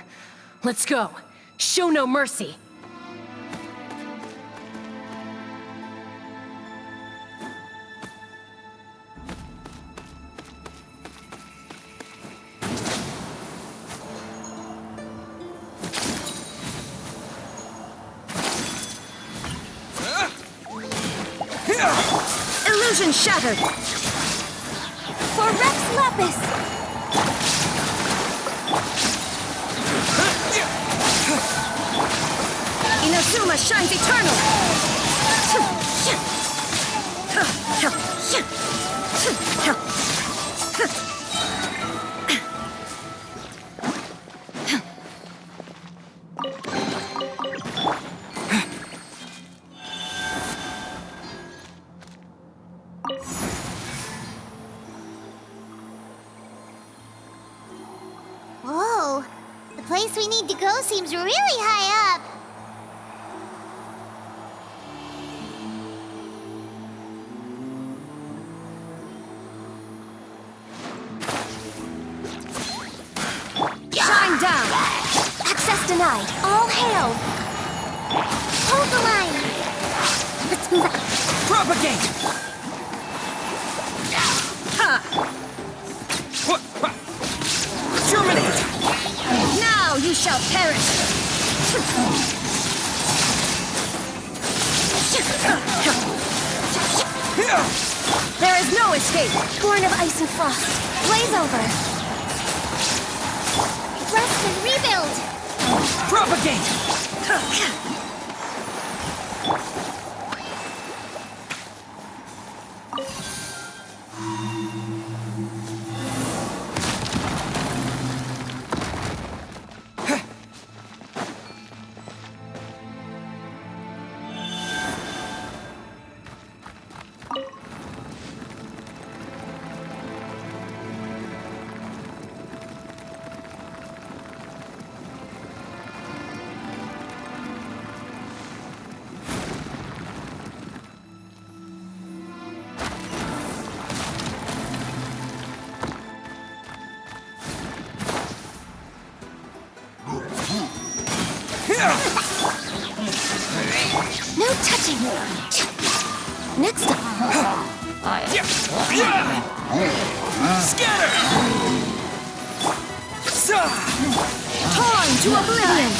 Let's go. Show no mercy. Illusion shattered! For Rex Lapis! Inazuma shines eternal! Whoa, the place place we need to go seems really high up. Shine down! Access denied. All hail! Hold the line! Let's move out. Propagate! Germinate! Now you shall perish! There is no escape! Born of ice and frost. Blaze over. Rest and rebuild. Propagate! No touching! Next up! Scatter! Torn to oblivion!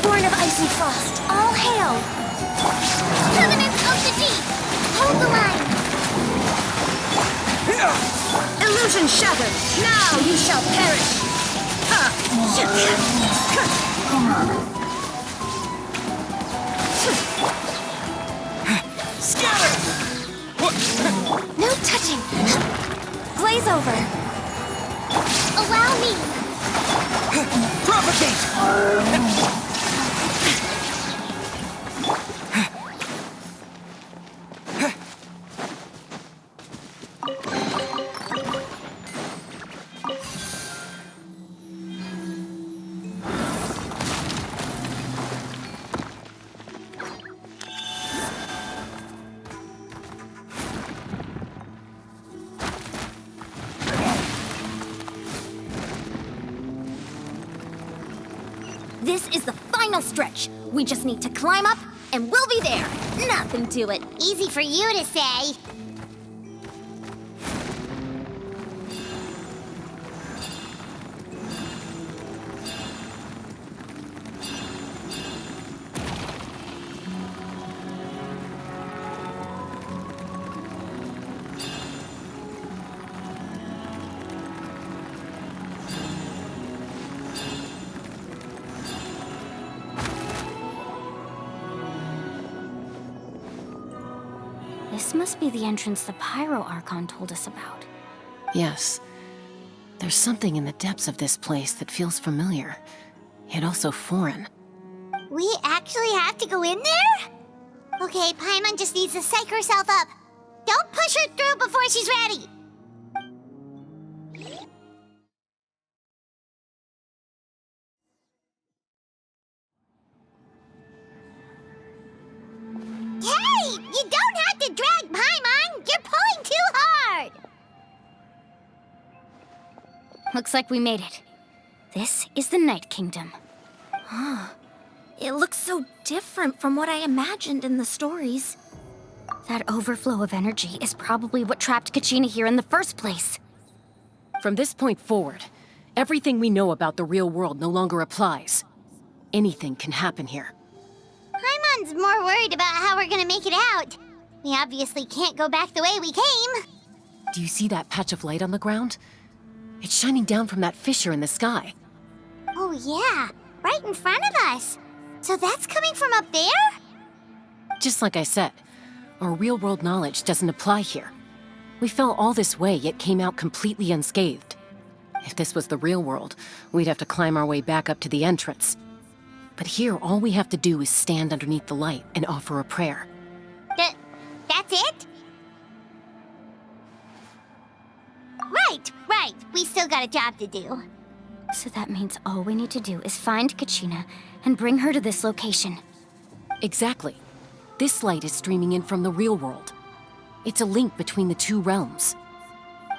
Born of ice and frost. All hail. Covenants of the deep. Hold the line. Illusion shattered! Now you shall perish! Scatter! No touching. Glaze over! Allow me. Propagate! This is the final stretch. We just need to climb up, and we'll be there. Nothing to it. Easy for you to say. This must be the entrance the Pyro Archon told us about. Yes. There's something in the depths of this place that feels familiar, yet also foreign. We actually have to go in there? Okay, Paimon just needs to psych herself up. Don't push her through before she's ready. Hey! You don't have to drag Paimon! You're pulling too hard! Looks like we made it. This is the Night Kingdom. It looks so different from what I imagined in the stories. That overflow of energy is probably what trapped Kachina here in the first place. From this point forward, everything we know about the real world no longer applies. Anything can happen here. Paimon's more worried about how we're gonna make it out. We obviously can't go back the way we came. Do you see that patch of light on the ground? It's shining down from that fissure in the sky. Oh yeah, right in front of us. So that's coming from up there? Just like I said, our real-world knowledge doesn't apply here. We fell all this way, yet came out completely unscathed. If this was the real world, we'd have to climb our way back up to the entrance. But here, all we have to do is stand underneath the light and offer a prayer. That's that's it? Right. We still got a job to do. So that means all we need to do is find Kachina and bring her to this location. Exactly. This light is streaming in from the real world. It's a link between the two realms.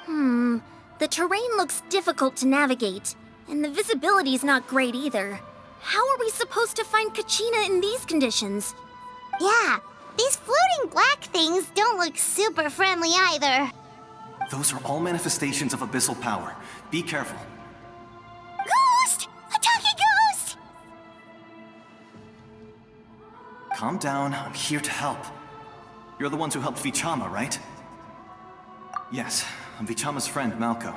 The terrain looks difficult to navigate, and the visibility's not great either. How are we supposed to find Kachina in these conditions? Yeah, these floating black things don't look super friendly either. Those are all manifestations of abyssal power. Be careful. Ghost! A talking ghost! Calm down, I'm here to help. You're the ones who helped Vichama, right? Yes, I'm Vichama's friend, Malco.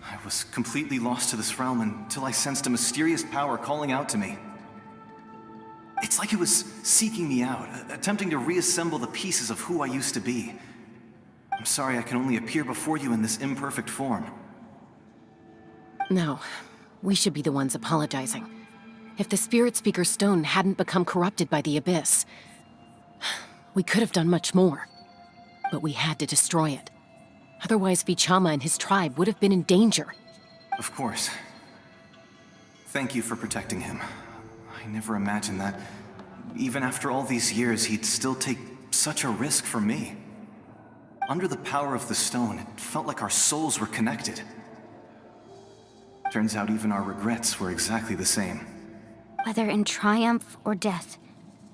I was completely lost to this realm until I sensed a mysterious power calling out to me. It's like it was seeking me out, attempting to reassemble the pieces of who I used to be. I'm sorry I can only appear before you in this imperfect form. No, we should be the ones apologizing. If the Spirit Speaker Stone hadn't become corrupted by the Abyss, we could have done much more. But we had to destroy it. Otherwise, Vichama and his tribe would have been in danger. Of course. Thank you for protecting him. I never imagined that, even after all these years, he'd still take such a risk for me. Under the power of the stone, it felt like our souls were connected. Turns out even our regrets were exactly the same. Whether in triumph or death,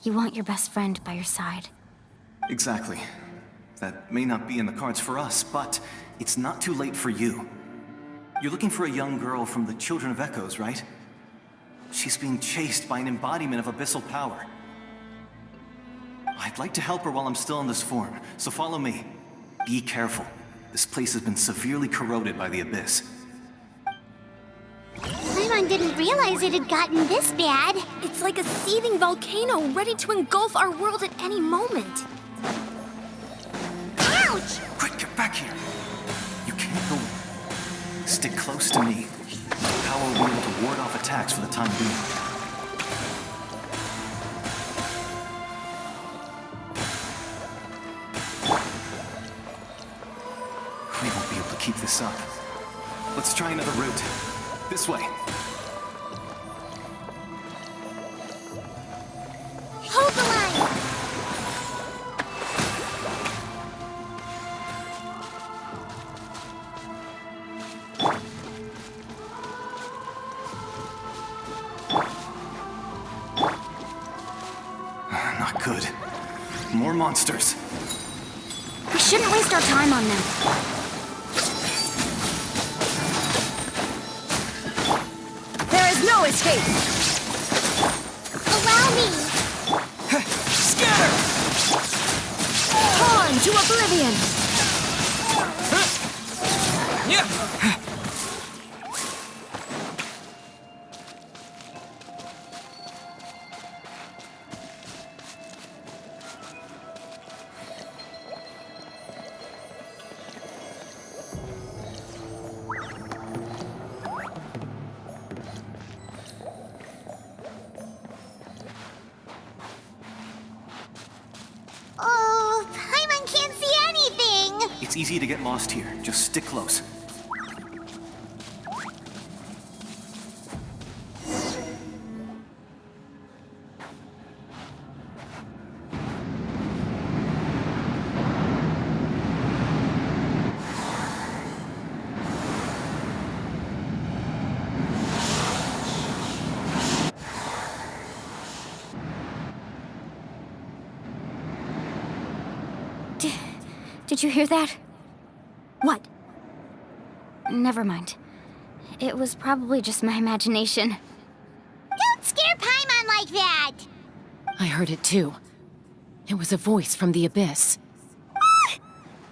you want your best friend by your side. Exactly. That may not be in the cards for us, but it's not too late for you. You're looking for a young girl from the Children of Echoes, right? She's being chased by an embodiment of abyssal power. I'd like to help her while I'm still in this form, so follow me. Be careful. This place has been severely corroded by the Abyss. Paimon didn't realize it had gotten this bad. It's like a seething volcano ready to engulf our world at any moment. Ouch! Quick, get back here! You can't go... Stick close to me. My power will be able to ward off attacks for the time being. We won't be able to keep this up. Let's try another route. This way. Hold the line! Not good. More monsters. We shouldn't waste our time on them. There is no escape! Allow me! Scatter! Pawn to oblivion! Oh, Paimon can't see anything! It's easy to get lost here. Just stick close. Did you hear that? What? Never mind. It was probably just my imagination. Don't scare Paimon like that! I heard it too. It was a voice from the Abyss.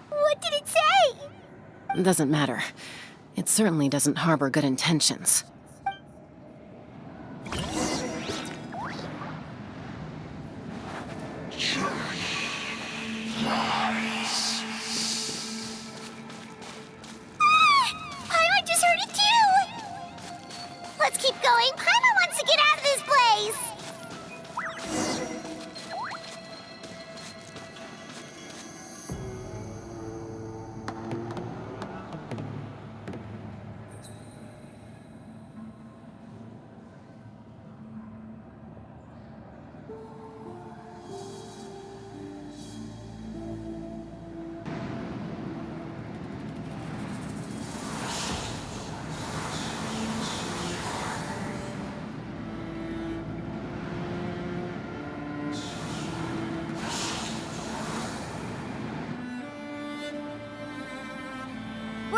What did it say? Doesn't matter. It certainly doesn't harbor good intentions. Paimon just heard it too! Let's keep going. Paimon wants to get out of this place!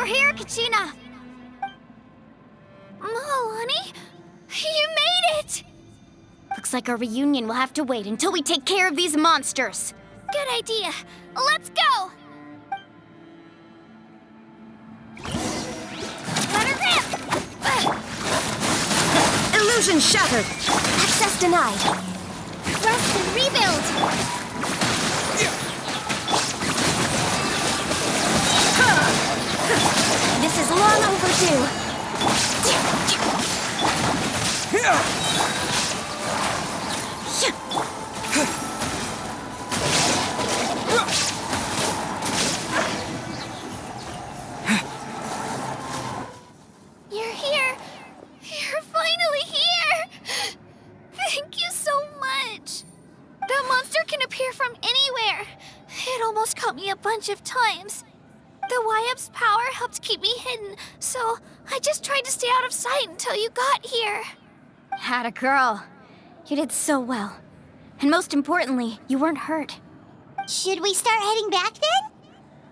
here, Kachina! Molani, you made it! Looks like our reunion will have to wait until we take care of these monsters. Good idea. Let's go! Let her rip! Illusion shattered! Access denied! Rest and rebuild! This is long overdue. You're here! You're finally here! Thank you so much! That monster can appear from anywhere. It almost caught me a bunch of times. The Wyup's power helped keep me hidden, so I just tried to stay out of sight until you got here. Atta girl. You did so well. And most importantly, you weren't hurt. Should we start heading back then?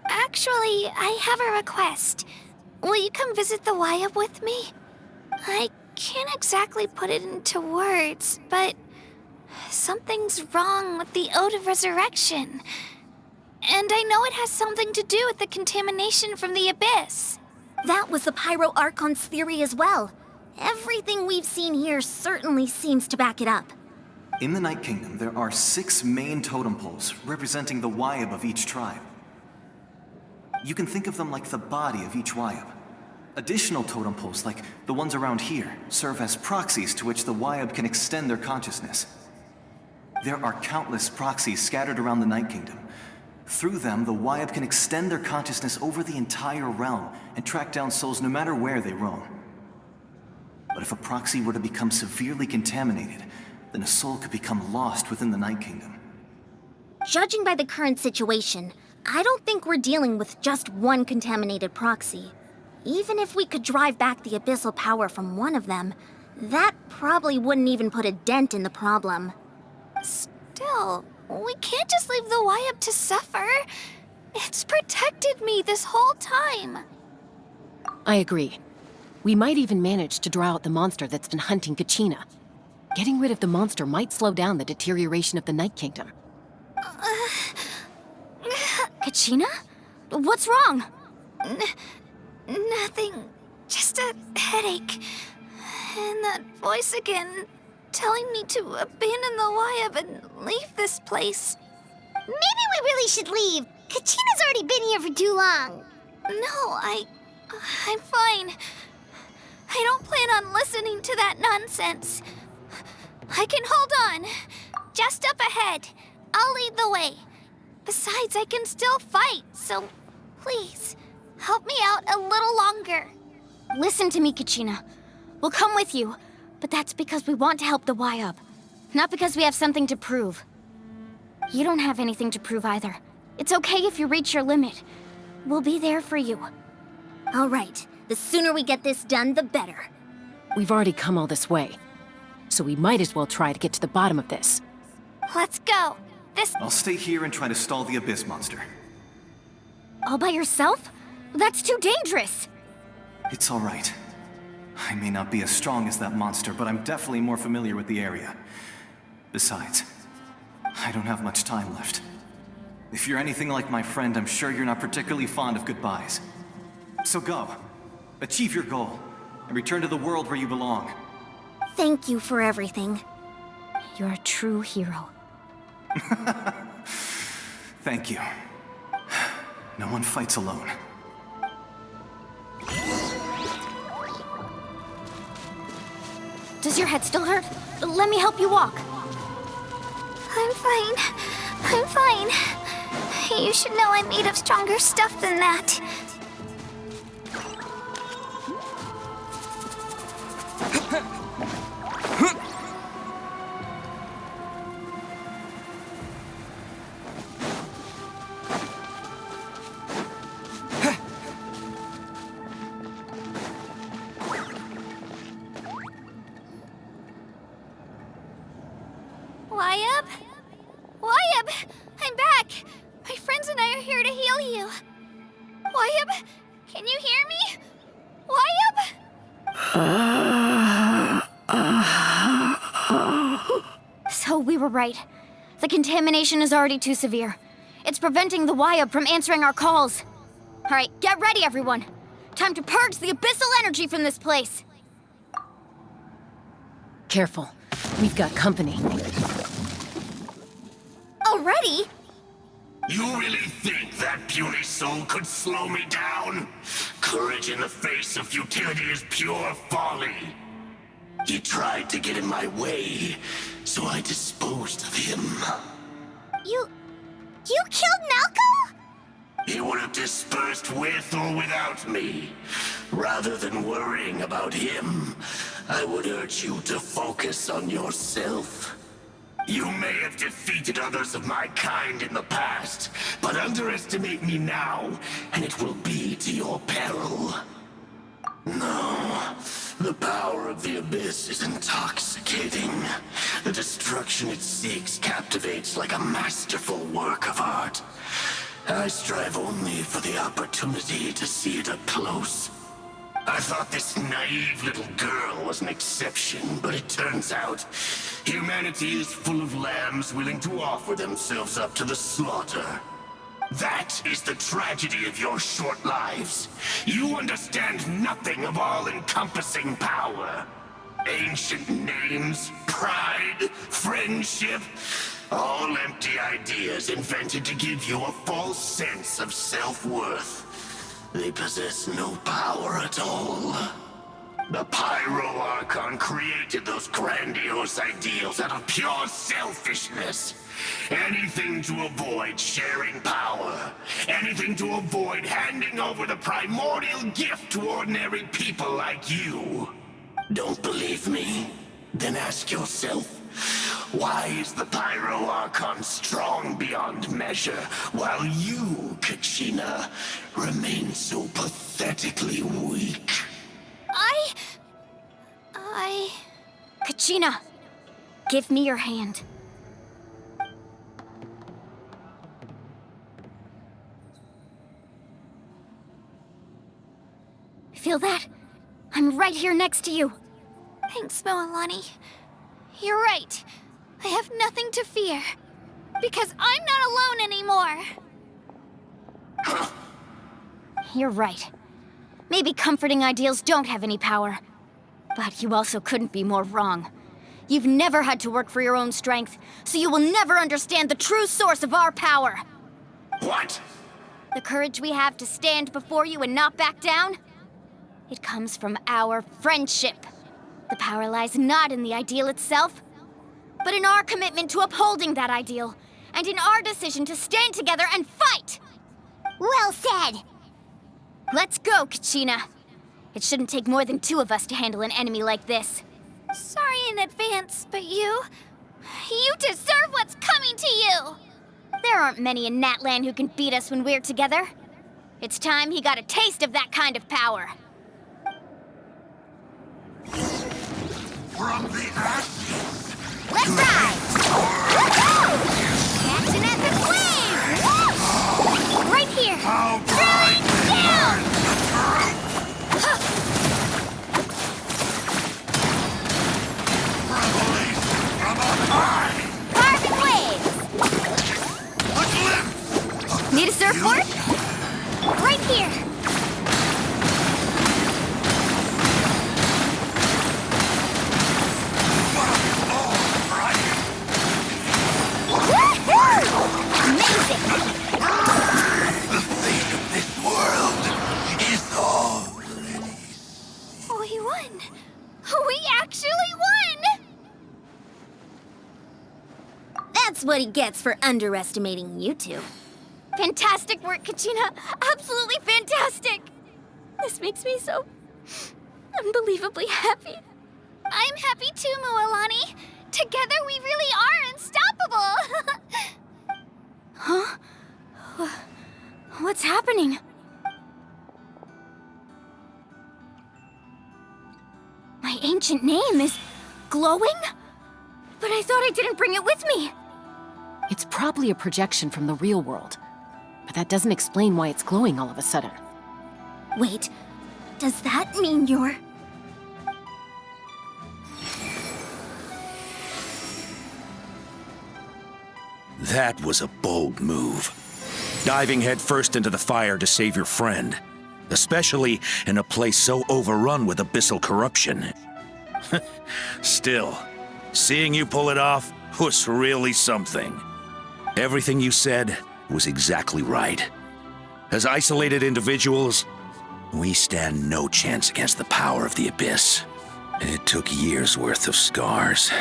Actually, I have a request. Will you come visit the Wyup with me? I can't exactly put it into words, but something's wrong with the Ode of Resurrection. And I know it has something to do with the contamination from the Abyss. That was the Pyro Archon's theory as well. Everything we've seen here certainly seems to back it up. In the Night Kingdom, there are 6 main totem poles representing the Wyup of each tribe. You can think of them like the body of each Wyup. Additional totem poles, like the ones around here, serve as proxies to which the Wyup can extend their consciousness. There are countless proxies scattered around the Night Kingdom. Through them, the Wyup can extend their consciousness over the entire realm and track down souls no matter where they roam. But if a proxy were to become severely contaminated, then a soul could become lost within the Night Kingdom. Judging by the current situation, I don't think we're dealing with just one contaminated proxy. Even if we could drive back the abyssal power from one of them, that probably wouldn't even put a dent in the problem. Still, we can't just leave the Wyup to suffer. It's protected me this whole time. I agree. We might even manage to draw out the monster that's been hunting Kachina. Getting rid of the monster might slow down the deterioration of the Night Kingdom. Kachina? What's wrong? Nothing. Just a headache. And that voice again, telling me to abandon the Wyup and leave this place. Maybe we really should leave. Kachina's already been here for too long. No, I'm fine. I don't plan on listening to that nonsense. I can hold on. Just up ahead. I'll lead the way. Besides, I can still fight, so please, help me out a little longer. Listen to me, Kachina. We'll come with you, but that's because we want to help the Wyup, not because we have something to prove. You don't have anything to prove either. It's okay if you reach your limit. We'll be there for you. All right, the sooner we get this done, the better. We've already come all this way, so we might as well try to get to the bottom of this. Let's go. I'll stay here and try to stall the Abyss monster. All by yourself? That's too dangerous. It's all right. I may not be as strong as that monster, but I'm definitely more familiar with the area. Besides, I don't have much time left. If you're anything like my friend, I'm sure you're not particularly fond of goodbyes. So go. Achieve your goal, and return to the world where you belong. Thank you for everything. You're a true hero. Thank you. No one fights alone. Does your head still hurt? Let me help you walk. I'm fine. I'm fine. You should know I'm made of stronger stuff than that. Wyup? Wyup! I'm back! My friends and I are here to heal you. Wyup, Can you hear me? Wyatt? So we were right. The contamination is already too severe. It's preventing the Wyab from answering our calls. All right, get ready, everyone. Time to purge the abyssal energy from this place. Careful. We've got company. Already? You really think that puny soul could slow me down? Courage in the face of futility is pure folly. He tried to get in my way, so I disposed of him. You killed Malco? He would have dispersed with or without me. Rather than worrying about him, I would urge you to focus on yourself. You may have defeated others of my kind in the past, but underestimate me now, and it will be to your peril. No, the power of the Abyss is intoxicating. The destruction it seeks captivates like a masterful work of art. I strive only for the opportunity to see it up close. I thought this naive little girl was an exception, but it turns out humanity is full of lambs willing to offer themselves up to the slaughter. That is the tragedy of your short lives. You understand nothing of all-encompassing power. Ancient names, pride, friendship, all empty ideas invented to give you a false sense of self-worth. They possess no power at all. The Pyro Archon created those grandiose ideals out of pure selfishness. Anything to avoid sharing power. Anything to avoid handing over the primordial gift to ordinary people like you. Don't believe me? Then ask yourself, why is the Pyro Archon strong beyond measure, while you, Kachina, remain so pathetically weak? Kachina, give me your hand. Feel that? I'm right here next to you. Thanks, Moalani. You're right. I have nothing to fear. Because I'm not alone anymore. You're right. Maybe comforting ideals don't have any power. But you also couldn't be more wrong. You've never had to work for your own strength, so you will never understand the true source of our power. What? The courage we have to stand before you and not back down? It comes from our friendship. The power lies not in the ideal itself, but in our commitment to upholding that ideal, and in our decision to stand together and fight! Well said! Let's go, Kachina. It shouldn't take more than 2 of us to handle an enemy like this. Sorry in advance, but you deserve what's coming to you! There aren't many in Natlan who can beat us when we're together. It's time he got a taste of that kind of power. From the ashes! Let's ride! Woohoo! Catching at the flames! Right here! Throwing down! Carving waves! Need a surfboard? Right here! Amazing! The fate of this world is already... We won! We actually won! That's what he gets for underestimating you two. Fantastic work, Kachina! Absolutely fantastic! This makes me so unbelievably happy. I'm happy too, Moalani. Together we really are unstoppable! Huh? What's happening? My ancient name is glowing? But I thought I didn't bring it with me. It's probably a projection from the real world. But that doesn't explain why it's glowing all of a sudden. Wait, does that mean you're... That was a bold move. Diving headfirst into the fire to save your friend. Especially in a place so overrun with abyssal corruption. Still, seeing you pull it off was really something. Everything you said was exactly right. As isolated individuals, we stand no chance against the power of the Abyss. It took years' worth of scars,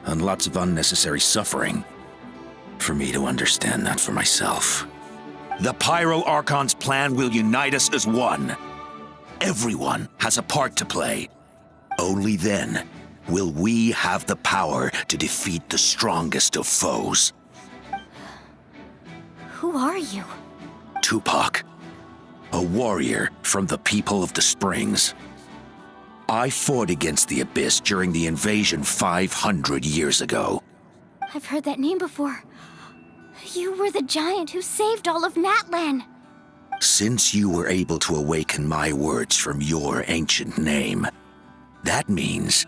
and lots of unnecessary suffering, for me to understand that for myself. The Pyro Archon's plan will unite us as one. Everyone has a part to play. Only then will we have the power to defeat the strongest of foes. Who are you? Tupac, a warrior from the people of the Springs. I fought against the Abyss during the invasion 500 years ago. I've heard that name before. You were the giant who saved all of Natlan. Since you were able to awaken my words from your ancient name, that means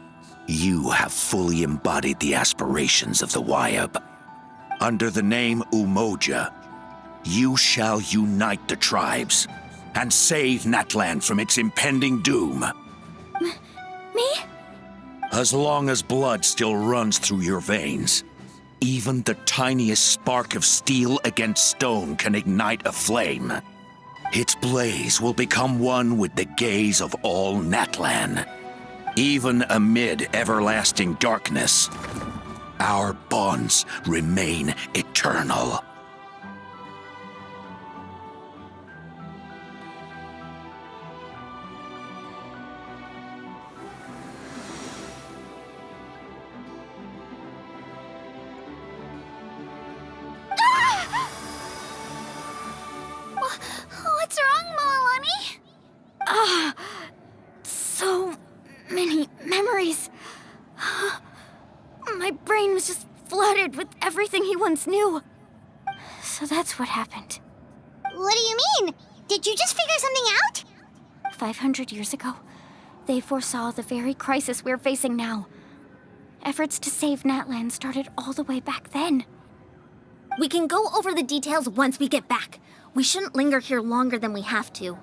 you have fully embodied the aspirations of the Wyab. Under the name Umoja, you shall unite the tribes and save Natlan from its impending doom. Me? As long as blood still runs through your veins, even the tiniest spark of steel against stone can ignite a flame. Its blaze will become one with the gaze of all Natlan. Even amid everlasting darkness, our bonds remain eternal. What's wrong, Moalani? So many memories. My brain was just flooded with everything he once knew. So that's what happened. What do you mean? Did you just figure something out? 500 years ago, they foresaw the very crisis we're facing now. Efforts to save Natlan started all the way back then. We can go over the details once we get back. We shouldn't linger here longer than we have to.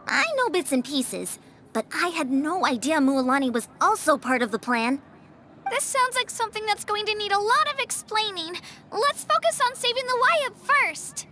I know bits and pieces, but I had no idea Mualani was also part of the plan. This sounds like something that's going to need a lot of explaining. Let's focus on saving the Wyab first.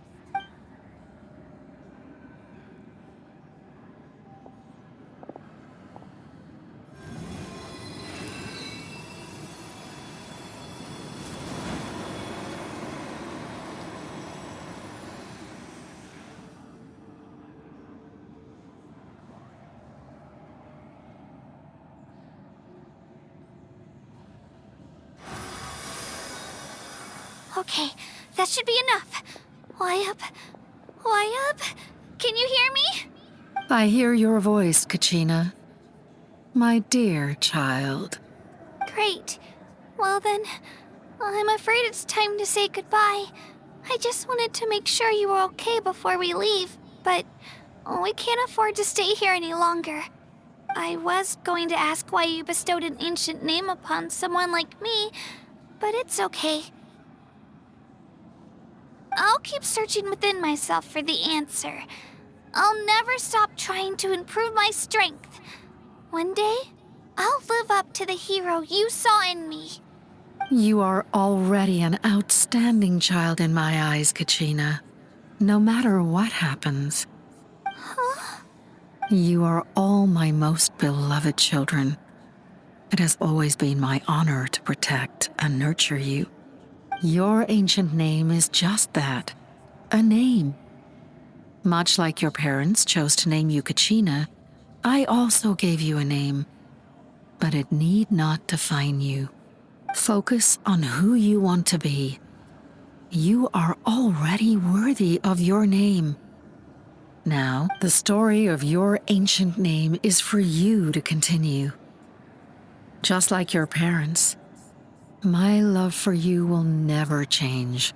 Okay, that should be enough. Wyab? Can you hear me? I hear your voice, Kachina. My dear child. Great. Well then, I'm afraid it's time to say goodbye. I just wanted to make sure you were okay before we leave, but we can't afford to stay here any longer. I was going to ask why you bestowed an ancient name upon someone like me, but it's okay. I'll keep searching within myself for the answer. I'll never stop trying to improve my strength. One day, I'll live up to the hero you saw in me. You are already an outstanding child in my eyes, Kachina. No matter what happens. Huh? You are all my most beloved children. It has always been my honor to protect and nurture you. Your ancient name is just that, a name. Much like your parents chose to name you Kachina, I also gave you a name, but it need not define you. Focus on who you want to be. You are already worthy of your name. Now, the story of your ancient name is for you to continue. Just like your parents, my love for you will never change.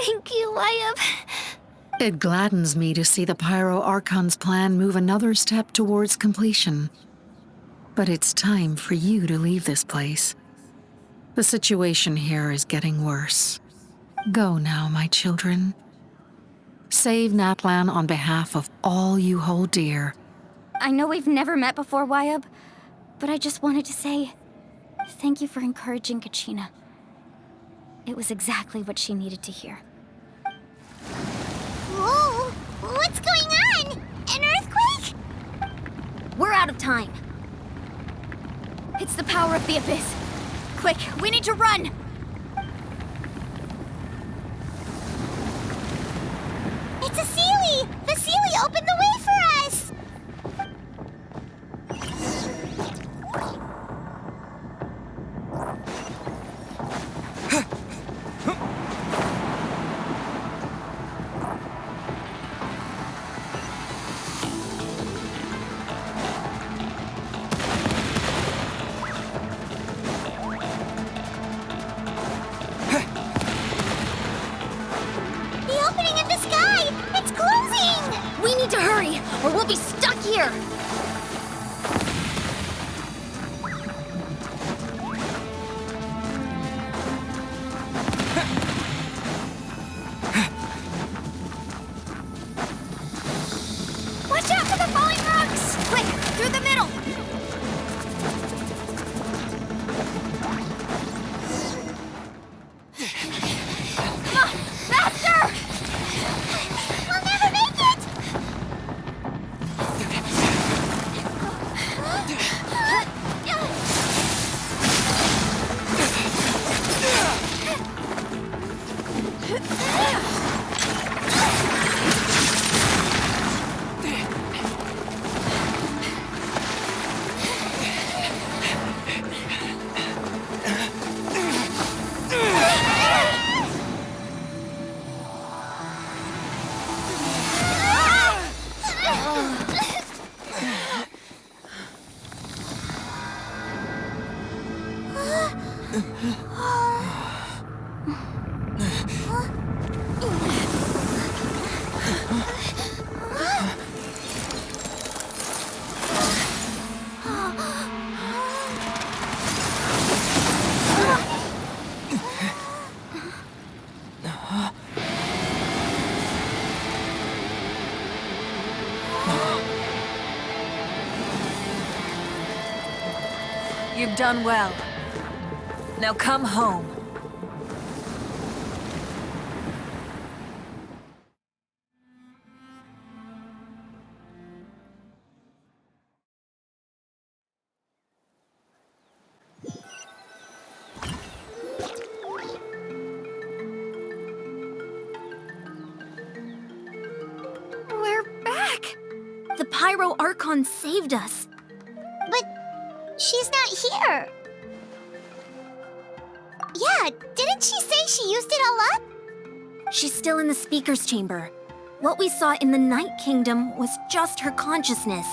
Thank you, Wyatt. It gladdens me to see the Pyro Archon's plan move another step towards completion. But it's time for you to leave this place. The situation here is getting worse. Go now, my children. Save Natlan on behalf of all you hold dear. I know we've never met before, Wyatt, but I just wanted to say thank you for encouraging Kachina. It was exactly what she needed to hear. Whoa! What's going on? An earthquake? We're out of time. It's the power of the Abyss. Quick, we need to run! It's a Sealy! The Sealy opened the way for us! The opening in the sky! It's closing! We need to hurry, or we'll be stuck here! Watch out for the falling rocks! Quick, through the middle! Come on, faster! We'll never make it! You've done well. Now come home. We're back! The Pyro Archon saved us. But she's not here. Yeah, didn't she say she used it all up? She's still in the Speaker's Chamber. What we saw in the Night Kingdom was just her consciousness.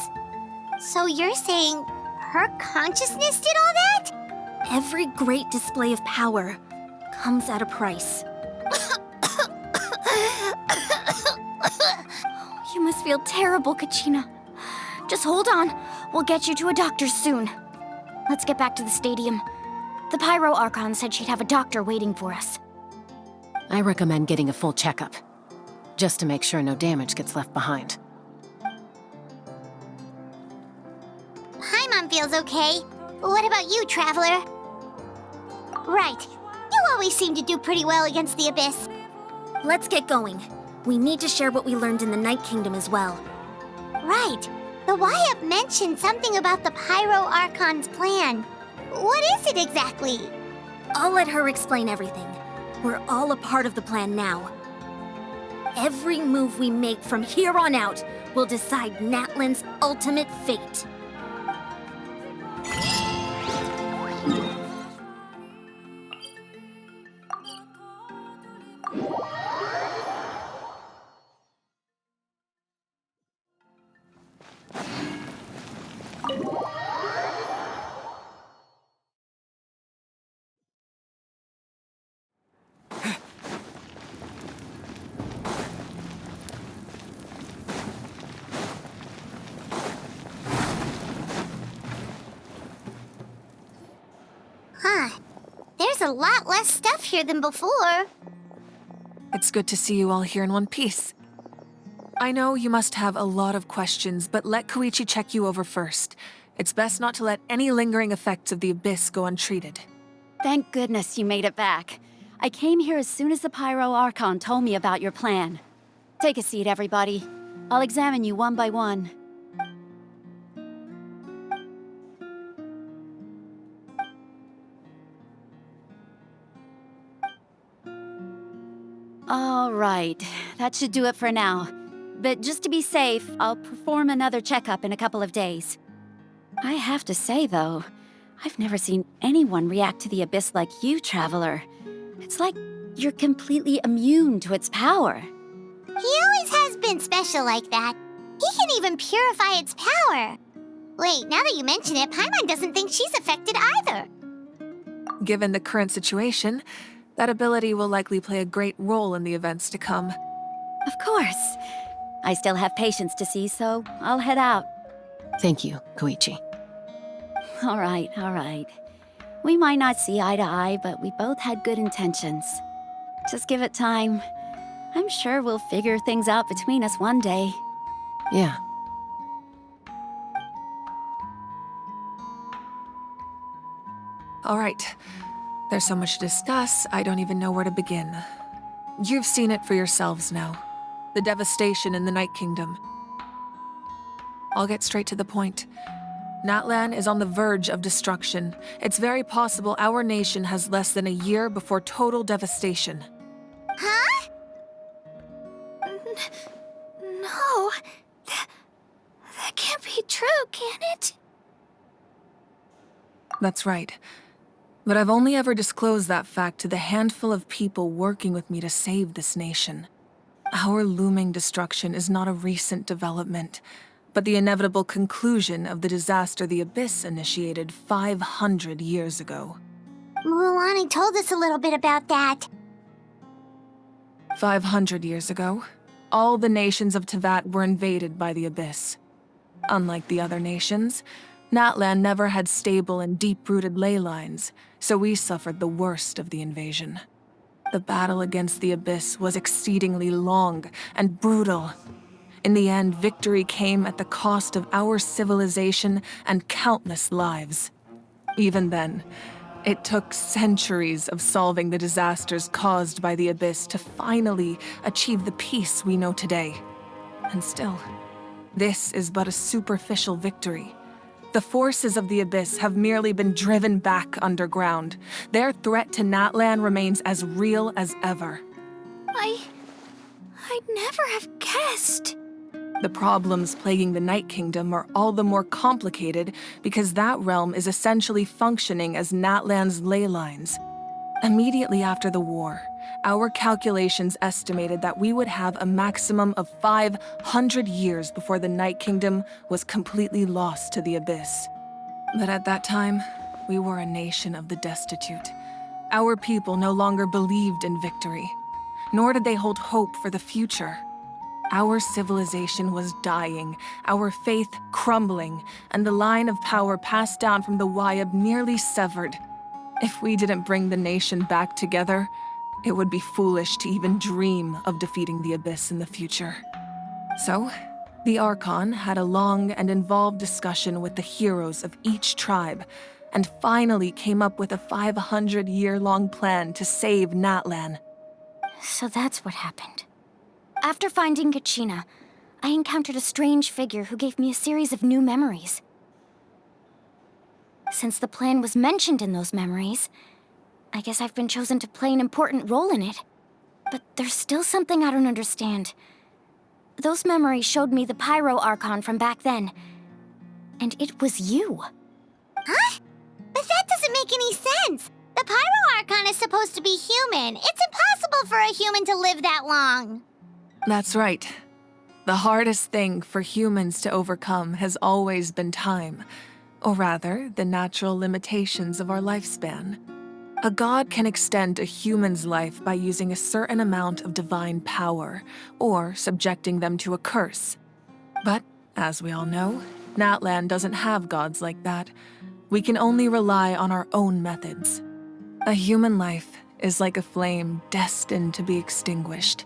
So you're saying her consciousness did all that? Every great display of power comes at a price. You must feel terrible, Kachina. Just hold on. We'll get you to a doctor soon. Let's get back to the stadium. The Pyro Archon said she'd have a doctor waiting for us. I recommend getting a full checkup, just to make sure no damage gets left behind. Paimon feels okay. What about you, Traveler? Right. You always seem to do pretty well against the Abyss. Let's get going. We need to share what we learned in the Night Kingdom as well. Right. The Wyatt mentioned something about the Pyro Archon's plan. What is it exactly? I'll let her explain everything. We're all a part of the plan now. Every move we make from here on out will decide Natlan's ultimate fate. a lot less stuff here than before. It's good to see you all here in one piece. I know you must have a lot of questions, but let Koichi check you over first. It's best not to let any lingering effects of the Abyss go untreated. Thank goodness you made it back. I came here as soon as the Pyro Archon told me about your plan. Take a seat, everybody. I'll examine you one by one. All right, that should do it for now. But just to be safe, I'll perform another checkup in a couple of days. I have to say, though, I've never seen anyone react to the Abyss like you, Traveler. It's like you're completely immune to its power. He always has been special like that. He can even purify its power. Wait, now that you mention it, Paimon doesn't think she's affected either. Given the current situation, that ability will likely play a great role in the events to come. Of course. I still have patients to see, so I'll head out. Thank you, Koichi. All right, all right. We might not see eye to eye, but we both had good intentions. Just give it time. I'm sure we'll figure things out between us one day. Yeah. All right. There's so much to discuss, I don't even know where to begin. You've seen it for yourselves now. The devastation in the Night Kingdom. I'll get straight to the point. Natlan is on the verge of destruction. It's very possible our nation has less than a year before total devastation. Huh? No. That can't be true, can it? That's right. But I've only ever disclosed that fact to the handful of people working with me to save this nation. Our looming destruction is not a recent development, but the inevitable conclusion of the disaster the Abyss initiated 500 years ago. Mualani told us a little bit about that. 500 years ago, all the nations of Teyvat were invaded by the Abyss. Unlike the other nations, Natlan never had stable and deep-rooted ley lines, so we suffered the worst of the invasion. The battle against the Abyss was exceedingly long and brutal. In the end, victory came at the cost of our civilization and countless lives. Even then, it took centuries of solving the disasters caused by the Abyss to finally achieve the peace we know today. And still, this is but a superficial victory. The forces of the Abyss have merely been driven back underground. Their threat to Natlan remains as real as ever. I'd never have guessed. The problems plaguing the Night Kingdom are all the more complicated because that realm is essentially functioning as Natlan's ley lines. Immediately after the war, our calculations estimated that we would have a maximum of 500 years before the Night Kingdom was completely lost to the Abyss. But at that time, we were a nation of the destitute. Our people no longer believed in victory, nor did they hold hope for the future. Our civilization was dying, our faith crumbling, and the line of power passed down from the Wayab nearly severed. If we didn't bring the nation back together, it would be foolish to even dream of defeating the Abyss in the future. So, the Archon had a long and involved discussion with the heroes of each tribe, and finally came up with a 500-year-long plan to save Natlan. So that's what happened. After finding Kachina, I encountered a strange figure who gave me a series of new memories. Since the plan was mentioned in those memories, I guess I've been chosen to play an important role in it. But there's still something I don't understand. Those memories showed me the Pyro Archon from back then. And it was you. Huh? But that doesn't make any sense. The Pyro Archon is supposed to be human. It's impossible for a human to live that long. That's right. The hardest thing for humans to overcome has always been time. Or rather, the natural limitations of our lifespan. A god can extend a human's life by using a certain amount of divine power, or subjecting them to a curse. But, as we all know, Natlan doesn't have gods like that. We can only rely on our own methods. A human life is like a flame destined to be extinguished.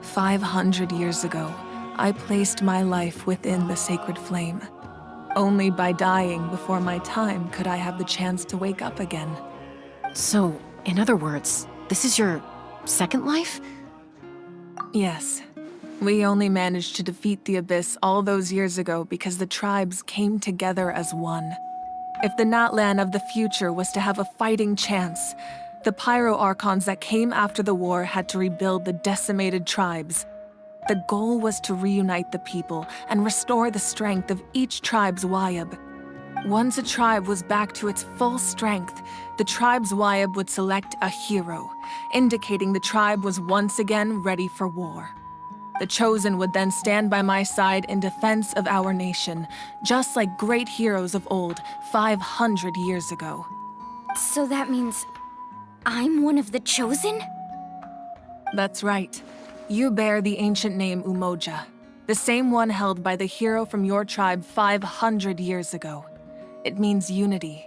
500 years ago, I placed my life within the sacred flame. Only by dying before my time could I have the chance to wake up again. So, in other words, this is your second life? Yes. We only managed to defeat the Abyss all those years ago because the tribes came together as one. If the Natlan of the future was to have a fighting chance, the Pyro Archons that came after the war had to rebuild the decimated tribes. The goal was to reunite the people and restore the strength of each tribe's Wayab. Once a tribe was back to its full strength, the tribe's Wayab would select a hero, indicating the tribe was once again ready for war. The Chosen would then stand by my side in defense of our nation, just like great heroes of old, 500 years ago. So that means I'm one of the Chosen? That's right. You bear the ancient name Umoja, the same one held by the hero from your tribe 500 years ago. It means unity.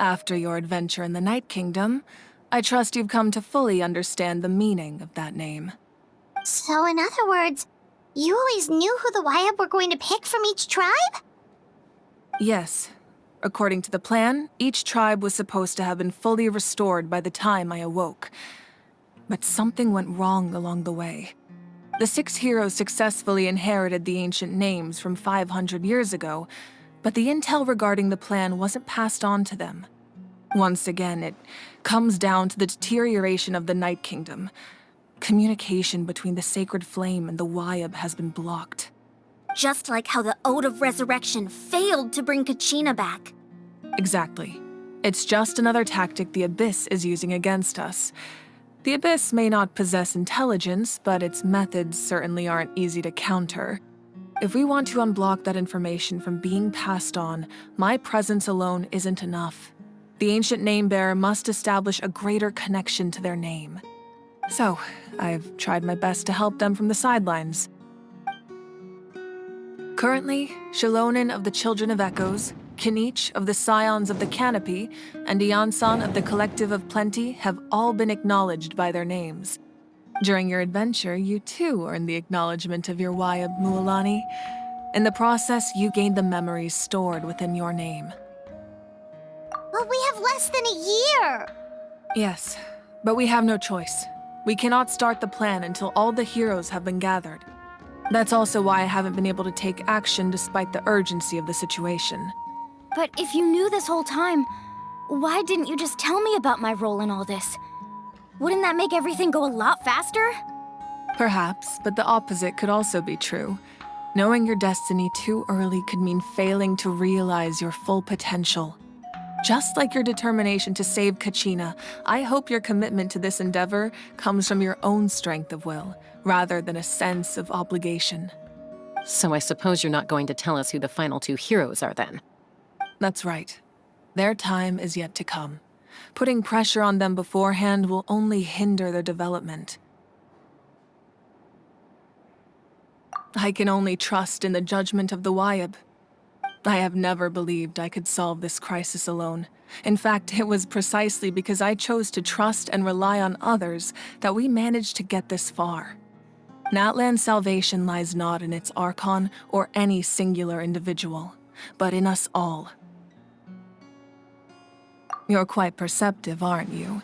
After your adventure in the Night Kingdom, I trust you've come to fully understand the meaning of that name. So in other words, you always knew who the Wayab were going to pick from each tribe? Yes. According to the plan, each tribe was supposed to have been fully restored by the time I awoke. But something went wrong along the way. The 6 heroes successfully inherited the ancient names from 500 years ago, but the intel regarding the plan wasn't passed on to them. Once again, it comes down to the deterioration of the Night Kingdom. Communication between the Sacred Flame and the Wayab has been blocked. Just like how the Ode of Resurrection failed to bring Kachina back. Exactly. It's just another tactic the Abyss is using against us. The Abyss may not possess intelligence, but its methods certainly aren't easy to counter. If we want to unblock that information from being passed on, my presence alone isn't enough. The ancient name-bearer must establish a greater connection to their name. So, I've tried my best to help them from the sidelines. Currently, Shilonin of the Children of Echoes, Kinich of the Scions of the Canopy, and Iansan of the Collective of Plenty have all been acknowledged by their names. During your adventure, you too earned the acknowledgement of your Wayab, Mualani. In the process, you gained the memories stored within your name. But we have less than a year! Yes, but we have no choice. We cannot start the plan until all the heroes have been gathered. That's also why I haven't been able to take action despite the urgency of the situation. But if you knew this whole time, why didn't you just tell me about my role in all this? Wouldn't that make everything go a lot faster? Perhaps, but the opposite could also be true. Knowing your destiny too early could mean failing to realize your full potential. Just like your determination to save Kachina, I hope your commitment to this endeavor comes from your own strength of will, rather than a sense of obligation. So I suppose you're not going to tell us who the final 2 heroes are then? That's right. Their time is yet to come. Putting pressure on them beforehand will only hinder their development. I can only trust in the judgment of the Wayab. I have never believed I could solve this crisis alone. In fact, it was precisely because I chose to trust and rely on others that we managed to get this far. Natlan's salvation lies not in its Archon or any singular individual, but in us all. You're quite perceptive, aren't you?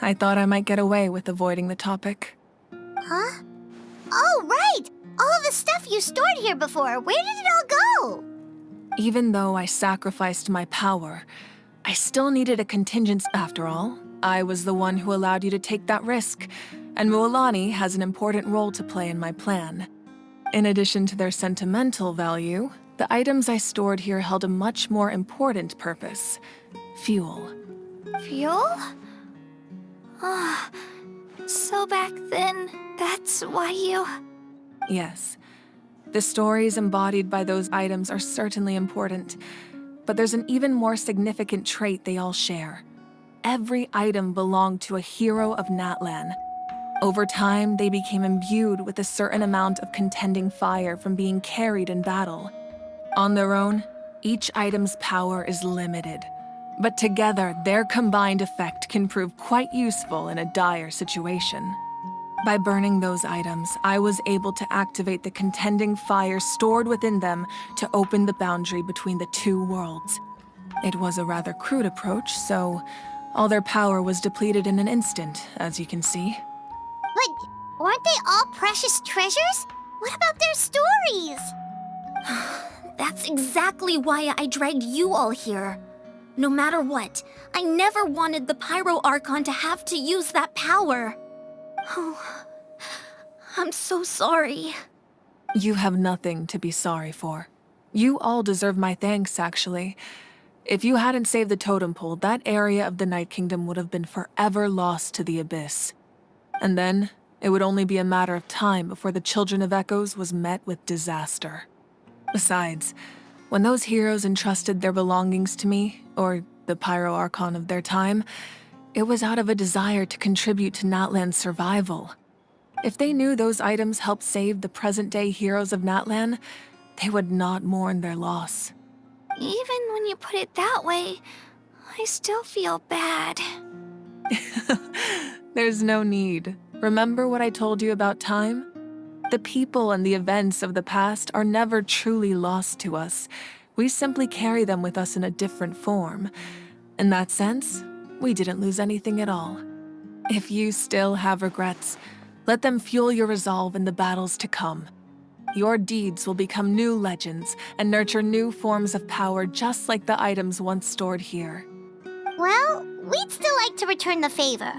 I thought I might get away with avoiding the topic. Huh? Oh, right! All of the stuff you stored here before, where did it all go? Even though I sacrificed my power, I still needed a contingency. After all, I was the one who allowed you to take that risk, and Mualani has an important role to play in my plan. In addition to their sentimental value, the items I stored here held a much more important purpose: fuel. Fuel? Ah, so back then, that's why you... Yes. The stories embodied by those items are certainly important, but there's an even more significant trait they all share. Every item belonged to a hero of Natlan. Over time, they became imbued with a certain amount of contending fire from being carried in battle. On their own, each item's power is limited, But together, their combined effect can prove quite useful in a dire situation. By burning those items, I was able to activate the contending fire stored within them to open the boundary between the two worlds. It was a rather crude approach, so all their power was depleted in an instant, as you can see. But aren't they all precious treasures? What about their stories? That's exactly why I dragged you all here. No matter what, I never wanted the Pyro Archon to have to use that power. Oh, I'm so sorry. You have nothing to be sorry for. You all deserve my thanks, actually. If you hadn't saved the totem pole, that area of the Night Kingdom would have been forever lost to the Abyss. And then, it would only be a matter of time before the Children of Echoes was met with disaster. Besides, when those heroes entrusted their belongings to me, or the Pyro Archon of their time, it was out of a desire to contribute to Natlan's survival. If they knew those items helped save the present-day heroes of Natlan, they would not mourn their loss. Even when you put it that way, I still feel bad. There's no need. Remember what I told you about time? The people and the events of the past are never truly lost to us. We simply carry them with us in a different form. In that sense, we didn't lose anything at all. If you still have regrets, let them fuel your resolve in the battles to come. Your deeds will become new legends and nurture new forms of power just like the items once stored here. Well, we'd still like to return the favor.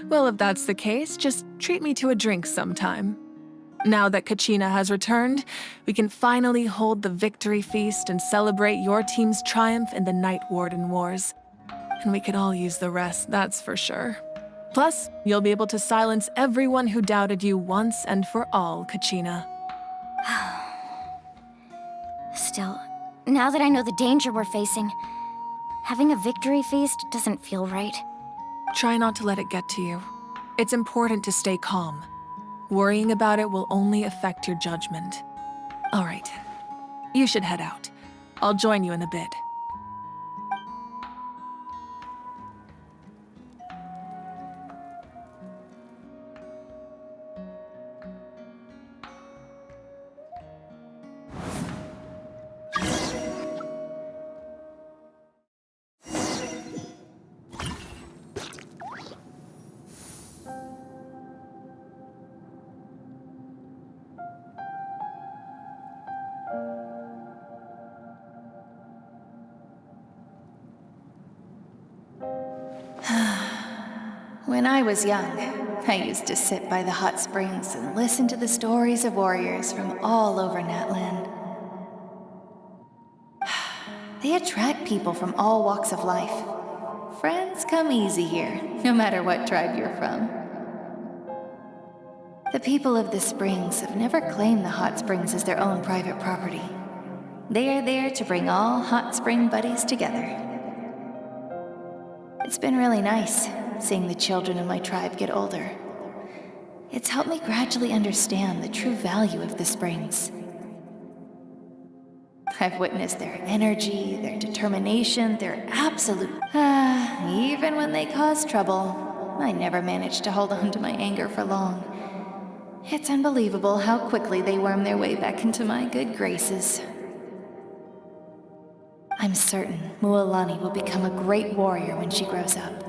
Well, if that's the case, just treat me to a drink sometime. Now that Kachina has returned, we can finally hold the victory feast and celebrate your team's triumph in the Night Warden Wars. And we could all use the rest, that's for sure. Plus, you'll be able to silence everyone who doubted you once and for all, Kachina. Still, now that I know the danger we're facing, having a victory feast doesn't feel right. Try not to let it get to you. It's important to stay calm. Worrying about it will only affect your judgment. All right, you should head out. I'll join you in a bit. When I was young, I used to sit by the hot springs and listen to the stories of warriors from all over Natlan. They attract people from all walks of life. Friends come easy here, no matter what tribe you're from. The people of the springs have never claimed the hot springs as their own private property. They are there to bring all hot spring buddies together. It's been really nice seeing the children of my tribe get older. It's helped me gradually understand the true value of the springs. I've witnessed their energy, their determination, their absolute... even when they cause trouble, I never managed to hold on to my anger for long. It's unbelievable how quickly they worm their way back into my good graces. I'm certain Mualani will become a great warrior when she grows up.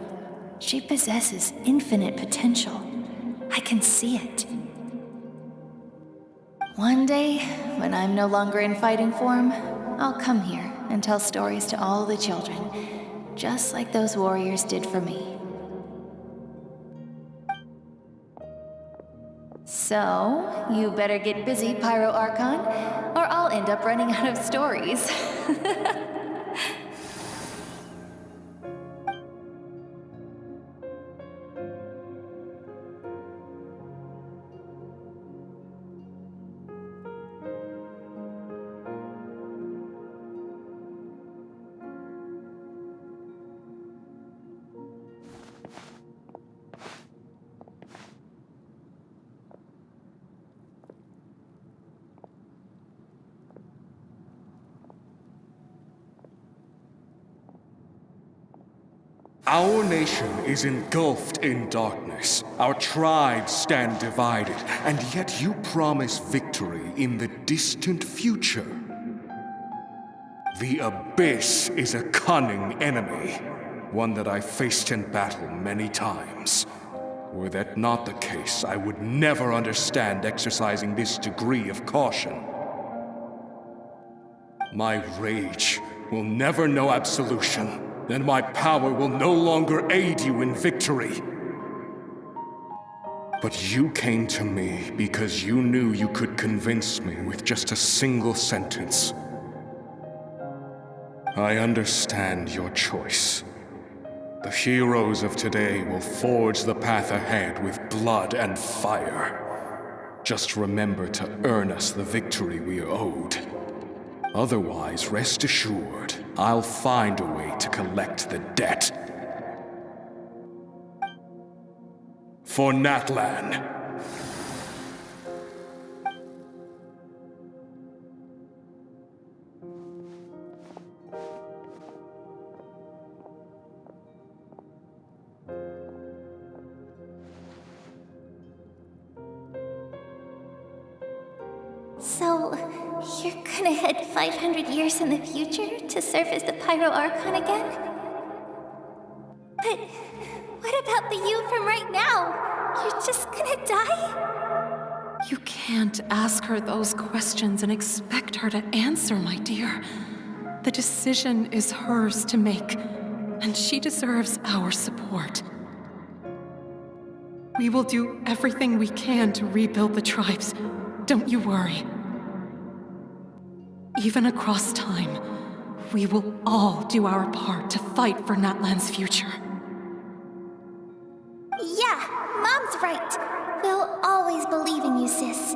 She possesses infinite potential. I can see it. One day, when I'm no longer in fighting form, I'll come here and tell stories to all the children, just like those warriors did for me. So, you better get busy, Pyro Archon, or I'll end up running out of stories. Our nation is engulfed in darkness. Our tribes stand divided, and yet you promise victory in the distant future. The Abyss is a cunning enemy, one that I faced in battle many times. Were that not the case, I would never understand exercising this degree of caution. My rage will never know absolution, and my power will no longer aid you in victory. But you came to me because you knew you could convince me with just a single sentence. I understand your choice. The heroes of today will forge the path ahead with blood and fire. Just remember to earn us the victory we are owed. Otherwise, rest assured, I'll find a way to collect the debt. For Natlan. So, you're gonna head 500 years in the future to serve as the Pyro Archon again? But what about the you from right now? You're just gonna die? You can't ask her those questions and expect her to answer, my dear. The decision is hers to make, and she deserves our support. We will do everything we can to rebuild the tribes. Don't you worry. Even across time, we will all do our part to fight for Natlan's future. Yeah, Mom's right. We'll always believe in you, sis.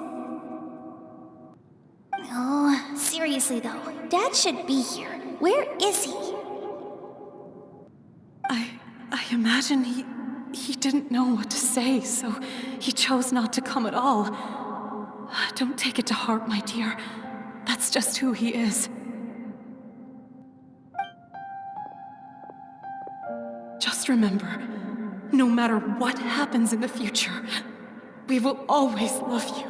Oh, seriously though, Dad should be here. Where is he? I imagine he didn't know what to say, so he chose not to come at all. Don't take it to heart, my dear. That's just who he is. Just remember, no matter what happens in the future, we will always love you.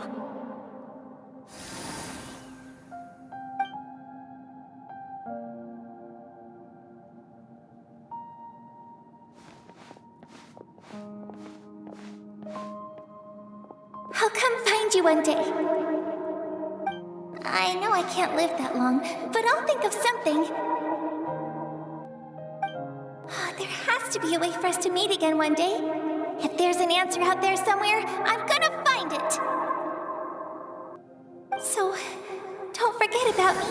I'll come find you one day. I know I can't live that long, but I'll think of something. There has to be a way for us to meet again one day. If there's an answer out there somewhere, I'm gonna find it. So, don't forget about me.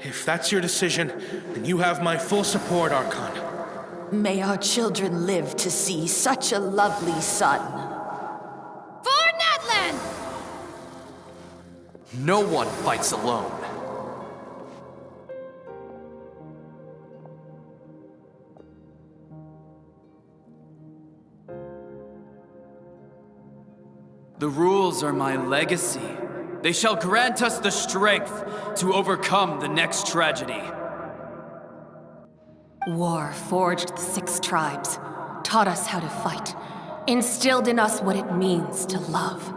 If that's your decision, then you have my full support, Archon. May our children live to see such a lovely son. For Natlan! No one fights alone. The rules are my legacy. They shall grant us the strength to overcome the next tragedy. War forged the 6 tribes, taught us how to fight, instilled in us what it means to love.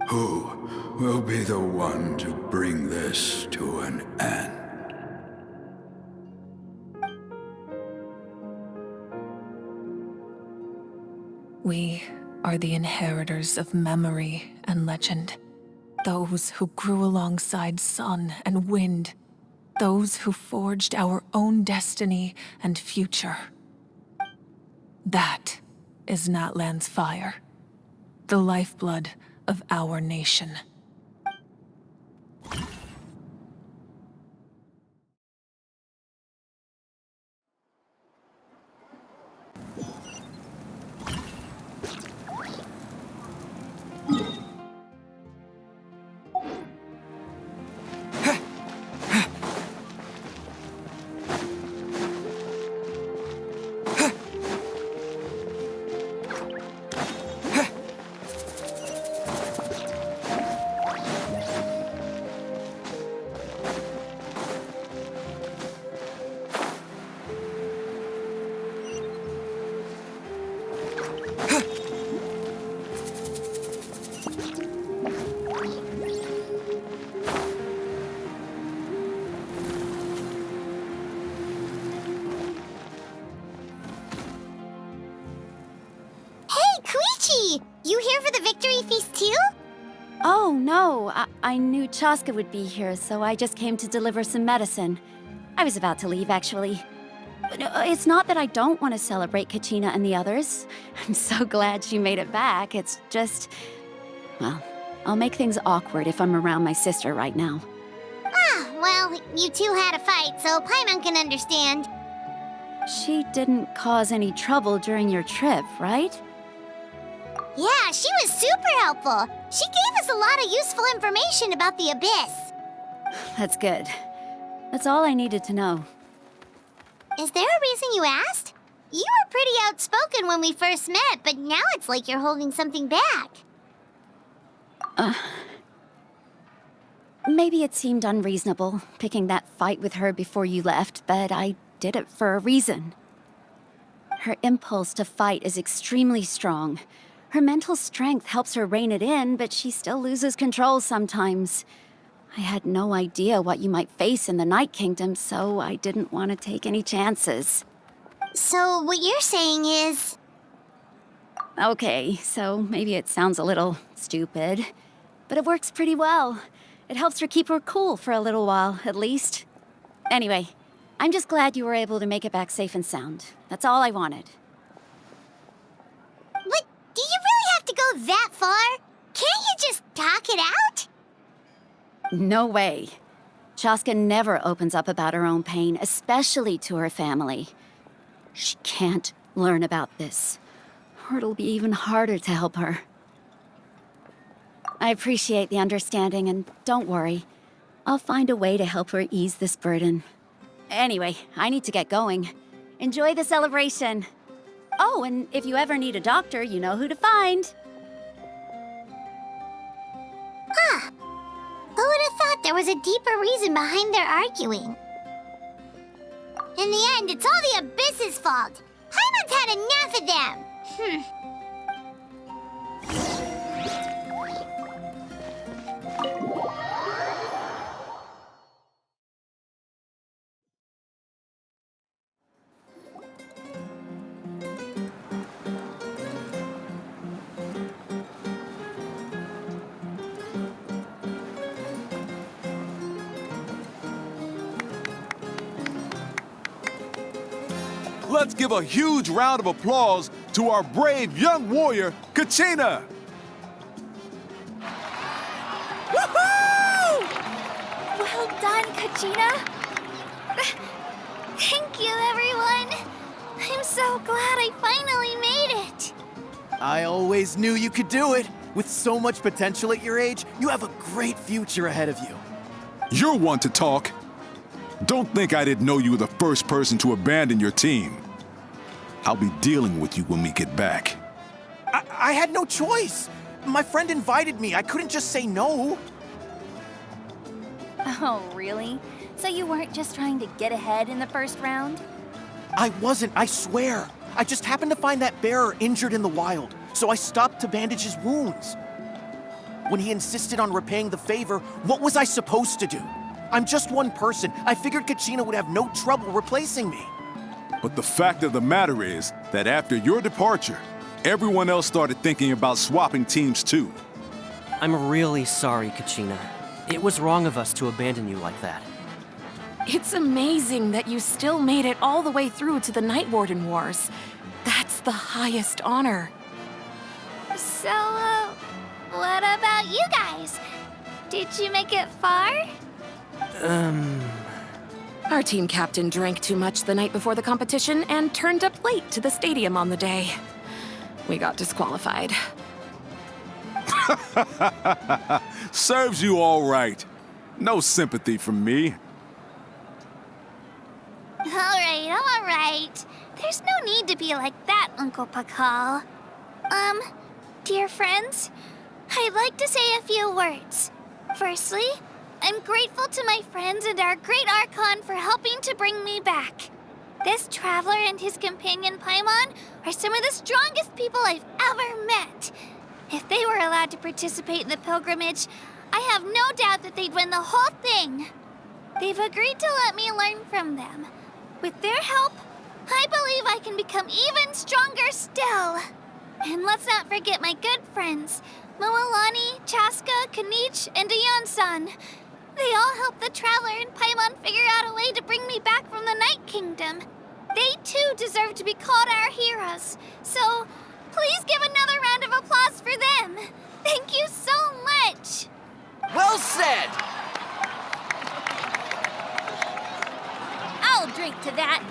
Who will be the one to bring this to an end? We are the inheritors of memory and legend. Those who grew alongside sun and wind. Those who forged our own destiny and future. That is Natlan's fire, the lifeblood of our nation. Oh, no. I knew Chaska would be here, so I just came to deliver some medicine. I was about to leave, actually. But it's not that I don't want to celebrate Kachina and the others. I'm so glad she made it back. It's just... Well, I'll make things awkward if I'm around my sister right now. Ah, well, you two had a fight, so Paimon can understand. She didn't cause any trouble during your trip, right? Yeah, she was super helpful. She gave us a lot of useful information about the Abyss. That's good. That's all I needed to know. Is there a reason you asked? You were pretty outspoken when we first met, but now it's like you're holding something back. Maybe it seemed unreasonable, picking that fight with her before you left, but I did it for a reason. Her impulse to fight is extremely strong. Her mental strength helps her rein it in, but she still loses control sometimes. I had no idea what you might face in the Night Kingdom, so I didn't want to take any chances. So what you're saying is... Okay, so maybe it sounds a little stupid, but it works pretty well. It helps her keep her cool for a little while, at least. Anyway, I'm just glad you were able to make it back safe and sound. That's all I wanted. But do you really have to go that far? Can't you just talk it out? No way. Chaska never opens up about her own pain, especially to her family. She can't learn about this, or it'll be even harder to help her. I appreciate the understanding, and don't worry. I'll find a way to help her ease this burden. Anyway, I need to get going. Enjoy the celebration. Oh, and if you ever need a doctor, you know who to find. Huh. Who would have thought there was a deeper reason behind their arguing? In the end, it's all the Abyss's fault. Paimon's had enough of them. Let's give a huge round of applause to our brave young warrior, Kachina! Woohoo! Well done, Kachina. Thank you, everyone. I'm so glad I finally made it. I always knew you could do it. With so much potential at your age, you have a great future ahead of you. You're one to talk. Don't think I didn't know you were the first person to abandon your team. I'll be dealing with you when we get back. I had no choice. My friend invited me. I couldn't just say no. Oh, really? So you weren't just trying to get ahead in the first round? I wasn't, I swear. I just happened to find that bearer injured in the wild, so I stopped to bandage his wounds. When he insisted on repaying the favor, what was I supposed to do? I'm just one person. I figured Kachina would have no trouble replacing me. But the fact of the matter is that after your departure, everyone else started thinking about swapping teams too. I'm really sorry, Kachina. It was wrong of us to abandon you like that. It's amazing that you still made it all the way through to the Night Warden Wars. That's the highest honor. So, what about you guys? Did you make it far? Our team captain drank too much the night before the competition and turned up late to the stadium on the day. We got disqualified. Serves you all right. No sympathy from me. All right. There's no need to be like that, Uncle Pakal. Dear friends, I'd like to say a few words. Firstly, I'm grateful to my friends and our great Archon for helping to bring me back. This traveler and his companion Paimon are some of the strongest people I've ever met. If they were allowed to participate in the pilgrimage, I have no doubt that they'd win the whole thing. They've agreed to let me learn from them. With their help, I believe I can become even stronger still. And let's not forget my good friends, Moalani, Chaska, Kanich, and Dayan-san. They all helped the Traveler and Paimon figure out a way to bring me back from the Night Kingdom. They too deserve to be called our heroes. So, please give another round of applause for them. Thank you so much. Well said! I'll drink to that.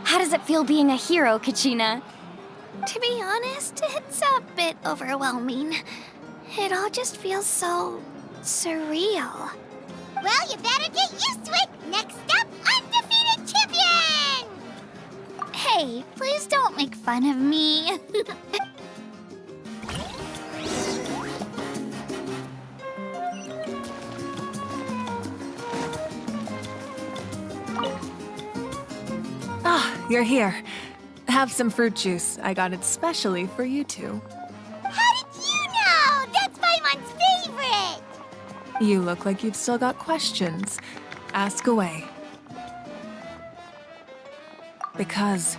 How does it feel being a hero, Kachina? To be honest, it's a bit overwhelming. It all just feels so surreal. Well, you better get used to it. Next up, undefeated champion! Hey, please don't make fun of me. You're here. Have some fruit juice. I got it specially for you two. How did you know? That's Paimon's favorite! You look like you've still got questions. Ask away. Because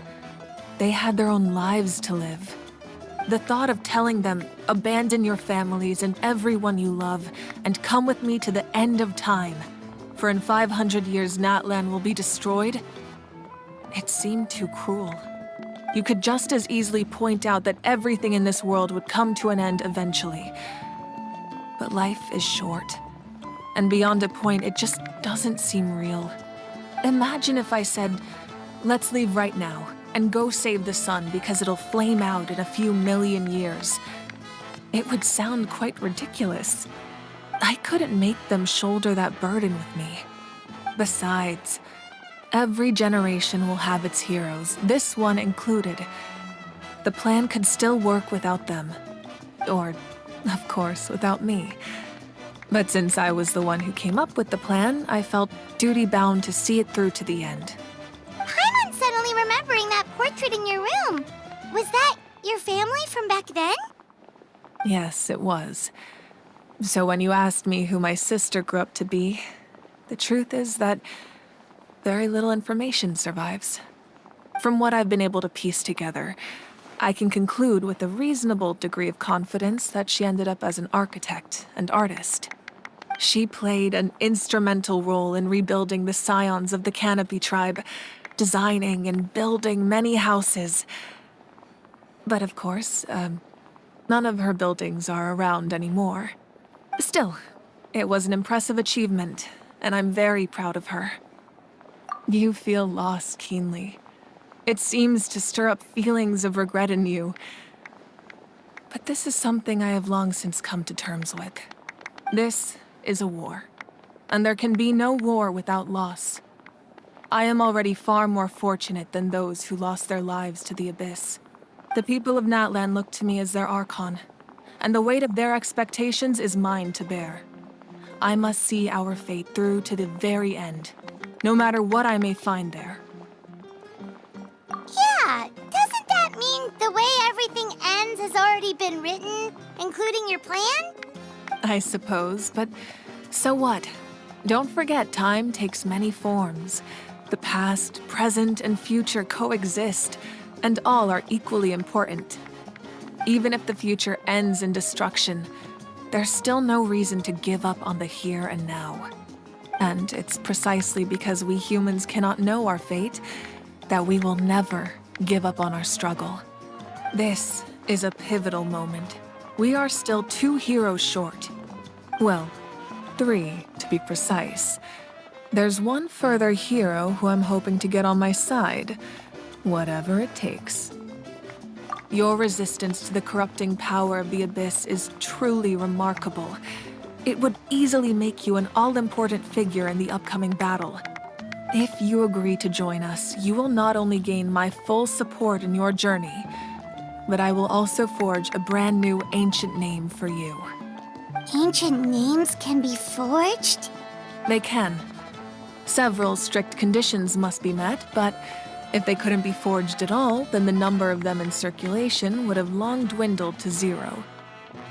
they had their own lives to live. The thought of telling them, abandon your families and everyone you love, and come with me to the end of time, for in 500 years Natlan will be destroyed, it seemed too cruel. You could just as easily point out that everything in this world would come to an end eventually. But life is short. And beyond a point, it just doesn't seem real. Imagine if I said, let's leave right now and go save the sun because it'll flame out in a few million years. It would sound quite ridiculous. I couldn't make them shoulder that burden with me. Besides, every generation will have its heroes, this one included. The plan could still work without them. Or, of course, without me. But since I was the one who came up with the plan, I felt duty-bound to see it through to the end. Paimon's suddenly remembering that portrait in your room. Was that your family from back then? Yes, it was. So when you asked me who my sister grew up to be, the truth is that very little information survives. From what I've been able to piece together, I can conclude with a reasonable degree of confidence that she ended up as an architect and artist. She played an instrumental role in rebuilding the scions of the Canopy tribe, designing and building many houses. But of course, none of her buildings are around anymore. Still, it was an impressive achievement, and I'm very proud of her. You feel loss keenly. It seems to stir up feelings of regret in you. But this is something I have long since come to terms with. This is a war, and there can be no war without loss. I am already far more fortunate than those who lost their lives to the Abyss. The people of Natlan look to me as their Archon, and the weight of their expectations is mine to bear. I must see our fate through to the very end, no matter what I may find there. Yeah, doesn't that mean the way everything ends has already been written, including your plan? I suppose, but so what? Don't forget, time takes many forms. The past, present, and future coexist, and all are equally important. Even if the future ends in destruction, there's still no reason to give up on the here and now. And it's precisely because we humans cannot know our fate that we will never give up on our struggle. This is a pivotal moment. We are still 2 heroes short. Well, 3 to be precise. There's one further hero who I'm hoping to get on my side, whatever it takes. Your resistance to the corrupting power of the Abyss is truly remarkable. It would easily make you an all-important figure in the upcoming battle. If you agree to join us, you will not only gain my full support in your journey, but I will also forge a brand new ancient name for you. Ancient names can be forged? They can. Several strict conditions must be met, but if they couldn't be forged at all, then the number of them in circulation would have long dwindled to 0.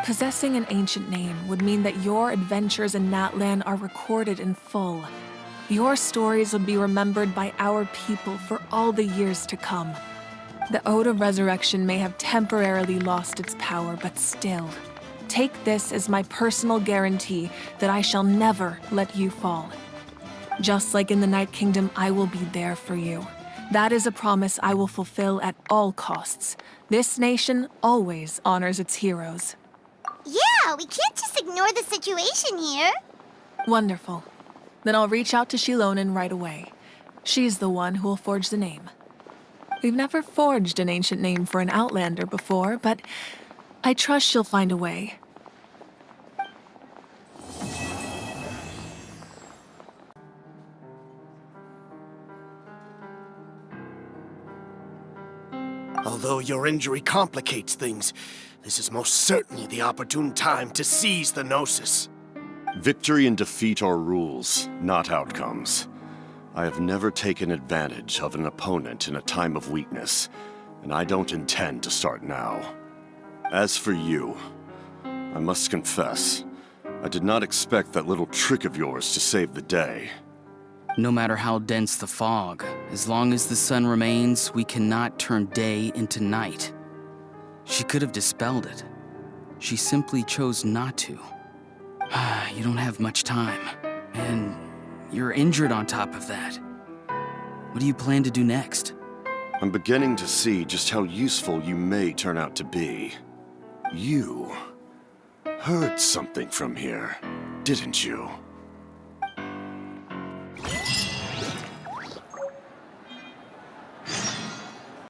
Possessing an ancient name would mean that your adventures in Natlan are recorded in full. Your stories would be remembered by our people for all the years to come. The Ode of Resurrection may have temporarily lost its power, but still, take this as my personal guarantee that I shall never let you fall. Just like in the Night Kingdom, I will be there for you. That is a promise I will fulfill at all costs. This nation always honors its heroes. Yeah, we can't just ignore the situation here. Wonderful. Then I'll reach out to Shilonen right away. She's the one who will forge the name. We've never forged an ancient name for an Outlander before, but I trust she'll find a way. Although your injury complicates things, this is most certainly the opportune time to seize the Gnosis. Victory and defeat are rules, not outcomes. I have never taken advantage of an opponent in a time of weakness, and I don't intend to start now. As for you, I must confess, I did not expect that little trick of yours to save the day. No matter how dense the fog, as long as the sun remains, we cannot turn day into night. She could have dispelled it. She simply chose not to. You don't have much time, and you're injured on top of that. What do you plan to do next? I'm beginning to see just how useful you may turn out to be. You heard something from here, didn't you?